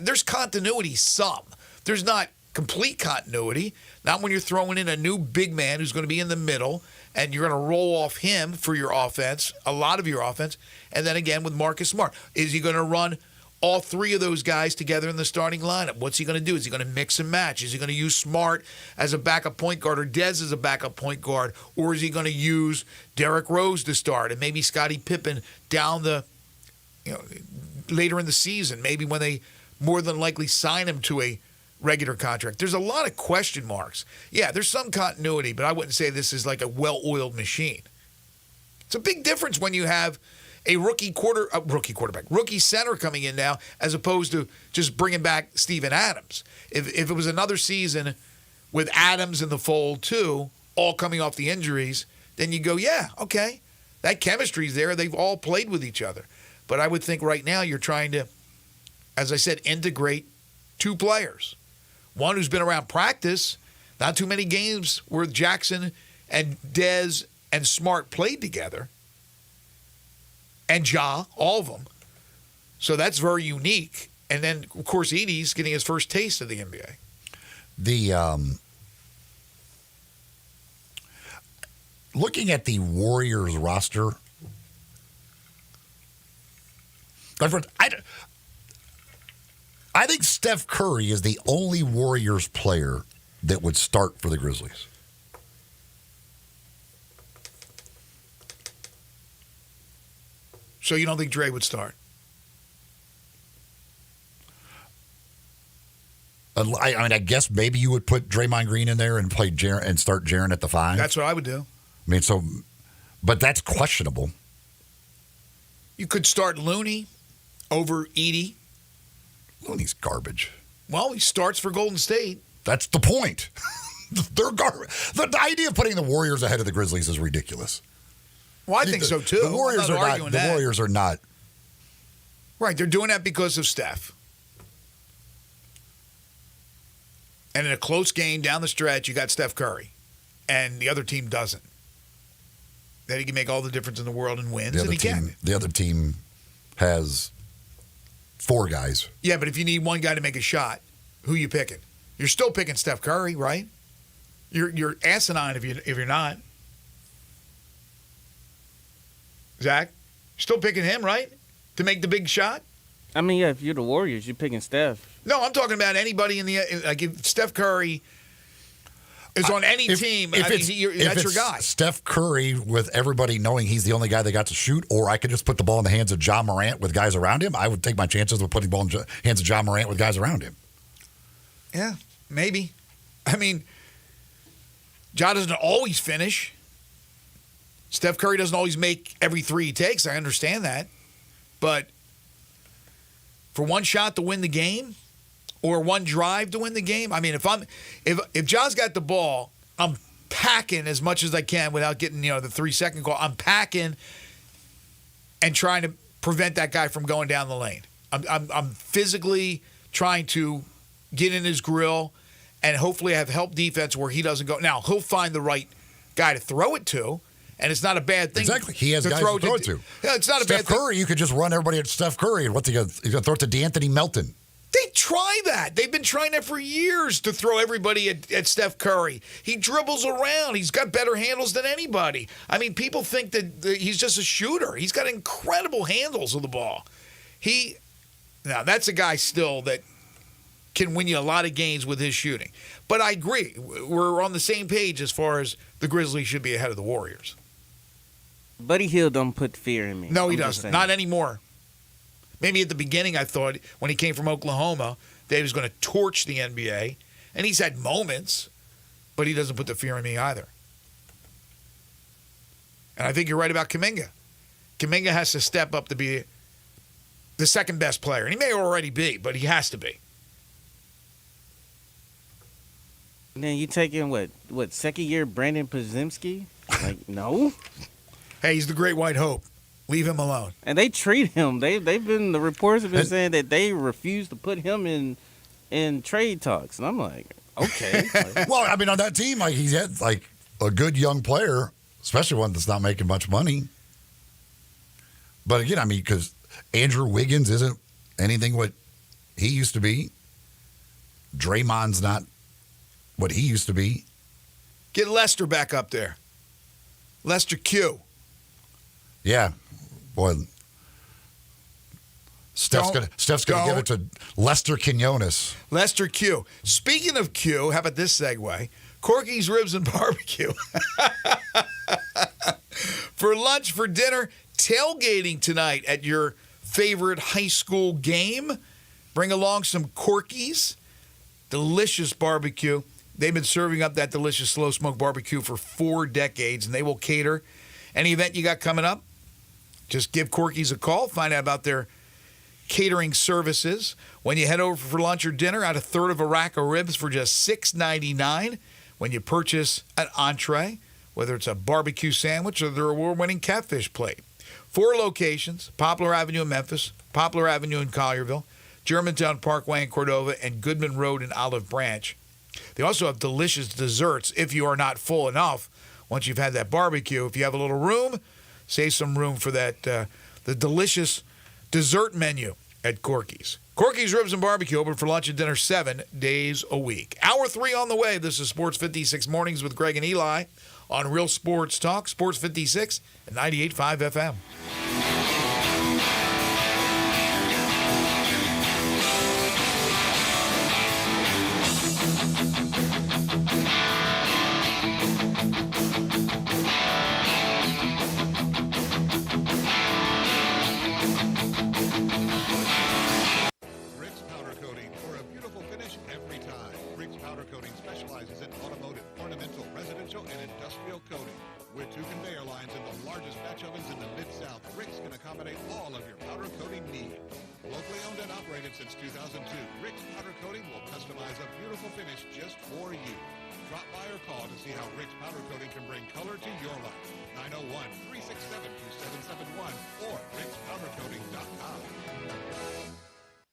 There's continuity. Some. There's not complete continuity. Not when you're throwing in a new big man who's going to be in the middle, and you're going to roll off him for your offense, a lot of your offense, and then again with Marcus Smart. Is he going to run all three of those guys together in the starting lineup? What's he going to do? Is he going to mix and match? Is he going to use Smart as a backup point guard or Dez as a backup point guard? Or is he going to use Derrick Rose to start and maybe Scottie Pippen down later in the season, maybe when they more than likely sign him to a regular contract? There's a lot of question marks. Yeah, there's some continuity, but I wouldn't say this is like a well-oiled machine. It's a big difference when you have a rookie center coming in now, as opposed to just bringing back Steven Adams. If it was another season with Adams in the fold too, all coming off the injuries, then you go, yeah, okay, that chemistry's there. They've all played with each other. But I would think right now you're trying to, as I said, integrate two players. One who's been around practice, not too many games where Jackson and Dez and Smart played together. And Ja, all of them. So that's very unique. And then, of course, Edey's getting his first taste of the NBA. Looking at the Warriors roster, I think Steph Curry is the only Warriors player that would start for the Grizzlies. So you don't think Dre would start? I guess maybe you would put Draymond Green in there and play Jaren and start Jaren at the 5. That's what I would do. But that's questionable. You could start Looney over Edey. Looney's garbage. Well, he starts for Golden State. That's the point. They're garbage. The idea of putting the Warriors ahead of the Grizzlies is ridiculous. Well, I think so too. The Warriors are not. The Warriors are not. Right, they're doing that because of Steph. And in a close game down the stretch, you got Steph Curry, and the other team doesn't. Then he can make all the difference in the world and wins, and he can. The other team has 4 guys. Yeah, but if you need one guy to make a shot, who you picking? You're still picking Steph Curry, right? You're asinine if you're not. Zach, still picking him, right? To make the big shot? I mean, yeah, if you're the Warriors, you're picking Steph. No, I'm talking about anybody in the like. If Steph Curry is on any team, that's your guy. Steph Curry, with everybody knowing he's the only guy that got to shoot, or I could just put the ball in the hands of Ja Morant with guys around him. I would take my chances with putting the ball in the hands of Ja Morant with guys around him. Yeah, maybe. I mean, Ja doesn't always finish. Steph Curry doesn't always make every three he takes. I understand that. But for one shot to win the game or one drive to win the game, I mean, if Ja's got the ball, I'm packing as much as I can without getting, the 3-second call. I'm packing and trying to prevent that guy from going down the lane. I'm physically trying to get in his grill and hopefully have help defense where he doesn't go. Now, he'll find the right guy to throw it to. And it's not a bad thing. Exactly. He has guys to throw it to. Yeah, it's not a bad thing. Steph Curry, you could just run everybody at Steph Curry. And what's he going to throw it to DeAnthony Melton? They try that. They've been trying that for years to throw everybody at Steph Curry. He dribbles around. He's got better handles than anybody. I mean, people think that he's just a shooter. He's got incredible handles of the ball. Now, that's a guy still that can win you a lot of games with his shooting. But I agree. We're on the same page as far as the Grizzlies should be ahead of the Warriors. Buddy Hield don't put fear in me. No, he doesn't. Not anymore. Maybe at the beginning I thought when he came from Oklahoma that he was going to torch the NBA. And he's had moments, but he doesn't put the fear in me either. And I think you're right about Kuminga. Kuminga has to step up to be the second best player. And he may already be, but he has to be. And then you take in what second year Brandon Podziemski? Like, no. Hey, he's the great white hope. Leave him alone. And they treat him. The reports have been saying that they refuse to put him in trade talks. And I'm like, okay. Well, I mean, on that team, like he's had like a good young player, especially one that's not making much money. But again, I mean, because Andrew Wiggins isn't anything what he used to be. Draymond's not what he used to be. Get Lester back up there. Lester Q. Yeah. Boy. Steph's going to give it to Lester Quinones. Lester Q. Speaking of Q, how about this segue? Corky's Ribs and Barbecue. For lunch, for dinner, tailgating tonight at your favorite high school game. Bring along some Corky's. Delicious barbecue. They've been serving up that delicious slow smoke barbecue for 4 decades, and they will cater any event you got coming up. Just give Corky's a call. Find out about their catering services. When you head over for lunch or dinner, add a third of a rack of ribs for just $6.99. When you purchase an entree, whether it's a barbecue sandwich or their award-winning catfish plate. 4 locations: Poplar Avenue in Memphis, Poplar Avenue in Collierville, Germantown Parkway in Cordova, and Goodman Road in Olive Branch. They also have delicious desserts if you are not full enough once you've had that barbecue. If you have a little room, save some room for that the delicious dessert menu at Corky's. Corky's Ribs and Barbecue, open for lunch and dinner 7 days a week. Hour 3 on the way. This is Sports 56 Mornings with Greg and Eli on Real Sports Talk, Sports 56 and 98.5 FM. Since 2002, Rick's Powder Coating will customize a beautiful finish just for you. Drop by or call to see how Rick's Powder Coating can bring color to your life. 901-367-2771 or rickspowdercoating.com.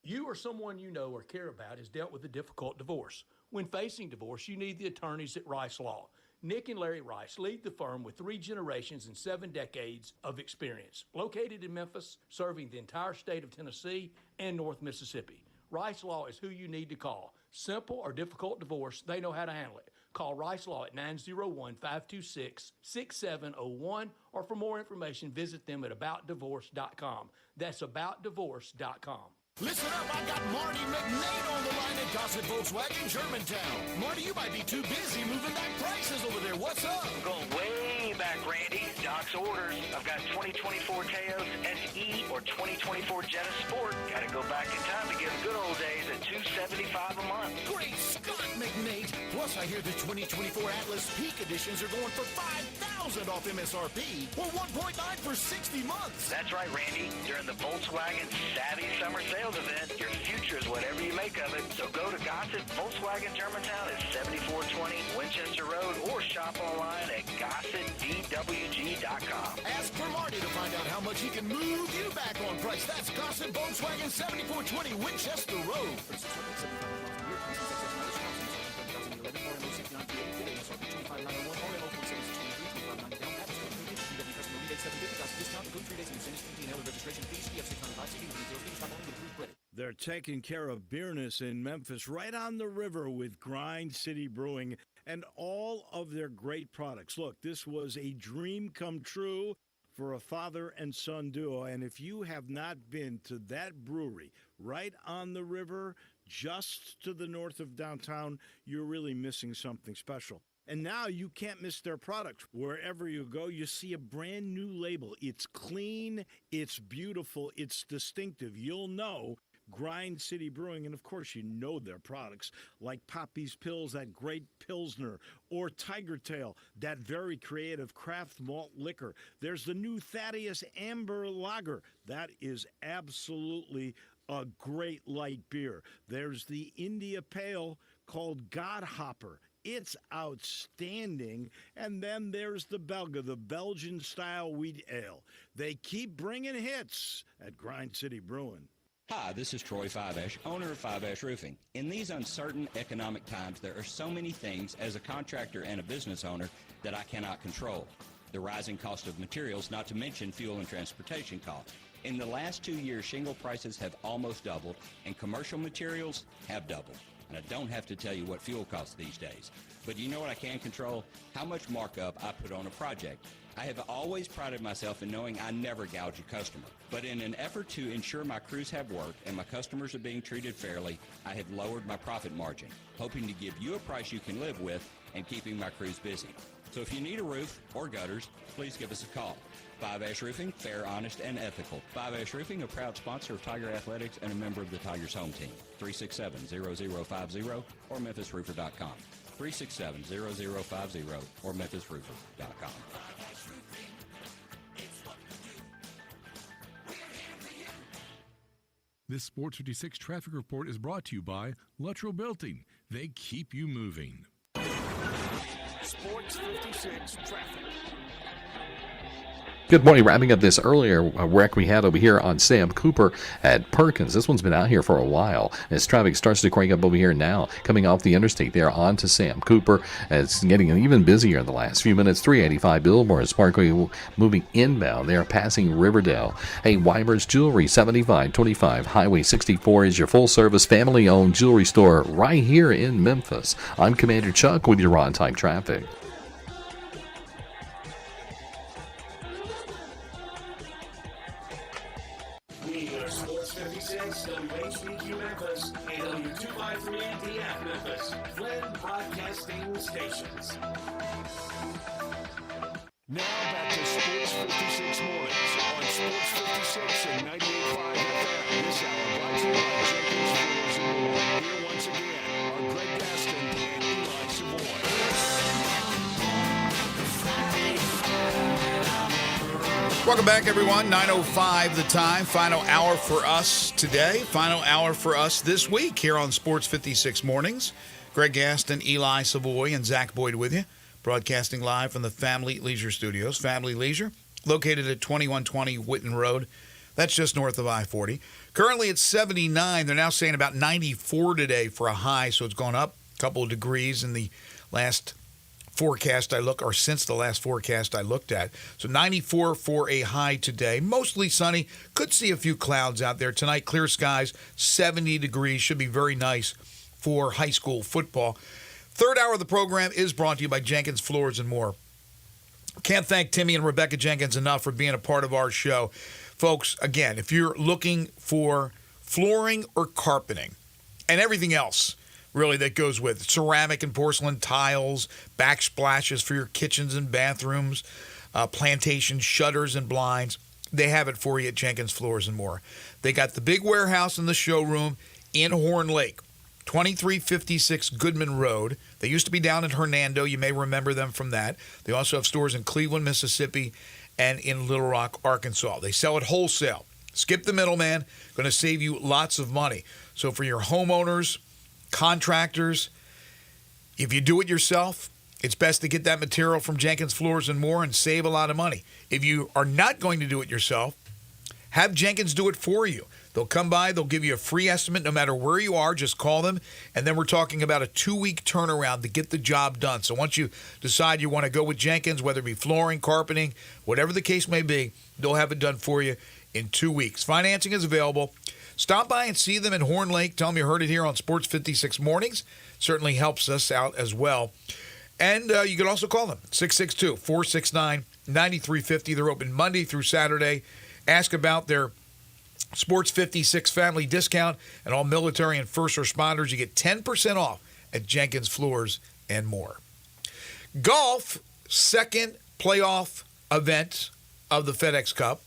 You or someone you know or care about has dealt with a difficult divorce. When facing divorce, you need the attorneys at Rice Law. Nick and Larry Rice lead the firm with 3 generations and 7 decades of experience. Located in Memphis, serving the entire state of Tennessee and North Mississippi. Rice Law is who you need to call. Simple or difficult divorce, they know how to handle it. Call Rice Law at 901-526-6701, or for more information, visit them at aboutdivorce.com. That's aboutdivorce.com. Listen up, I got Marty McNate on the line at Gossett Volkswagen, Germantown. Marty, you might be too busy moving back prices over there. What's up? Going way back, Randy. Doc's orders. I've got 2024 Teos SE or 2024 Jetta Sport. Got to go back in time to get the good old days at $275 a month. Great Scott, McNate. Plus, I hear the 2024 Atlas Peak Editions are going for $5,000 off MSRP or 1.9 for 60 months. That's right, Randy. During the Volkswagen Savvy Summer Sales event, your future is whatever you make of it. So go to Gossett Volkswagen Germantown at 7420 Winchester Road or shop online at GossettVWG.com. Ask for Marty to find out how much he can move you back on price. That's Gossett Volkswagen 7420 Winchester Road. They're taking care of business in Memphis right on the river with Grind City Brewing and all of their great products. Look, this was a dream come true for a father and son duo. And if you have not been to that brewery right on the river, just to the north of downtown, you're really missing something special. And now you can't miss their products. Wherever you go, you see a brand new label. It's clean, it's beautiful, it's distinctive. You'll know Grind City Brewing, and of course you know their products like Poppy's Pills, that great Pilsner, or Tiger Tail, that very creative craft malt liquor. There's the new Thaddeus Amber Lager. That is absolutely a great light beer. There's the India Pale called Godhopper. It's outstanding. And then there's the Belga, the Belgian-style wheat ale. They keep bringing hits at Grind City Brewing. Hi, this is Troy Fiveash, owner of Fiveash Roofing. In these uncertain economic times, there are so many things as a contractor and a business owner that I cannot control. The rising cost of materials, not to mention fuel and transportation costs. In the last 2 years, shingle prices have almost doubled, and commercial materials have doubled. And I don't have to tell you what fuel costs these days. But you know what I can control? How much markup I put on a project. I have always prided myself in knowing I never gouge a customer. But in an effort to ensure my crews have work and my customers are being treated fairly, I have lowered my profit margin, hoping to give you a price you can live with and keeping my crews busy. So if you need a roof or gutters, please give us a call. Fiveash Roofing, fair, honest, and ethical. Fiveash Roofing, a proud sponsor of Tiger Athletics and a member of the Tigers home team. 367-0050 or MemphisRoofer.com. 367-0050 or MemphisRoofer.com. This Sports 56 traffic report is brought to you by Luttrell Belting. They keep you moving. Sports 56 traffic. Good morning. Wrapping up this earlier wreck we had over here on Sam Cooper at Perkins. This one's been out here for a while. As traffic starts to crank up over here now, coming off the interstate there on to Sam Cooper. It's getting even busier in the last few minutes. 385 Billboard Parkway moving inbound. They are passing Riverdale. Hey, Weiber's Jewelry, 7525 Highway 64 is your full-service, family-owned jewelry store right here in Memphis. I'm Commander Chuck with your on-time traffic. WHBQ Memphis, AW253DF Memphis, Flynn Broadcasting Stations. Now back to Sports 56 Mornings on Sports 56 and 98.5 FM. This hour brought to you by Jenkins Floors and More. Here once again are Greg Gaston and Eli Savoy. Welcome back, everyone. 9:05 the time. Final hour for us today. Final hour for us this week here on Sports 56 Mornings. Greg Gaston, Eli Savoy, and Zach Boyd with you. Broadcasting live from the Family Leisure Studios. Family Leisure, located at 2120 Whitten Road. That's just north of I-40. Currently it's 79. They're now saying about 94 today for a high, so it's gone up a couple of degrees in the last forecast since the last forecast I looked at. So 94 for a high today. Mostly sunny. Could see a few clouds out there. Tonight, clear skies, 70 degrees. Should be very nice for high school football. Third hour of the program is brought to you by Jenkins Floors and More. Can't thank Timmy and Rebecca Jenkins enough for being a part of our show. Folks, again, if you're looking for flooring or carpeting, and everything else really that goes with it. Ceramic and porcelain tiles, backsplashes for your kitchens and bathrooms, plantation shutters and blinds. They have it for you at Jenkins Floors and More. They got the big warehouse in the showroom in Horn Lake, 2356 Goodman Road. They used to be down in Hernando. You may remember them from that. They also have stores in Cleveland, Mississippi, and in Little Rock, Arkansas. They sell it wholesale. Skip the middleman. Going to save you lots of money. So for your homeowners, contractors, if you do it yourself, it's best to get that material from Jenkins Floors and More and save a lot of money. If you are not going to do it yourself, have Jenkins do it for you. They'll come by. They'll give you a free estimate no matter where you are. Just call them. And then we're talking about a 2-week turnaround to get the job done. So once you decide you want to go with Jenkins, whether it be flooring, carpeting, whatever the case may be, they'll have it done for you in 2 weeks. Financing is available. Stop by and see them in Horn Lake. Tell them you heard it here on Sports 56 Mornings. Certainly helps us out as well. And you can also call them, 662-469-9350. They're open Monday through Saturday. Ask about their Sports 56 family discount, and all military and first responders, you get 10% off at Jenkins Floors and More. Golf, second playoff event of the FedEx Cup.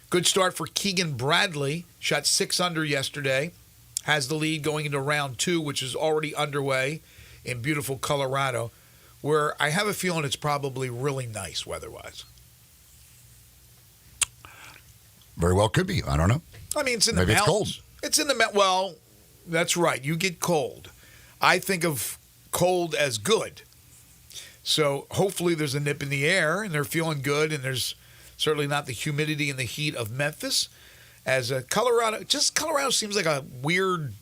Good start for Keegan Bradley. Shot 6 under yesterday. Has the lead going into round 2, which is already underway in beautiful Colorado, where I have a feeling it's probably really nice weather-wise. Very well could be. I don't know. I mean, it's in the Maybe mountains. it's cold. It's in the well, that's right. You get cold. I think of cold as good. So hopefully there's a nip in the air and they're feeling good, and there's certainly not the humidity and the heat of Memphis. As Colorado seems like a weird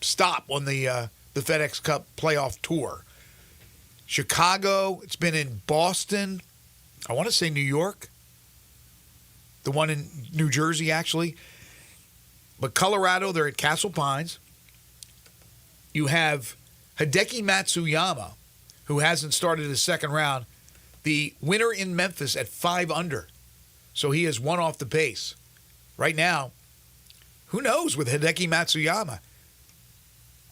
stop on the FedEx Cup playoff tour. Chicago, it's been in Boston. I want to say New York. The one in New Jersey, actually. But Colorado, they're at Castle Pines. You have Hideki Matsuyama, who hasn't started his second round, the winner in Memphis at 5 under. So he has one off the pace. Right now, who knows with Hideki Matsuyama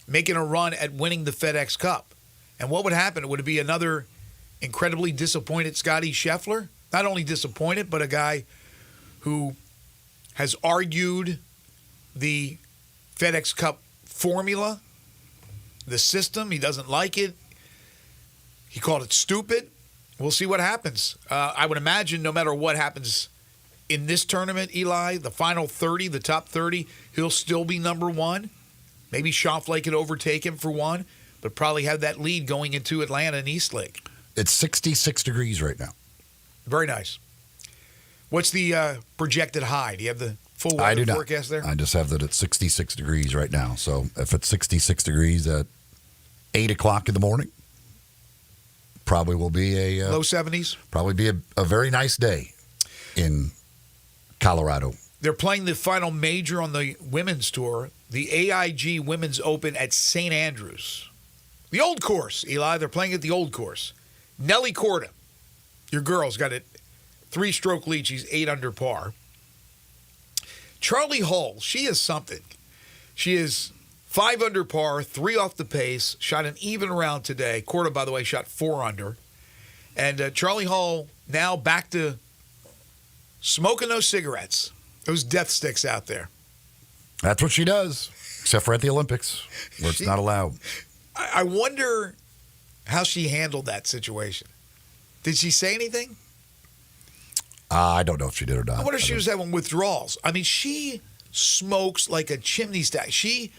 making a run at winning the FedEx Cup. And what would happen? Would it be another incredibly disappointed Scotty Scheffler? Not only disappointed, but a guy who has argued the FedEx Cup formula, the system. He doesn't like it. He called it stupid. We'll see what happens. I would imagine no matter what happens in this tournament, Eli, the final 30, the top 30, he'll still be number 1. Maybe Schauffele could overtake him for 1, but probably have that lead going into Atlanta and Eastlake. It's 66 degrees right now. Very nice. What's the projected high? Do you have the full weather forecast there? I just have that it's 66 degrees right now. So if it's 66 degrees at 8 o'clock in the morning, probably will be a low 70s. Probably be a very nice day in Colorado. They're playing the final major on the women's tour, the AIG Women's Open at St. Andrews. The old course, Eli. They're playing at the old course. Nelly Korda, your girl's got it. 3-stroke lead. She's 8 under par. Charlie Hull, she is something. She is 5 under par, 3 off the pace, shot an even round today. Korda, by the way, shot 4 under. And Charlie Hull now back to smoking those cigarettes, those death sticks out there. That's what she does, except for at the Olympics, where it's not allowed. I wonder how she handled that situation. Did she say anything? I don't know if she did or not. I wonder if she was having withdrawals. I mean, she smokes like a chimney stack. She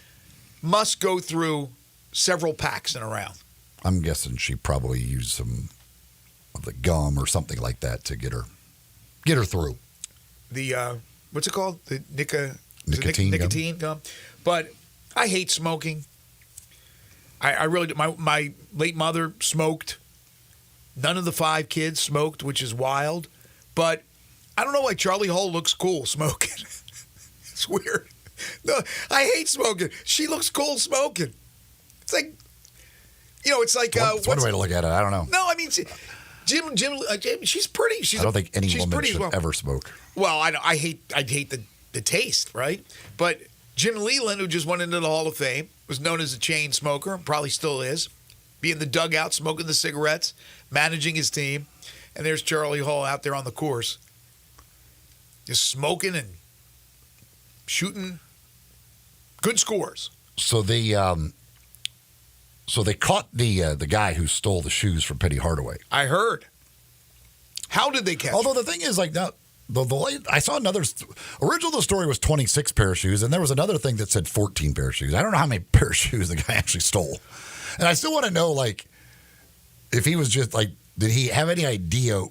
must go through several packs in a round. I'm guessing she probably used some of the gum or something like that to get her through. The what's it called? The nicotine gum. But I hate smoking. I really do. My late mother smoked. None of the 5 kids smoked, which is wild. But I don't know why Charlie Hull looks cool smoking. It's weird. No, I hate smoking. She looks cool smoking. It's like, it's like. It's one way to look at it. I don't know. No, I mean, Jim she's pretty. I don't think any woman should ever smoke. Well, I hate the the taste, right? But Jim Leland, who just went into the Hall of Fame, was known as a chain smoker, probably still is, be in the dugout, smoking the cigarettes, managing his team. And there's Charlie Hall out there on the course, just smoking and shooting good scores. So they caught the guy who stole the shoes from Penny Hardaway. I heard. How did they catch Although him? the thing is, like, now, I saw another. Original the story was 26 pair of shoes, and there was another thing that said 14 pair of shoes. I don't know how many pair of shoes the guy actually stole, and I still want to know, like, if he was just like, did he have any idea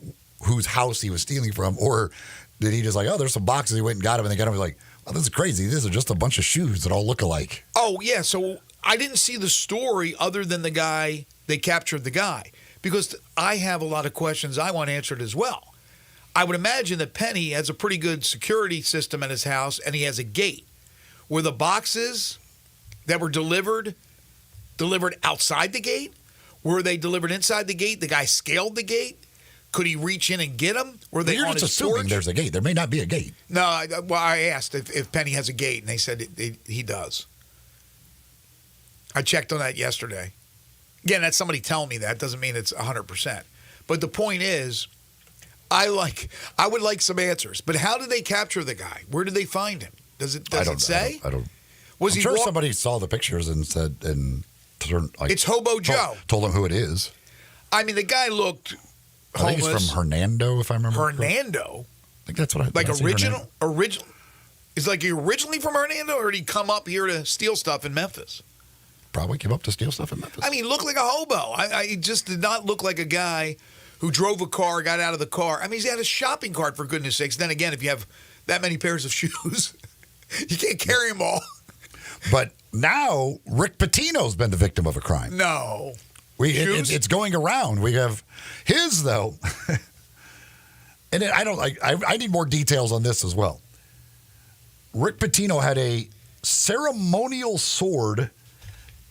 whose house he was stealing from, or did he just like, oh, there's some boxes, he went and got them, and they got them, like, oh, this is crazy. These are just a bunch of shoes that all look alike. Oh, yeah. So I didn't see the story other than the guy, they captured the guy, because I have a lot of questions I want answered as well. I would imagine that Penny has a pretty good security system at his house, and he has a gate. Were the boxes that were delivered outside the gate? Were they delivered inside the gate? The guy scaled the gate? Could he reach in and get them? Were they You're on just his assuming porch? there's a gate. There may not be a gate. No, I asked if Penny has a gate, and they said he does. I checked on that yesterday. Again, that's somebody telling me that. Doesn't mean it's 100%. But the point is, I would like some answers. But how did they capture the guy? Where did they find him? Does it say? I don't. Was I'm he sure somebody saw the pictures and said it's Hobo Joe. Told him who it is. I mean, the guy looked I think homeless. he's from Hernando, if I remember. Hernando? I think that's what I like did I say original. Hernando? Is like he originally from Hernando, or did he come up here to steal stuff in Memphis? Probably came up to steal stuff in Memphis. I mean, he looked like a hobo. He just did not look like a guy who drove a car, got out of the car. I mean, he's had a shopping cart, for goodness sakes. Then again, if you have that many pairs of shoes, you can't carry them all. But now Rick Pitino's been the victim of a crime. No. It's going around. We have his, though. And I need more details on this as well. Rick Pitino had a ceremonial sword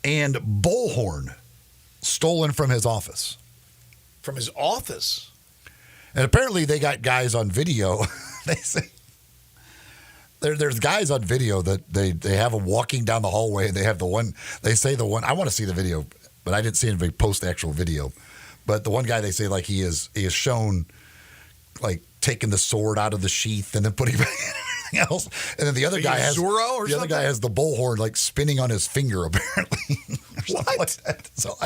and bullhorn stolen from his office. From his office? And apparently they got guys on video. They say there's guys on video that they have them walking down the hallway, and they have the one, I want to see the video, but I didn't see anybody post the actual video. But the one guy, they say, like, he is shown, like, taking the sword out of the sheath and then putting it back in everything else. And then the other guy has other guy has the bullhorn, like, spinning on his finger, apparently. What? Like that. So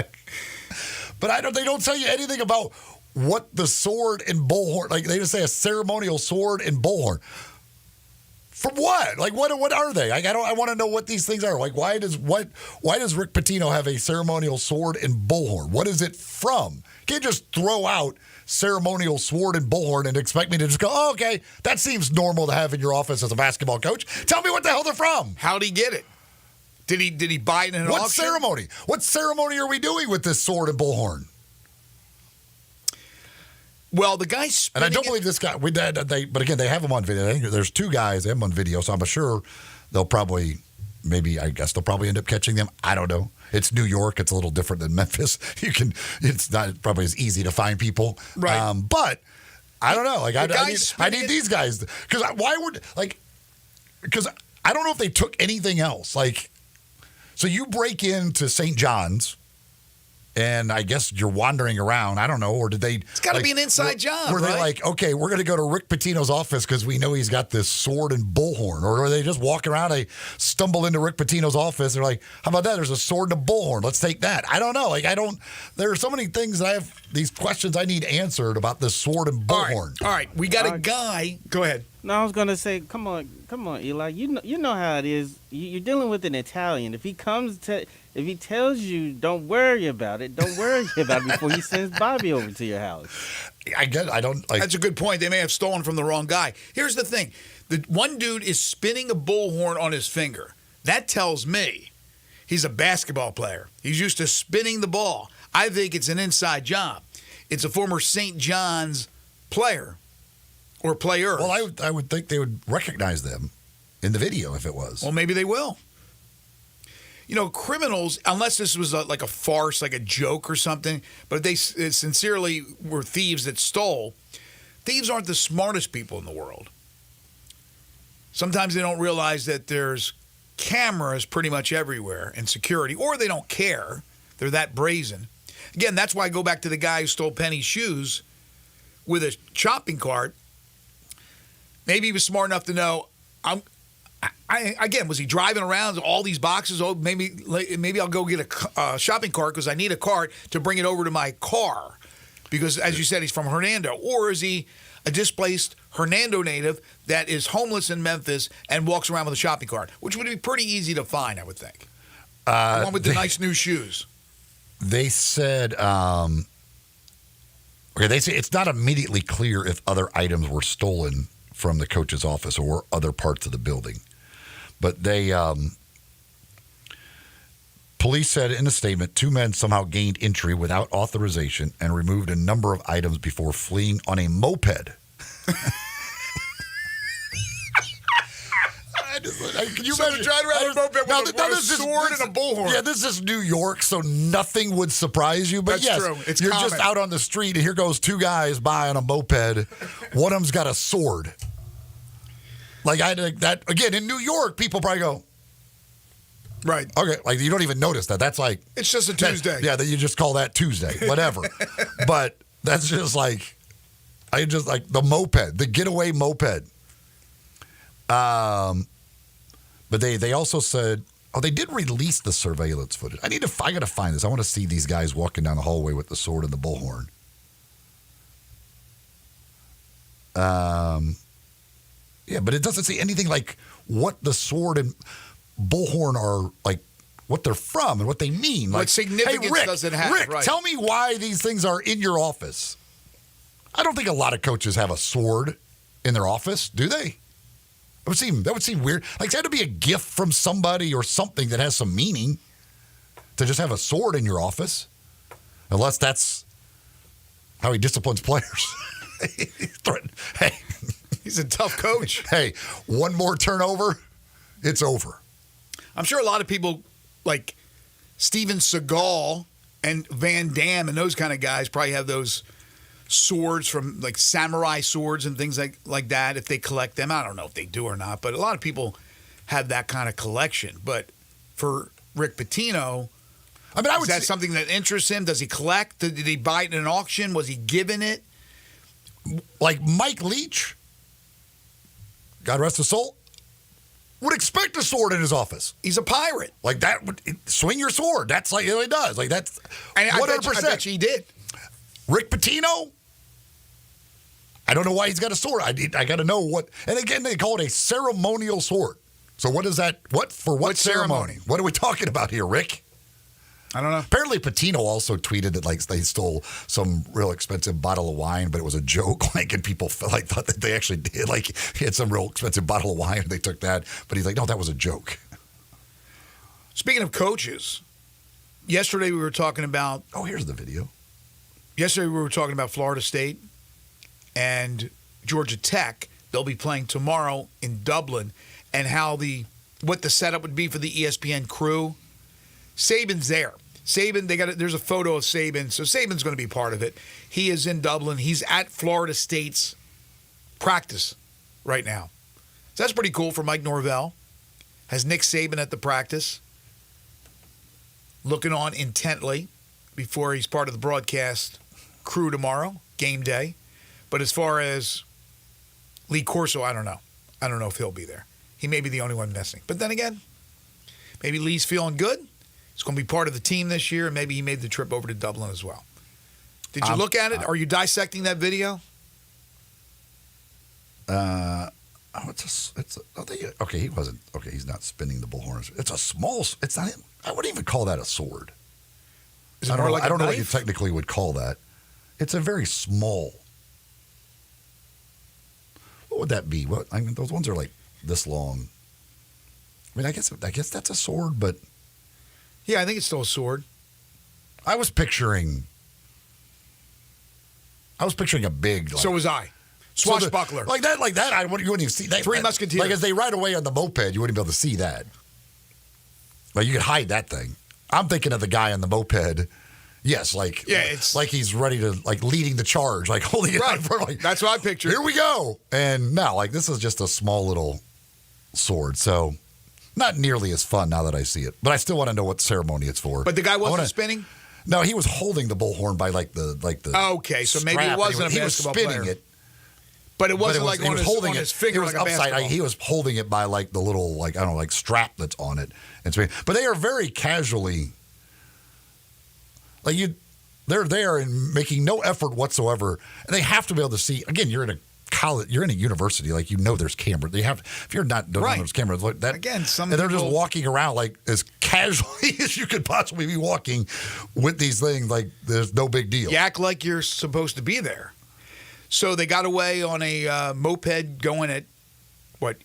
they don't tell you anything about what the sword and bullhorn, like, they just say a ceremonial sword and bullhorn. From what? Like, what are they? I want to know what these things are. Like, why does Rick Pitino have a ceremonial sword and bullhorn? What is it from? You can't just throw out ceremonial sword and bullhorn and expect me to just go, oh, okay, that seems normal to have in your office as a basketball coach. Tell me what the hell they're from. How'd he get it? Did he buy it in an auction? What ceremony? What ceremony are we doing with this sword and bullhorn? Well, the guy and I don't believe this guy. But again, they have him on video. I think there's two guys. They have him on video, so I'm sure they'll probably, they'll probably end up catching them. I don't know. It's New York. It's a little different than Memphis. It's not probably as easy to find people. Right. But I don't know. Like, I need these guys because because I don't know if they took anything else. Like, so you break into St. John's. And I guess you're wandering around. I don't know. Or did they? It's got to be an inside job, Were they like, okay, we're going to go to Rick Pitino's office because we know he's got this sword and bullhorn? Or are they just walking around? They stumble into Rick Pitino's office. They're like, how about that? There's a sword and a bullhorn. Let's take that. I don't know. Like, there are so many things that I have, these questions I need answered about this sword and bullhorn. All right. We got a guy. Go ahead. No, I was gonna say, come on, Eli. You know how it is. You're dealing with an Italian. If he tells you, don't worry about it. Don't worry about it before he sends Bobby over to your house. That's a good point. They may have stolen from the wrong guy. Here's the thing: the one dude is spinning a bullhorn on his finger. That tells me he's a basketball player. He's used to spinning the ball. I think it's an inside job. It's a former St. John's player. Or players. Well, I would think they would recognize them in the video if it was. Well, maybe they will. You know, criminals, unless this was like a farce, like a joke or something, but if they sincerely were thieves that stole, thieves aren't the smartest people in the world. Sometimes they don't realize that there's cameras pretty much everywhere and security, or they don't care. They're that brazen. Again, that's why I go back to the guy who stole Penny's shoes with a shopping cart. Maybe he was smart enough to know, again, was he driving around all these boxes? Oh, maybe I'll go get a shopping cart because I need a cart to bring it over to my car. Because, as you said, he's from Hernando. Or is he a displaced Hernando native that is homeless in Memphis and walks around with a shopping cart, which would be pretty easy to find, I would think. The one with the nice new shoes. They said, they say it's not immediately clear if other items were stolen from the coach's office or other parts of the building. But police said in a statement, 2 men somehow gained entry without authorization and removed a number of items before fleeing on a moped. Can you imagine? Driving around a moped with a sword and a bullhorn. Yeah, this is New York, so nothing would surprise you. But That's yes, true. It's you're common. just out on the street, and here goes 2 guys by on a moped. One of them's got a sword. Like that again in New York, people probably go, right? Okay, like you don't even notice that. That's like it's just a Tuesday. That you just call that Tuesday, whatever. But that's just like the moped, the getaway moped. But they also said, they did release the surveillance footage. I got to find this. I want to see these guys walking down the hallway with the sword and the bullhorn. Yeah, but it doesn't say anything like what the sword and bullhorn are, like what they're from and what they mean. What Like, significance hey, Rick, does it have? Rick, Right. tell me why these things are in your office. I don't think a lot of coaches have a sword in their office, do they? That would seem weird. Like, it had to be a gift from somebody or something that has some meaning to just have a sword in your office, unless that's how he disciplines players. Hey, he's a tough coach. Hey, one more turnover, it's over. I'm sure a lot of people like Steven Seagal and Van Damme and those kind of guys probably have those swords from like samurai swords and things like that if they collect them. I don't know if they do or not, but a lot of people have that kind of collection. But for Rick Pitino, is that something that interests him? Does he collect? Did he buy it in an auction? Was he given it? Like Mike Leach, God rest his soul, would expect a sword in his office. He's a pirate. Like that, swing your sword. That's like he does. Like that's 100%. I bet you he did. Rick Pitino, I don't know why he's got a sword. I got to know what. And again, they call it a ceremonial sword. So what is that? What ceremony? What are we talking about here, Rick? I don't know. Apparently, Pitino also tweeted that like they stole some real expensive bottle of wine, but it was a joke. Like, and people thought that they actually did. Like, he had some real expensive bottle of wine, and they took that. But he's like, no, that was a joke. Speaking of coaches, yesterday we were talking about. Oh, here's the video. Yesterday we were talking about Florida State and Georgia Tech. They'll be playing tomorrow in Dublin, and what the setup would be for the ESPN crew. Saban's there. There's a photo of Saban, so Saban's going to be part of it. He is in Dublin. He's at Florida State's practice right now. So that's pretty cool for Mike Norvell. Has Nick Saban at the practice, looking on intently before he's part of the broadcast crew tomorrow, game day. But as far as Lee Corso, I don't know. I don't know if he'll be there. He may be the only one missing. But then again, maybe Lee's feeling good. He's going to be part of the team this year, and maybe he made the trip over to Dublin as well. Did you look at it? Are you dissecting that video? He wasn't. Okay, he's not spinning the bullhorn. It's a small. It's not. I wouldn't even call that a sword. Is it more like a I don't know what you knife? technically would call that. It's a very small. What would that be? What I mean, those ones are like this long. I mean, I guess that's a sword, but yeah, I think it's still a sword. I was picturing a big. So was I. Swashbuckler. Like that. You wouldn't even see that. Three Musketeers. Like as they ride away on the moped, you wouldn't be able to see that. Like you could hide that thing. I'm thinking of the guy on the moped. Yes, it's like he's ready to leading the charge, holding it out in front. That's what I pictured. Here we go. And now, this is just a small little sword. So not nearly as fun now that I see it. But I still want to know what ceremony it's for. But the guy wasn't spinning? No, he was holding the bullhorn by like the okay, so maybe it wasn't a basketball player. He was spinning player. it. But it wasn't like on his finger it was like a upside. basketball. He was holding it by like the little, like, I don't know, like strap that's on it. And spinning. But they are very casually, like they're there and making no effort whatsoever. And they have to be able to see. Again, you're in a college, you're in a university, like there's cameras. They have, if you're not doing those cameras, like that again, and they're just walking around like as casually as you could possibly be walking with these things, like there's no big deal. You act like you're supposed to be there. So they got away on a moped going at,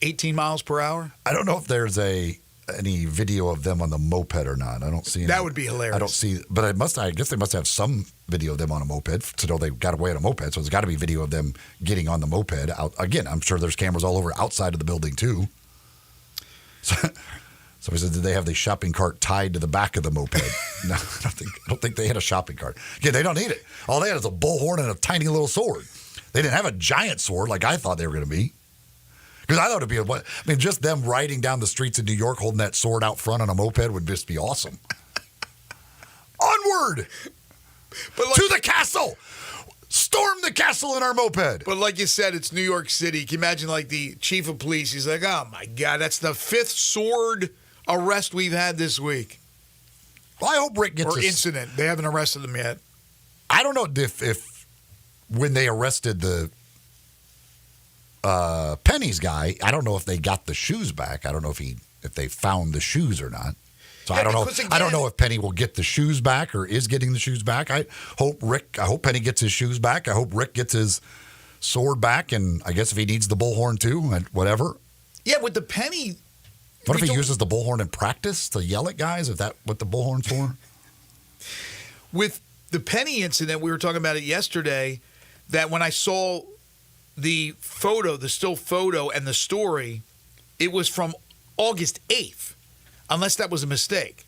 18 miles per hour? I don't know if there's any video of them on the moped or not. I don't see any. That would be hilarious. I don't see, but I guess they must have some video of them on a moped to know they got away on a moped. So there's got to be video of them getting on the moped. Again, I'm sure there's cameras all over outside of the building too. So, somebody said, did they have the shopping cart tied to the back of the moped? No, I don't think they had a shopping cart. Yeah, they don't need it. All they had is a bullhorn and a tiny little sword. They didn't have a giant sword like I thought they were going to be. Because I thought it'd be just them riding down the streets of New York holding that sword out front on a moped would just be awesome. Onward! To the castle! Storm the castle in our moped! But like you said, it's New York City. Can you imagine, like, the chief of police? He's like, oh, my God, that's the 5th sword arrest we've had this week. Well, I hope Rick gets Or incident. They haven't arrested him yet. I don't know if when they arrested the Penny's guy, I don't know if they got the shoes back. I don't know if they found the shoes or not. So I don't know. Again, I don't know if Penny will get the shoes back or is getting the shoes back. I hope Penny gets his shoes back. I hope Rick gets his sword back, and I guess if he needs the bullhorn too, whatever. Yeah, with the Penny. What if he uses the bullhorn in practice to yell at guys? Is that what the bullhorn's for? With the Penny incident, we were talking about it yesterday, that when I saw the photo, the still photo and the story, it was from August 8th, unless that was a mistake.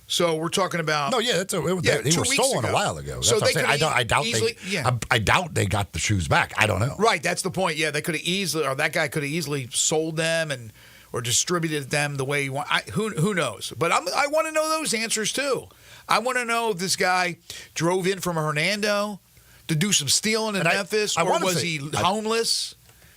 So we're talking about... No, yeah, they were stolen a while ago. That's so what I doubt they got the shoes back. I don't know. Right, that's the point. Yeah, they could have easily, or that guy could have easily sold them or distributed them the way he want. Who knows? But I want to know those answers too. I want to know if this guy drove in from Hernando to do some stealing in Memphis, or was he homeless?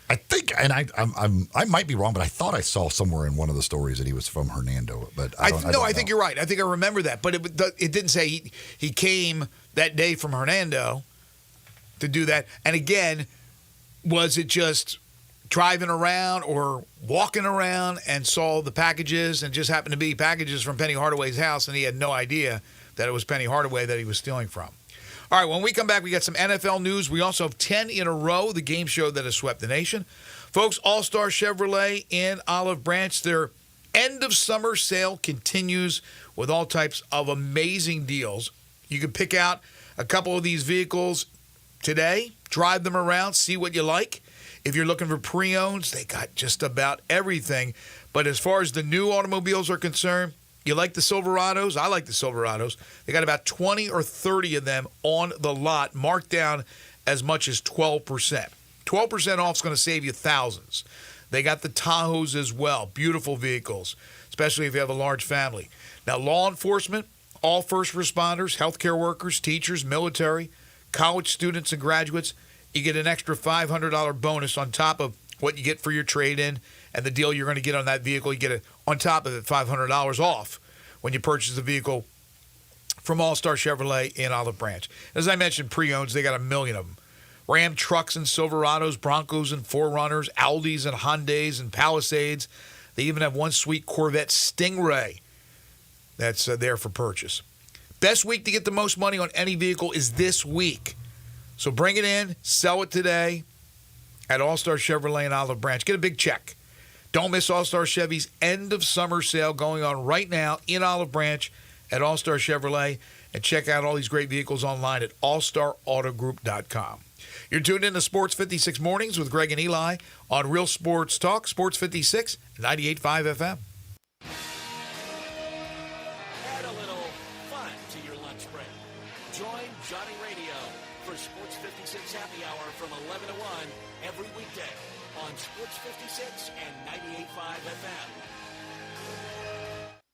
I think, and I might be wrong, but I thought I saw somewhere in one of the stories that he was from Hernando. But I think you're right. I think I remember that, but it didn't say he came that day from Hernando to do that. And again, was it just driving around or walking around and saw the packages and just happened to be packages from Penny Hardaway's house, and he had no idea that it was Penny Hardaway that he was stealing from? All right, when we come back, we got some NFL news. We also have 10 in a row, the game show that has swept the nation. Folks, All-Star Chevrolet in Olive Branch, their end-of-summer sale continues with all types of amazing deals. You can pick out a couple of these vehicles today, drive them around, see what you like. If you're looking for pre-owns, they got just about everything. But as far as the new automobiles are concerned, you like the Silverados? I like the Silverados. They got about 20 or 30 of them on the lot, marked down as much as 12%. 12% off is going to save you thousands. They got the Tahoes as well. Beautiful vehicles, especially if you have a large family. Now, law enforcement, all first responders, healthcare workers, teachers, military, college students and graduates, you get an extra $500 bonus on top of what you get for your trade-in and the deal you're going to get on that vehicle. You get it on top of it, $500 off when you purchase the vehicle from All-Star Chevrolet in Olive Branch. As I mentioned, pre-owns, they got 1 million of them. Ram trucks and Silverados, Broncos and 4Runners, Aldis and Hyundais and Palisades. They even have one sweet Corvette Stingray that's there for purchase. Best week to get the most money on any vehicle is this week. So bring it in, sell it today at All-Star Chevrolet in Olive Branch. Get a big check. Don't miss All-Star Chevy's end-of-summer sale going on right now in Olive Branch at All-Star Chevrolet. And check out all these great vehicles online at allstarautogroup.com. You're tuned in to Sports 56 Mornings with Greg and Eli on Real Sports Talk, Sports 56, 98.5 FM. Add a little fun to your lunch break. Join Johnny Radio for Sports 56 Happy Hour from 11 to 1 every weekday. on Sports 56 and 98.5 FM.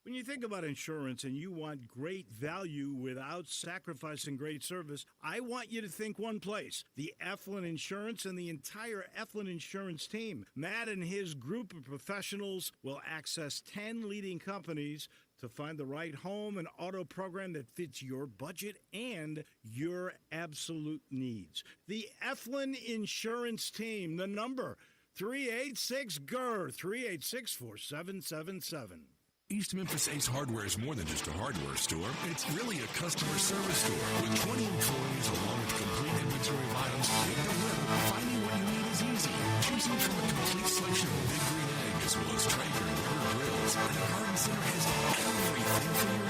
When you think about insurance and you want great value without sacrificing great service, I want you to think one place, the Eflin Insurance and the entire Eflin Insurance team. Matt and his group of professionals will access 10 leading companies to find the right home and auto program that fits your budget and your absolute needs. The Eflin Insurance team, the number 386-GER, 386-4777. East Memphis Ace Hardware is more than just a hardware store. It's really a customer service store. With 20 employees along with complete inventory of items, they deliver. Finding what you need is easy. Choosing from a complete selection of Big Green Egg as well as Traeger and Weber grills. And the Garden Center has everything for your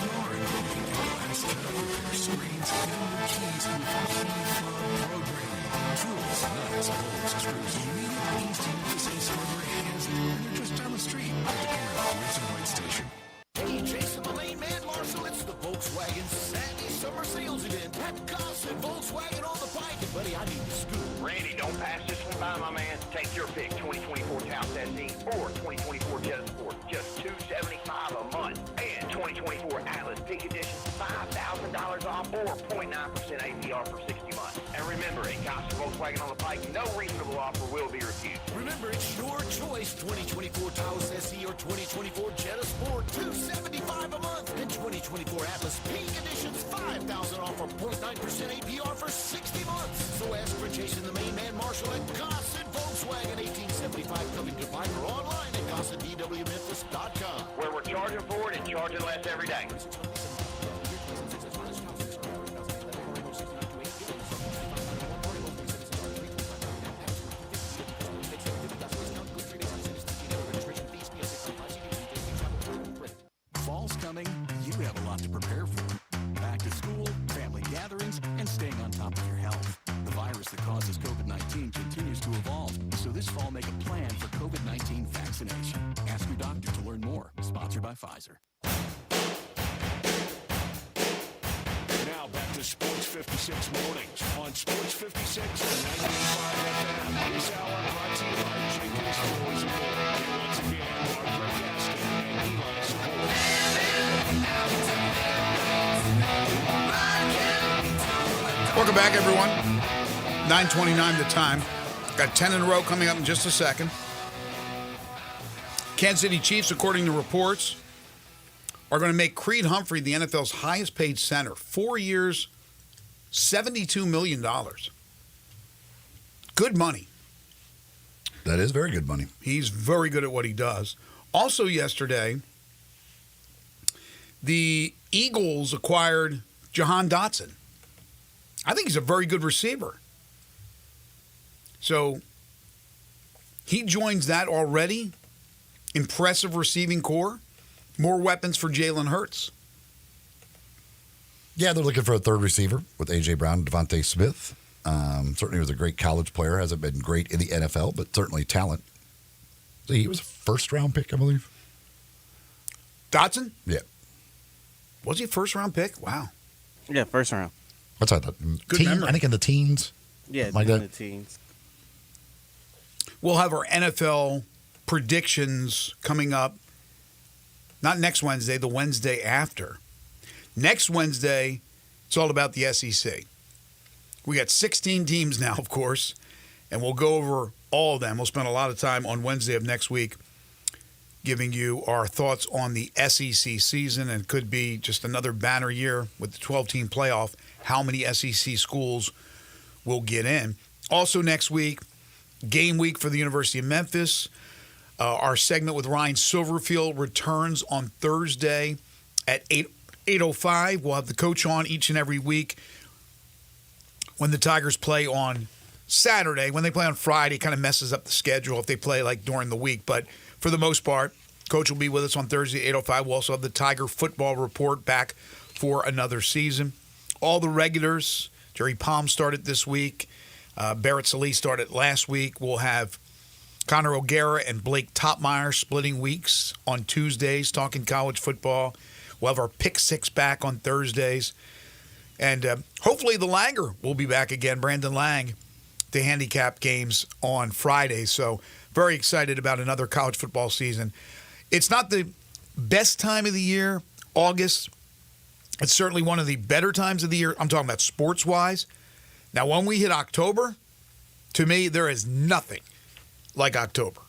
yard. You can get glass, cut, repair screens, even your keys with key fob programming. Tools, nuts, bolts, screws. You need it. East Memphis Ace Hardware has it. And they're just down the street at the corner of Wilson White Station. Hey, Jason, the main man, Marshall, it's the Volkswagen Sandy Summer Sales Event at Gossett Volkswagen on the Pike. And, buddy, I need the scoop. Randy, don't pass this one by, my man. Take your pick, 2024 Taos SE or 2024 Jetta Sport, just $275 a month. And 2024 Atlas Peak Edition, $5,000 off or 0.9% APR for 60 months. And remember, at Gossett Volkswagen on the Pike, no reasonable offer will be refused. Remember, it's your choice, 2024 Taos SE or 2024 Jetta Sport, $275 a month. And 2024 Atlas Peak Edition's $5,000 off or 0.9% APR for 60 months. So ask for Jason, the main man, Marshall at Gossett Volkswagen, 1875 Covington Pike, or online at GossettVWMemphis.com. Where we're charging for it and charging less every day. Fall's coming, you have a lot to prepare for. Back to school, family gatherings, and staying on top of your health. The virus that causes COVID-19 continues to evolve, so this fall make a plan for COVID-19 vaccination. Ask your doctor to learn more. Sponsored by Pfizer. Now back to Sports 56 mornings on Sports 56 and 98.5 FM. This hour brought to you by Jenkins Floors and More. And once again, our Greg Gaston and Eli Support. Welcome back, everyone. 9:29 the time. Got 10 in a row coming up in just a second. Kansas City Chiefs, according to reports, are going to make Creed Humphrey the NFL's highest paid center. 4 years, $72 million. Good money. That is very good money. He's very good at what he does. Also yesterday, the Eagles acquired Jahan Dotson. I think he's a very good receiver. So he joins that already impressive receiving core. More weapons for Jalen Hurts. Yeah, they're looking for a third receiver with A.J. Brown and Devontae Smith. Certainly was a great college player. Hasn't been great in the NFL, but certainly talent. So he was a first-round pick, I believe. Dotson? Yeah. Was he a first-round pick? Wow. Yeah, first round. What's that? Good memory. I think in the teens. Yeah, like in that. the teens. We'll have our NFL predictions coming up, not next Wednesday, the Wednesday after. Next Wednesday, it's all about the SEC. We got 16 teams now, of course, and we'll go over all of them. We'll spend a lot of time on Wednesday of next week giving you our thoughts on the SEC season, and it could be just another banner year with the 12-team playoff. How many SEC schools will get in? Also next week, game week for the University of Memphis. Our segment with Ryan Silverfield returns on Thursday at 8:05. We'll have the coach on each and every week. When the Tigers play on Saturday, when they play on Friday, it kind of messes up the schedule if they play like during the week. But for the most part, Coach will be with us on Thursday at 8:05. We'll also have the Tiger Football Report back for another season. All the regulars, Jerry Palm started this week. Barrett Salee started last week. We'll have Connor O'Gara and Blake Topmeyer splitting weeks on Tuesdays, talking college football. We'll have our Pick Six back on Thursdays. And hopefully the Langer will be back again, Brandon Lang, to handicap games on Friday. So very excited about another college football season. It's not the best time of the year, August. It's certainly one of the better times of the year. I'm talking about sports-wise. Now, when we hit October, to me, there is nothing like October.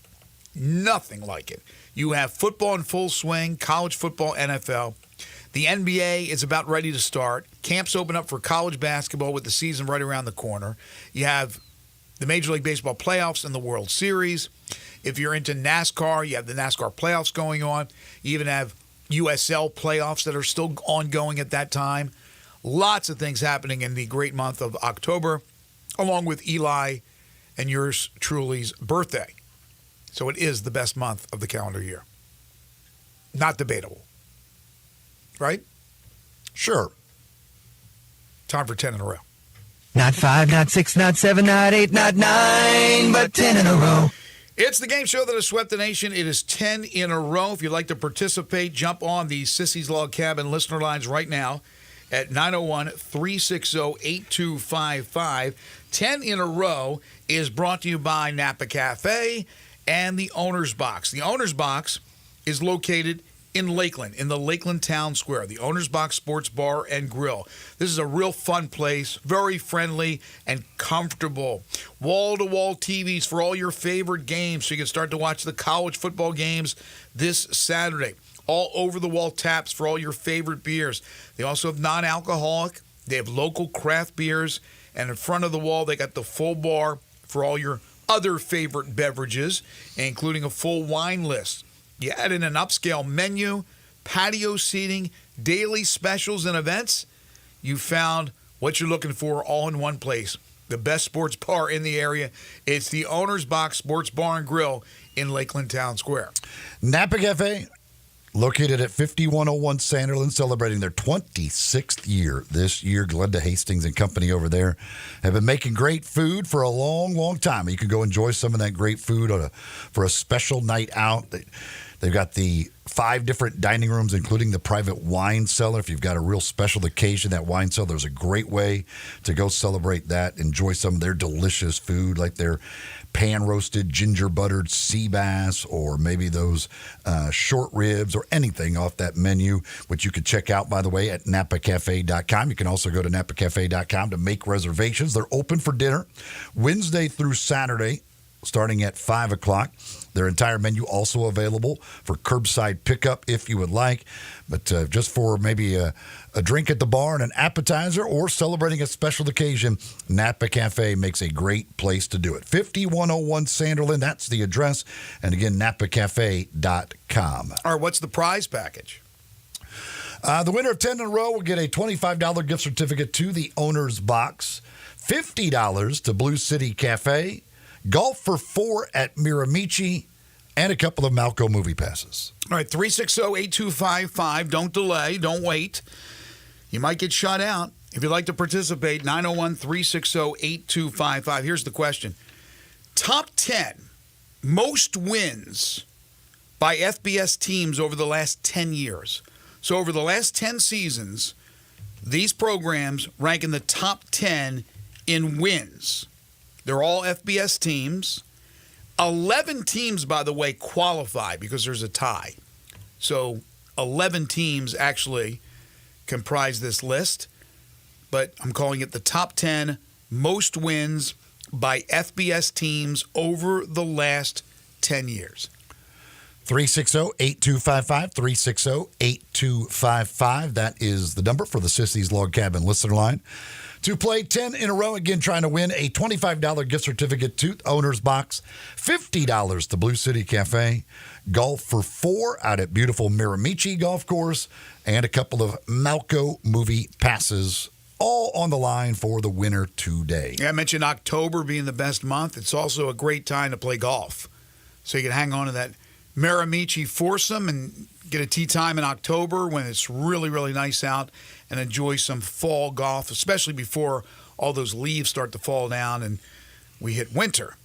Nothing like it. You have football in full swing, college football, NFL. The NBA is about ready to start. Camps open up for college basketball with the season right around the corner. You have the Major League Baseball playoffs and the World Series. If you're into NASCAR, you have the NASCAR playoffs going on. You even have USL playoffs that are still ongoing at that time. Lots of things happening in the great month of October, along with Eli and yours truly's birthday. So it is the best month of the calendar year. Not debatable. Right? Sure. Time for 10 in a row. Not 5, not 6, not 7, not 8, not 9, but 10 in a row. It's the game show that has swept the nation. It is 10 in a row. If you'd like to participate, jump on the Sissy's Log Cabin listener lines right now at 901-360-8255. 10 in a row is brought to you by Napa Cafe and the Owner's Box. The Owner's Box is located in Lakeland, in the Lakeland Town Square, the Owner's Box Sports Bar and Grill. This is a real fun place, very friendly and comfortable. Wall-to-wall TVs for all your favorite games, so you can start to watch the college football games this Saturday. All over-the-wall taps for all your favorite beers. They also have non-alcoholic. They have local craft beers. And in front of the wall, they got the full bar for all your other favorite beverages, including a full wine list. You add in an upscale menu, patio seating, daily specials and events. You found what you're looking for all in one place. The best sports bar in the area. It's the Owner's Box Sports Bar and Grill in Lakeland Town Square. Napa Cafe, located at 5101 Sanderland, celebrating their 26th year this year. Glenda Hastings and company over there have been making great food for a long, long time. You can go enjoy some of that great food for a special night out. They've got the 5 different dining rooms, including the private wine cellar. If you've got a real special occasion, that wine cellar is a great way to go celebrate that. Enjoy some of their delicious food, like their pan-roasted, ginger-buttered sea bass, or maybe those short ribs, or anything off that menu, which you can check out, by the way, at NapaCafe.com. You can also go to NapaCafe.com to make reservations. They're open for dinner Wednesday through Saturday, starting at 5 o'clock. Their entire menu also available for curbside pickup if you would like. But just for maybe a drink at the bar and an appetizer, or celebrating a special occasion, Napa Cafe makes a great place to do it. 5101 Sanderland, that's the address. And again, NapaCafe.com. All right, what's the prize package? The winner of 10 in a row will get a $25 gift certificate to the Owner's Box, $50 to Blue City Cafe, golf for 4 at Miramichi, and a couple of Malco movie passes. All right, 360-8255. Don't delay. Don't wait. You might get shut out. If you'd like to participate, 901-360-8255. Here's the question. Top 10 most wins by FBS teams over the last 10 years. So over the last 10 seasons, these programs rank in the top 10 in wins. They're all FBS teams. 11 teams, by the way, qualify because there's a tie. So 11 teams actually comprise this list. But I'm calling it the top 10 most wins by FBS teams over the last 10 years. 360-8255, 360-8255. That is the number for the Sissy's Log Cabin listener line. To play 10 in a row, again, trying to win a $25 gift certificate to Owner's Box, $50 to Blue City Cafe, golf for 4 out at beautiful Miramichi Golf Course, and a couple of Malco movie passes, all on the line for the winner today. Yeah, I mentioned October being the best month. It's also a great time to play golf. So you can hang on to that Miramichi foursome and get a tee time in October when it's really, really nice out, and enjoy some fall golf, especially before all those leaves start to fall down and we hit winter.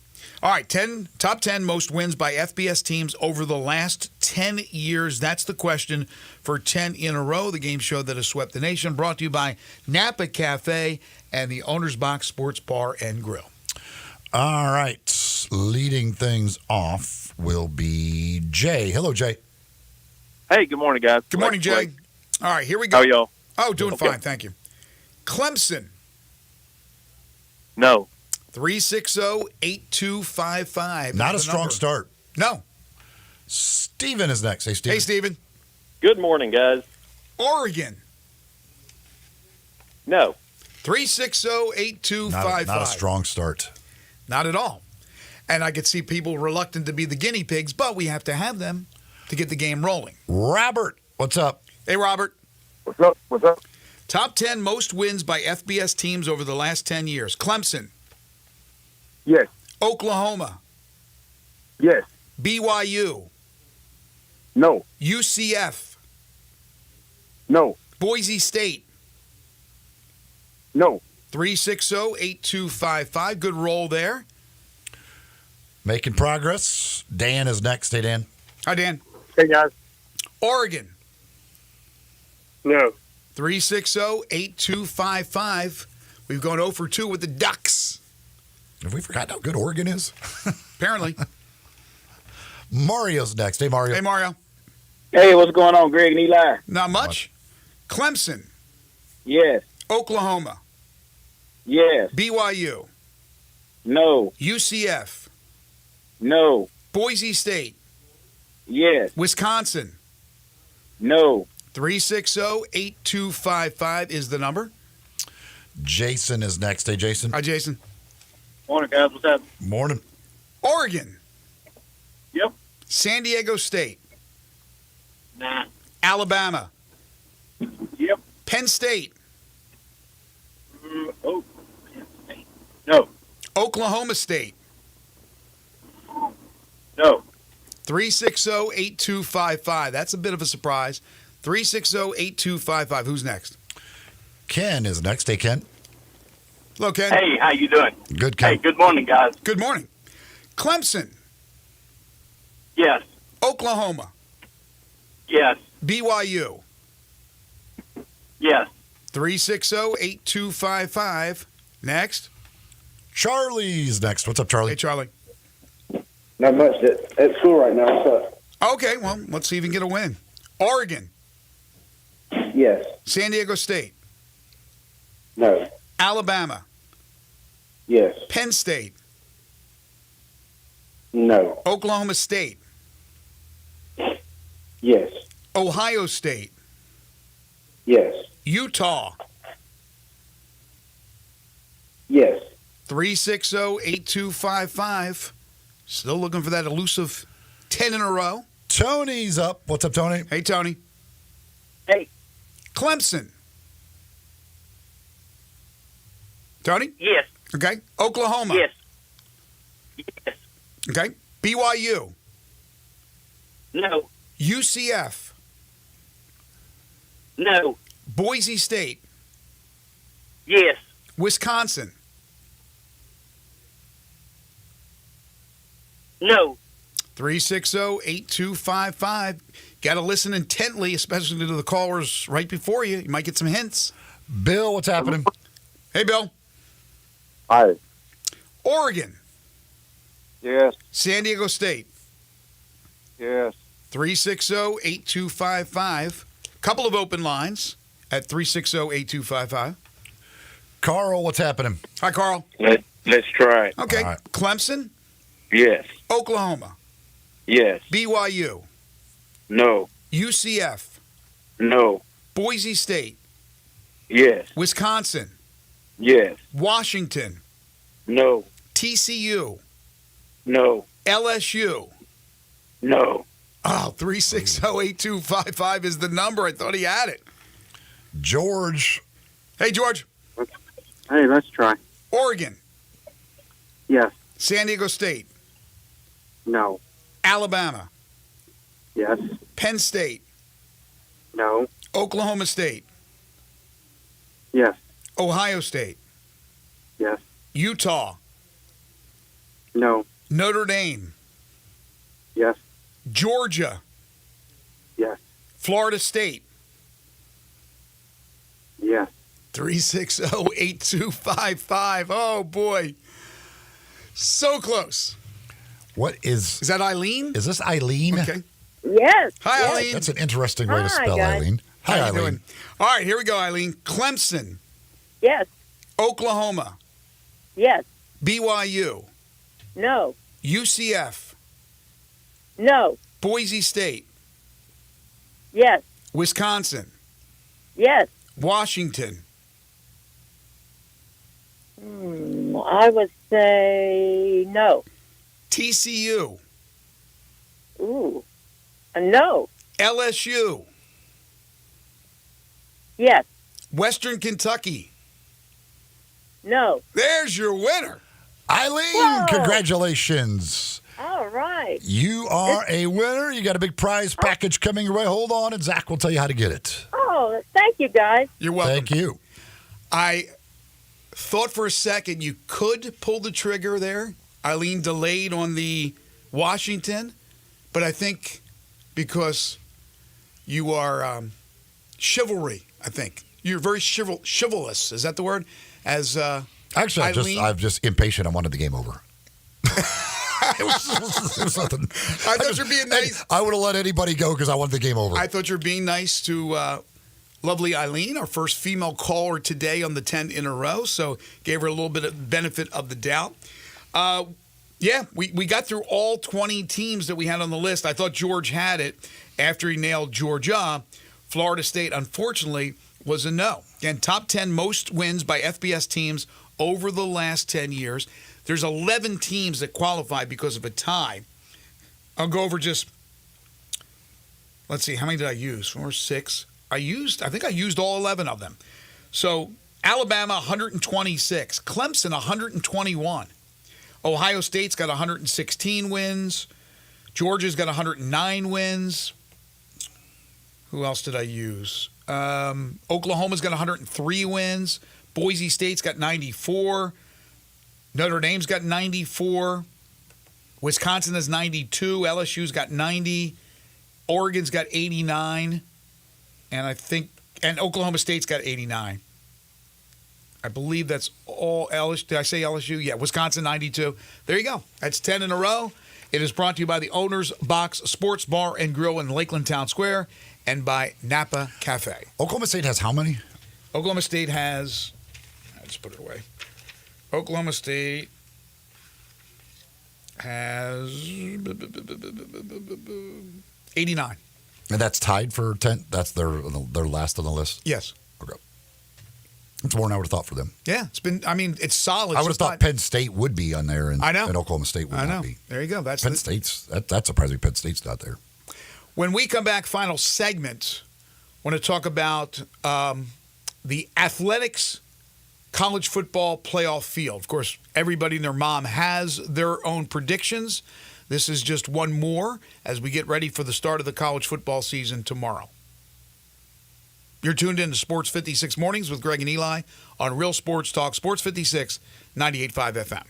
All right, top 10 most wins by FBS teams over the last 10 years. That's the question for 10 in a row, the game show that has swept the nation, brought to you by Napa Cafe and the Owner's Box Sports Bar and Grill. All right. Leading things off will be Jay. Hello, Jay. Hey, good morning, guys. Good morning, Jay. All right, here we go. How are y'all? Oh, doing Okay. fine, thank you. Clemson. No. 360-8255. Not a is the strong number. start. No. Steven is next. Hey, Steven. Hey, Steven. Good morning, guys. Oregon. No. 360-8255. Not a strong start. Not at all. And I could see people reluctant to be the guinea pigs, but we have to have them to get the game rolling. Robert, what's up? Hey, Robert. What's up? What's up? Top 10 most wins by FBS teams over the last 10 years. Clemson. Yes. Oklahoma. Yes. BYU. No. UCF. No. Boise State. No. 360-8255. Good roll there. Making progress. Dan is next. Hey, Dan. Hi, Dan. Hey, guys. Oregon. No. 360-8255. We've gone 0 for 2 with the Ducks. Have we forgotten how good Oregon is? Apparently. Mario's next. Hey, Mario. Hey, Mario. Hey, what's going on, Greg and Eli? Not much. Clemson. Yes. Oklahoma. Yes. BYU. No. UCF. No. Boise State. Yes. Wisconsin. No. 360-8255 is the number. Jason is next. Hey, Jason. Hi, Jason. Morning, guys. What's up? Morning. Oregon. Yep. San Diego State. Nah. Alabama. Yep. Penn State. Oh. No. Oklahoma State. No. 360-8255. That's a bit of a surprise. 360-8255. Who's next? Ken is next. Hey, Ken. Hello, Ken. Hey, how you doing? Good, Ken. Hey, good morning, guys. Good morning. Clemson. Yes. Oklahoma. Yes. BYU. Yes. 360-8255. Next. Charlie's next. What's up, Charlie? Hey, Charlie. Not much at school right now. So. Okay, well, let's see if we can get a win. Oregon. Yes. San Diego State. No. Alabama. Yes. Penn State. No. Oklahoma State. Yes. Ohio State. Yes. Utah. Yes. 360-8255. Still looking for that elusive 10 in a row. Tony's up. What's up, Tony? Hey, Tony. Hey. Clemson. Tony? Yes. Okay. Oklahoma. Yes. Yes. Okay. BYU. No. UCF. No. Boise State. Yes. Wisconsin. No. 360-8255. Got to listen intently, especially to the callers right before you. You might get some hints. Bill, what's happening? Hey, Bill. Hi. Oregon. Yes. San Diego State. Yes. 360-8255. Couple of open lines at 360-8255. Carl, what's happening? Hi, Carl. Let's try it. Okay. All right. Clemson. Yes. Oklahoma. Yes. BYU. No. UCF. No. Boise State. Yes. Wisconsin. Yes. Washington. No. TCU. No. LSU. No. Oh, 360-8255 is the number. I thought he had it. George. Hey, George. Hey, let's try. Oregon. Yes. San Diego State. No. Alabama. Yes. Penn State. No. Oklahoma State. Yes. Ohio State. Yes. Utah. No. Notre Dame. Yes. Georgia. Yes. Florida State. Yes. 360-8255. Oh, boy. So close. What is that Eileen? Is this Eileen? Okay. Yes. Hi, yes. Eileen. That's an interesting way to Hi, spell guys. Eileen. Hi, How you Eileen. doing? All right, here we go, Eileen. Clemson, Yes. Oklahoma, Yes. BYU, No. UCF, No. Boise State, Yes. Wisconsin, Yes. Washington, I would say no. TCU, Ooh. No. LSU, Yes. Western Kentucky. No. There's your winner. Eileen, Whoa. congratulations. All right. You are a winner. You got a big prize package coming your way. Hold on, and Zach will tell you how to get it. Oh, thank you, guys. You're welcome. Thank you. I thought for a second you could pull the trigger there. Eileen delayed on the Washington, but I think because you are chivalry, I think. You're very chivalrous. Is that the word? As Actually, Eileen? I'm just impatient. I wanted the game over. it was nothing. I thought you were being nice. I would have let anybody go because I wanted the game over. I thought you were being nice to lovely Eileen, our first female caller today on the 10 in a row. So gave her a little bit of benefit of the doubt. Yeah, we got through all 20 teams that we had on the list. I thought George had it after he nailed Georgia. Florida State, unfortunately, was a no. Again, top 10 most wins by FBS teams over the last 10 years. There's 11 teams that qualify because of a tie. I'll go over just, let's see, how many did I use? 4, 6. I think I used all 11 of them. So Alabama, 126. Clemson, 121. Ohio State's got 116 wins. Georgia's got 109 wins. Who else did I use? Oklahoma's got 103 wins. Boise State's got 94. Notre Dame's got 94. Wisconsin has 92. LSU's got 90. Oregon's got 89. And Oklahoma State's got 89. I believe that's all LSU. Did I say LSU? Yeah, Wisconsin 92. There you go. That's 10 in a row. It is brought to you by the Owner's Box Sports Bar and Grill in Lakeland Town Square and by Napa Cafe. Oklahoma State has how many? Oklahoma State has, let's put it away. Oklahoma State has 89. And that's tied for 10? That's their last on the list? Yes. Okay. That's more than I would have thought for them. Yeah, it's solid. I would have thought Penn State would be on there, and, I know. and Oklahoma State would not be. There you go. Penn State's that's surprising. Penn State's not there. When we come back, final segment, I want to talk about the athletics college football playoff field. Of course, everybody and their mom has their own predictions. This is just one more as we get ready for the start of the college football season tomorrow. You're tuned in to Sports 56 Mornings with Greg and Eli on Real Sports Talk, Sports 56, 98.5 FM.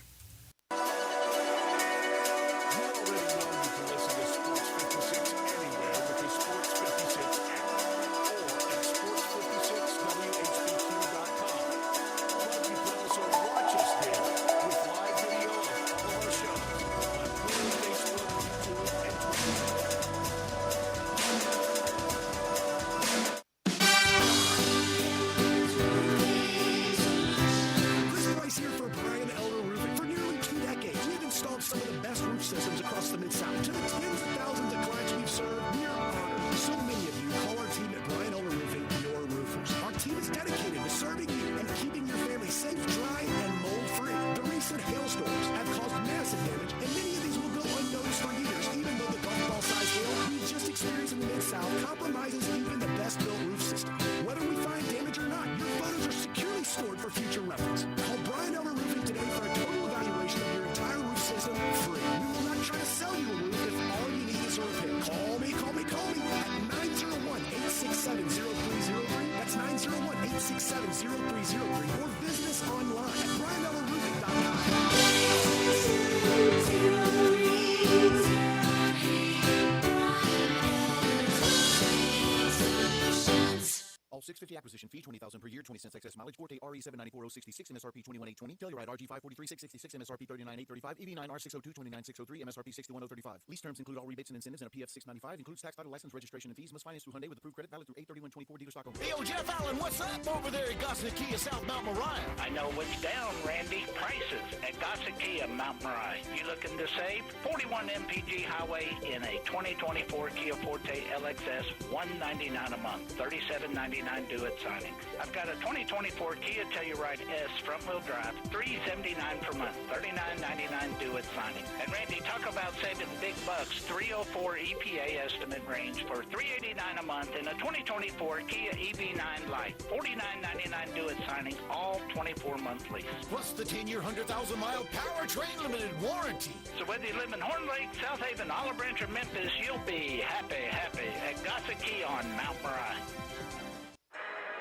650 acquisition fee, 20,000 per year, 20 cents excess mileage. Forte RE 794,066, MSRP 21,820. Telluride RG 543,666, MSRP 39,835. EV9 R602, 29,603, MSRP 61,035. Lease terms include all rebates and incentives and a PF 695. Includes tax, title, license, registration, and fees. Must finance through Hyundai with approved credit, valid through 8/31/24. Dealer stock only. Hey, Jeff Allen, what's up over there at Gossett Kia South Mount Moriah? I know what's down, Randy. Prices at Gossett Kia Mount Moriah. You looking to save? 41 MPG Highway in a 2024 Kia Forte LXS, $199 a month, $37.99 due at signing. I've got a 2024 Kia Telluride S front-wheel drive, $379 per month, $39.99 due at signing. And Randy, talk about saving big bucks. 304 EPA estimate range for $389 a month in a 2024 Kia EV9 Lite, $49.99 due at signing, all 24-month lease. Plus the 10-year, 100,000-mile powertrain limited warranty. So whether you live in Horn Lake, South Haven, Olive Branch, or Memphis, you'll be happy at Gossett Kia on Mount Moriah.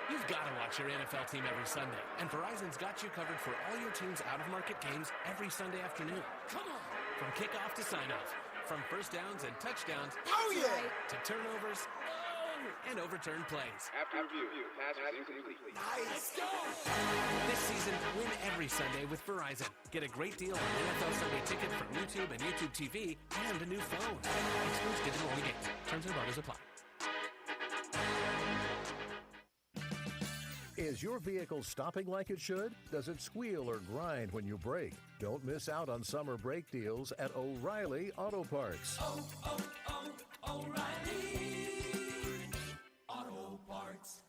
You've got to watch your NFL team every Sunday, and Verizon's got you covered for all your team's out-of-market games every Sunday afternoon. Come on! From kickoff to sign-off, from first downs and touchdowns, to turnovers, and overturned plays. After review, pass was incomplete. Let's go! This season, win every Sunday with Verizon. Get a great deal on NFL Sunday ticket from YouTube and YouTube TV, and a new phone. Excludes digital-only games. Terms and quotas apply. Is your vehicle stopping like it should? Does it squeal or grind when you brake? Don't miss out on summer brake deals at O'Reilly Auto Parts. O'Reilly Auto Parts.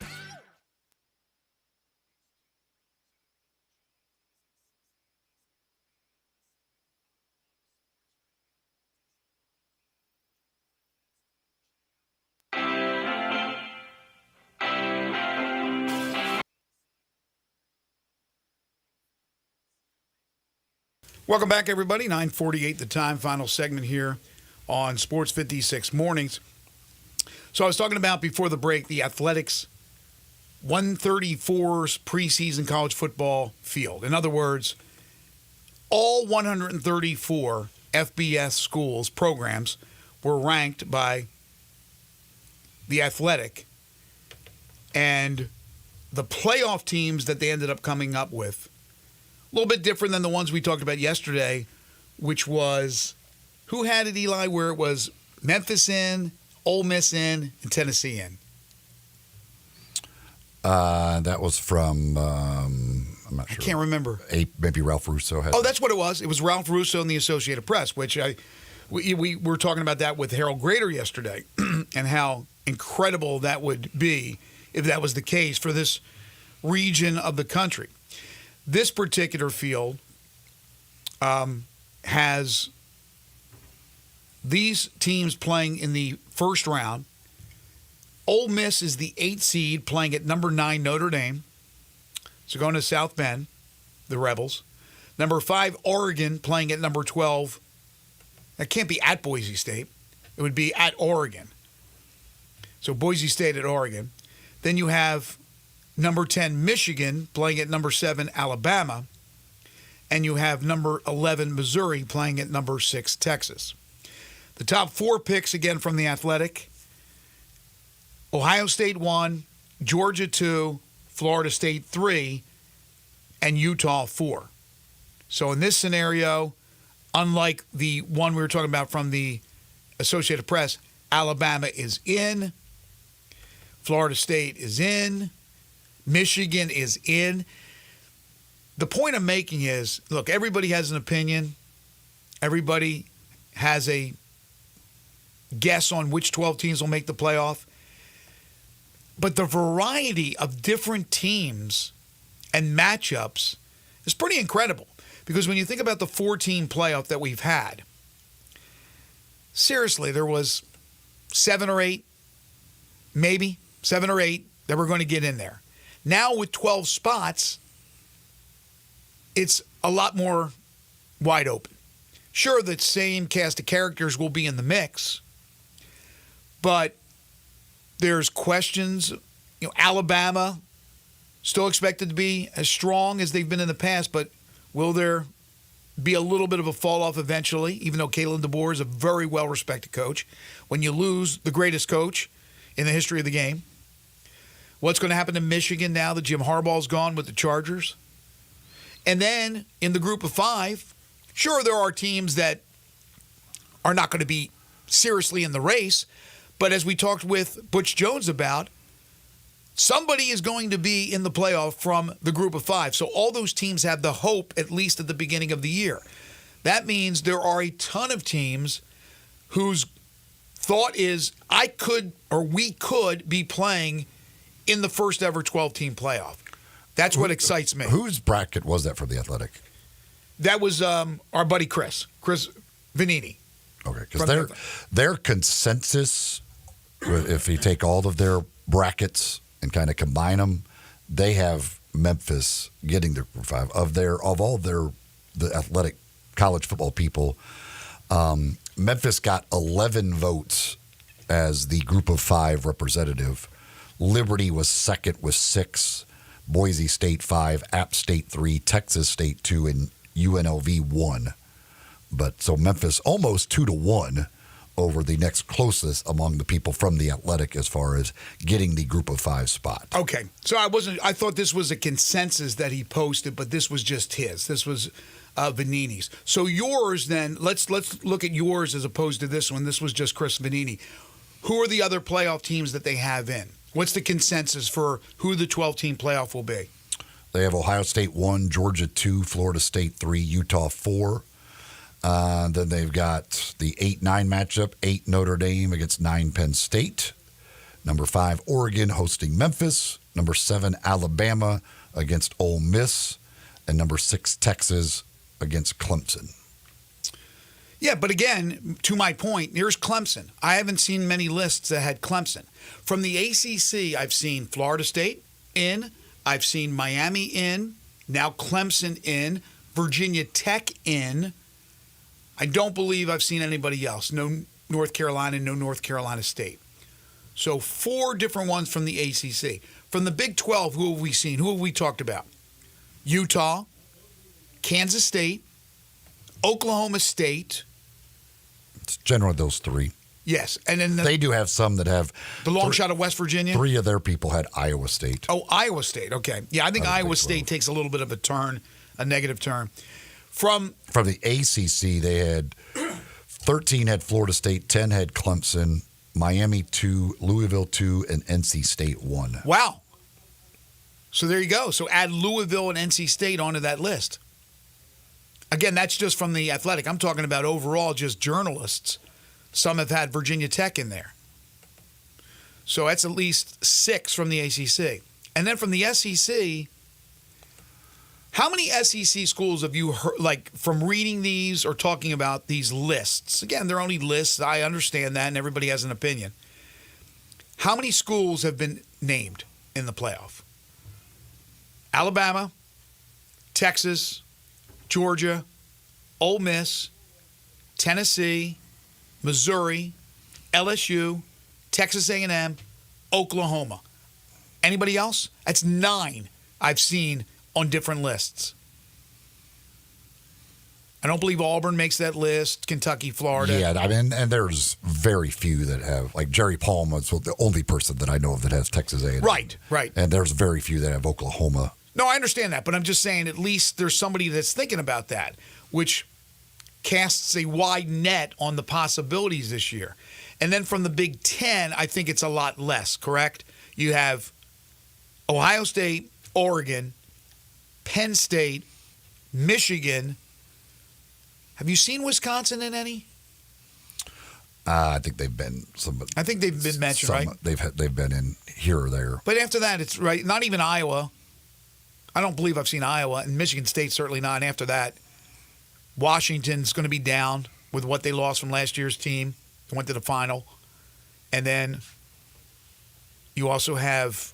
Welcome back, everybody. 9:48 the time, final segment here on Sports 56 Mornings. So I was talking about before the break the Athletics 134's preseason college football field. In other words, all 134 FBS schools, programs, were ranked by the Athletic. And the playoff teams that they ended up coming up with, a little bit different than the ones we talked about yesterday, which was, who had it, Eli, where it was Memphis in, Ole Miss in, and Tennessee in? That was from, I'm not sure. I can't remember. Maybe Ralph Russo had. Oh, that's what it was. It was Ralph Russo and the Associated Press, which we were talking about that with Harold Grader yesterday and how incredible that would be if that was the case for this region of the country. This particular field has these teams playing in the first round. Ole Miss is the 8th seed playing at number 9 Notre Dame. So going to South Bend, the Rebels. Number 5 Oregon playing at number 12. That can't be at Boise State. It would be at Oregon. So Boise State at Oregon. Then you have number 10, Michigan, playing at number 7, Alabama. And you have number 11, Missouri, playing at number 6, Texas. The top 4 picks, again, from the Athletic: Ohio State 1, Georgia 2, Florida State 3, and Utah 4. So in this scenario, unlike the one we were talking about from the Associated Press, Alabama is in, Florida State is in, Michigan is in. The point I'm making is, look, everybody has an opinion. Everybody has a guess on which 12 teams will make the playoff. But the variety of different teams and matchups is pretty incredible. Because when you think about the 4-team playoff that we've had, seriously, there was 7 or 8, maybe 7 or 8 that were going to get in there. Now with 12 spots, it's a lot more wide open. Sure, the same cast of characters will be in the mix, but there's questions. Alabama still expected to be as strong as they've been in the past, but will there be a little bit of a fall off eventually, even though Kalen DeBoer is a very well-respected coach? When you lose the greatest coach in the history of the game, What's going to happen to Michigan now that Jim Harbaugh's gone with the Chargers? And then in the group of 5, sure, there are teams that are not going to be seriously in the race. But as we talked with Butch Jones about, somebody is going to be in the playoff from the group of 5. So all those teams have the hope, at least at the beginning of the year. That means there are a ton of teams whose thought is, we could be playing in the first ever 12-team playoff. That's what excites me. Whose bracket was that for the Athletic? That was our buddy Chris Vanini. Okay, because their consensus, if you take all of their brackets and kind of combine them, they have Memphis getting the group 5 of the Athletic college football people. Memphis got 11 votes as the group of 5 representative. Liberty was second with 6, Boise State 5, App State 3, Texas State 2, and UNLV 1. But so Memphis almost 2-1 over the next closest among the people from the Athletic as far as getting the group of 5 spot. Okay. So I thought this was a consensus that he posted, but this was just his. This was Vanini's. So yours then, let's look at yours as opposed to this one. This was just Chris Vanini. Who are the other playoff teams that they have in? What's the consensus for who the 12-team playoff will be? They have Ohio State 1, Georgia 2, Florida State 3, Utah 4. Then they've got the 8-9 matchup, 8 Notre Dame against 9 Penn State. Number 5, Oregon hosting Memphis. Number 7, Alabama against Ole Miss. And number 6, Texas against Clemson. Yeah, but again, to my point, here's Clemson. I haven't seen many lists that had Clemson. From the ACC, I've seen Florida State in. I've seen Miami in. Now Clemson in. Virginia Tech in. I don't believe I've seen anybody else. No North Carolina, no North Carolina State. So 4 different ones from the ACC. From the Big 12, who have we seen? Who have we talked about? Utah, Kansas State, Oklahoma State. It's generally those 3. Yes. And then they do have some that have the long shot of West Virginia. 3 of their people had Iowa State. Oh, Iowa State. Okay. Yeah, I think Iowa State takes a little bit of a negative turn. From the ACC, they had 13 had Florida State, 10 had Clemson, Miami 2, Louisville 2, and NC State 1. Wow. So there you go. So add Louisville and NC State onto that list. Again, that's just from the Athletic. I'm talking about overall just journalists. Some have had Virginia Tech in there. So that's at least 6 from the ACC. And then from the SEC, how many SEC schools have you heard, like, from reading these or talking about these lists? Again, they're only lists. I understand that, and everybody has an opinion. How many schools have been named in the playoff? Alabama, Texas, Georgia, Ole Miss, Tennessee, Missouri, LSU, Texas A&M, Oklahoma. Anybody else? That's 9 I've seen on different lists. I don't believe Auburn makes that list. Kentucky, Florida. Yeah, I mean, and there's very few that have, like Jerry Palm was the only person that I know of that has Texas A&M. Right. And there's very few that have Oklahoma. No, I understand that, but I'm just saying at least there's somebody that's thinking about that, which casts a wide net on the possibilities this year. And then from the Big Ten, I think it's a lot less, correct? You have Ohio State, Oregon, Penn State, Michigan. Have you seen Wisconsin in any? I think they've been some. I think they've been mentioned, right? They've been in here or there. But after that, it's right. Not even Iowa. I don't believe I've seen Iowa, and Michigan State certainly not. And after that, Washington's going to be down with what they lost from last year's team. They went to the final. And then you also have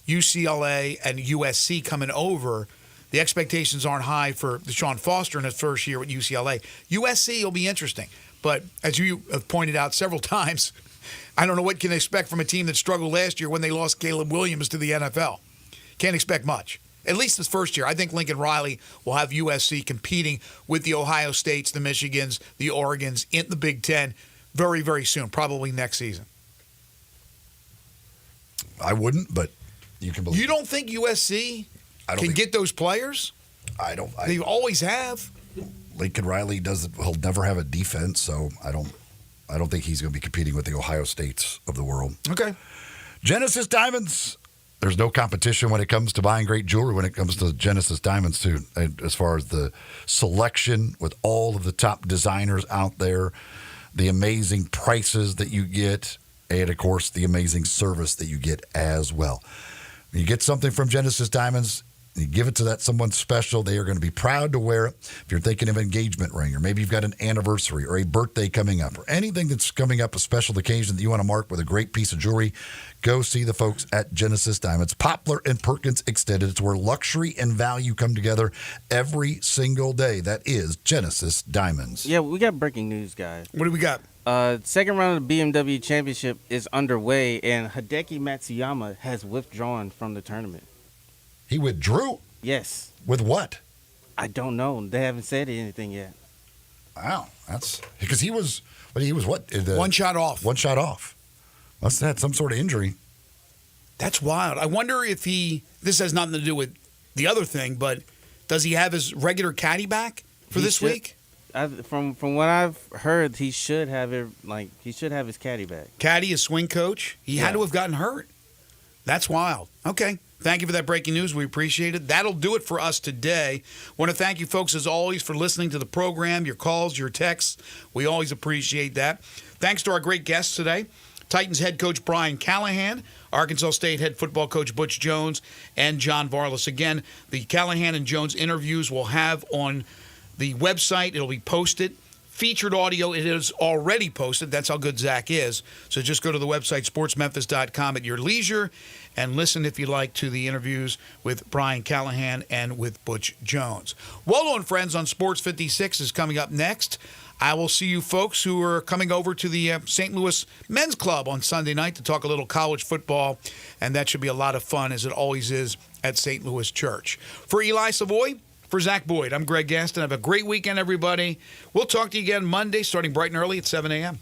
UCLA and USC coming over. The expectations aren't high for Deshaun Foster in his first year with UCLA. USC will be interesting. But as you have pointed out several times, I don't know what can expect from a team that struggled last year when they lost Caleb Williams to the NFL. Can't expect much. At least this first year. I think Lincoln Riley will have USC competing with the Ohio States, the Michigans, the Oregons in the Big Ten very, very soon, probably next season. I wouldn't, but you can believe. You don't think USC can get those players? I don't. They always have. Lincoln Riley doesn't. He'll never have a defense, so I don't think he's going to be competing with the Ohio States of the world. Okay. Genesis Diamonds. There's no competition when it comes to buying great jewelry when it comes to Genesis Diamonds, too, as far as the selection with all of the top designers out there, the amazing prices that you get, and, of course, the amazing service that you get as well. When you get something from Genesis Diamonds, and you give it to that someone special, they are going to be proud to wear it. If you're thinking of an engagement ring, or maybe you've got an anniversary or a birthday coming up, or anything that's coming up, a special occasion that you want to mark with a great piece of jewelry, go see the folks at Genesis Diamonds. Poplar and Perkins Extended. It's where luxury and value come together every single day. That is Genesis Diamonds. Yeah, we got breaking news, guys. What do we got? Second round of the BMW Championship is underway, and Hideki Matsuyama has withdrawn from the tournament. He withdrew? Yes. With what? I don't know. They haven't said anything yet. Wow. That's because he was what? One shot off. One shot off. Must have had some sort of injury. That's wild. I wonder if this has nothing to do with the other thing, but does he have his regular caddy back for this week? From what I've heard, he should have it. Like, he should have his caddy back. Caddy, his swing coach. He had to have gotten hurt. That's wild. Okay. Thank you for that breaking news. We appreciate it. That'll do it for us today. Want to thank you folks, as always, for listening to the program, your calls, your texts. We always appreciate that. Thanks to our great guests today, Titans head coach Brian Callahan, Arkansas State head football coach Butch Jones, and John Varlas. Again, the Callahan and Jones interviews we'll have on the website. It'll be posted. Featured audio, it is already posted. That's how good Zach is. So just go to the website, sportsmemphis.com, at your leisure, and listen, if you like, to the interviews with Brian Callahan and with Butch Jones. Wolo and Friends on Sports 56 is coming up next. I will see you folks who are coming over to the St. Louis Men's Club on Sunday night to talk a little college football, and that should be a lot of fun, as it always is at St. Louis Church. For Eli Savoy, for Zach Boyd, I'm Greg Gaston. Have a great weekend, everybody. We'll talk to you again Monday, starting bright and early at 7 a.m.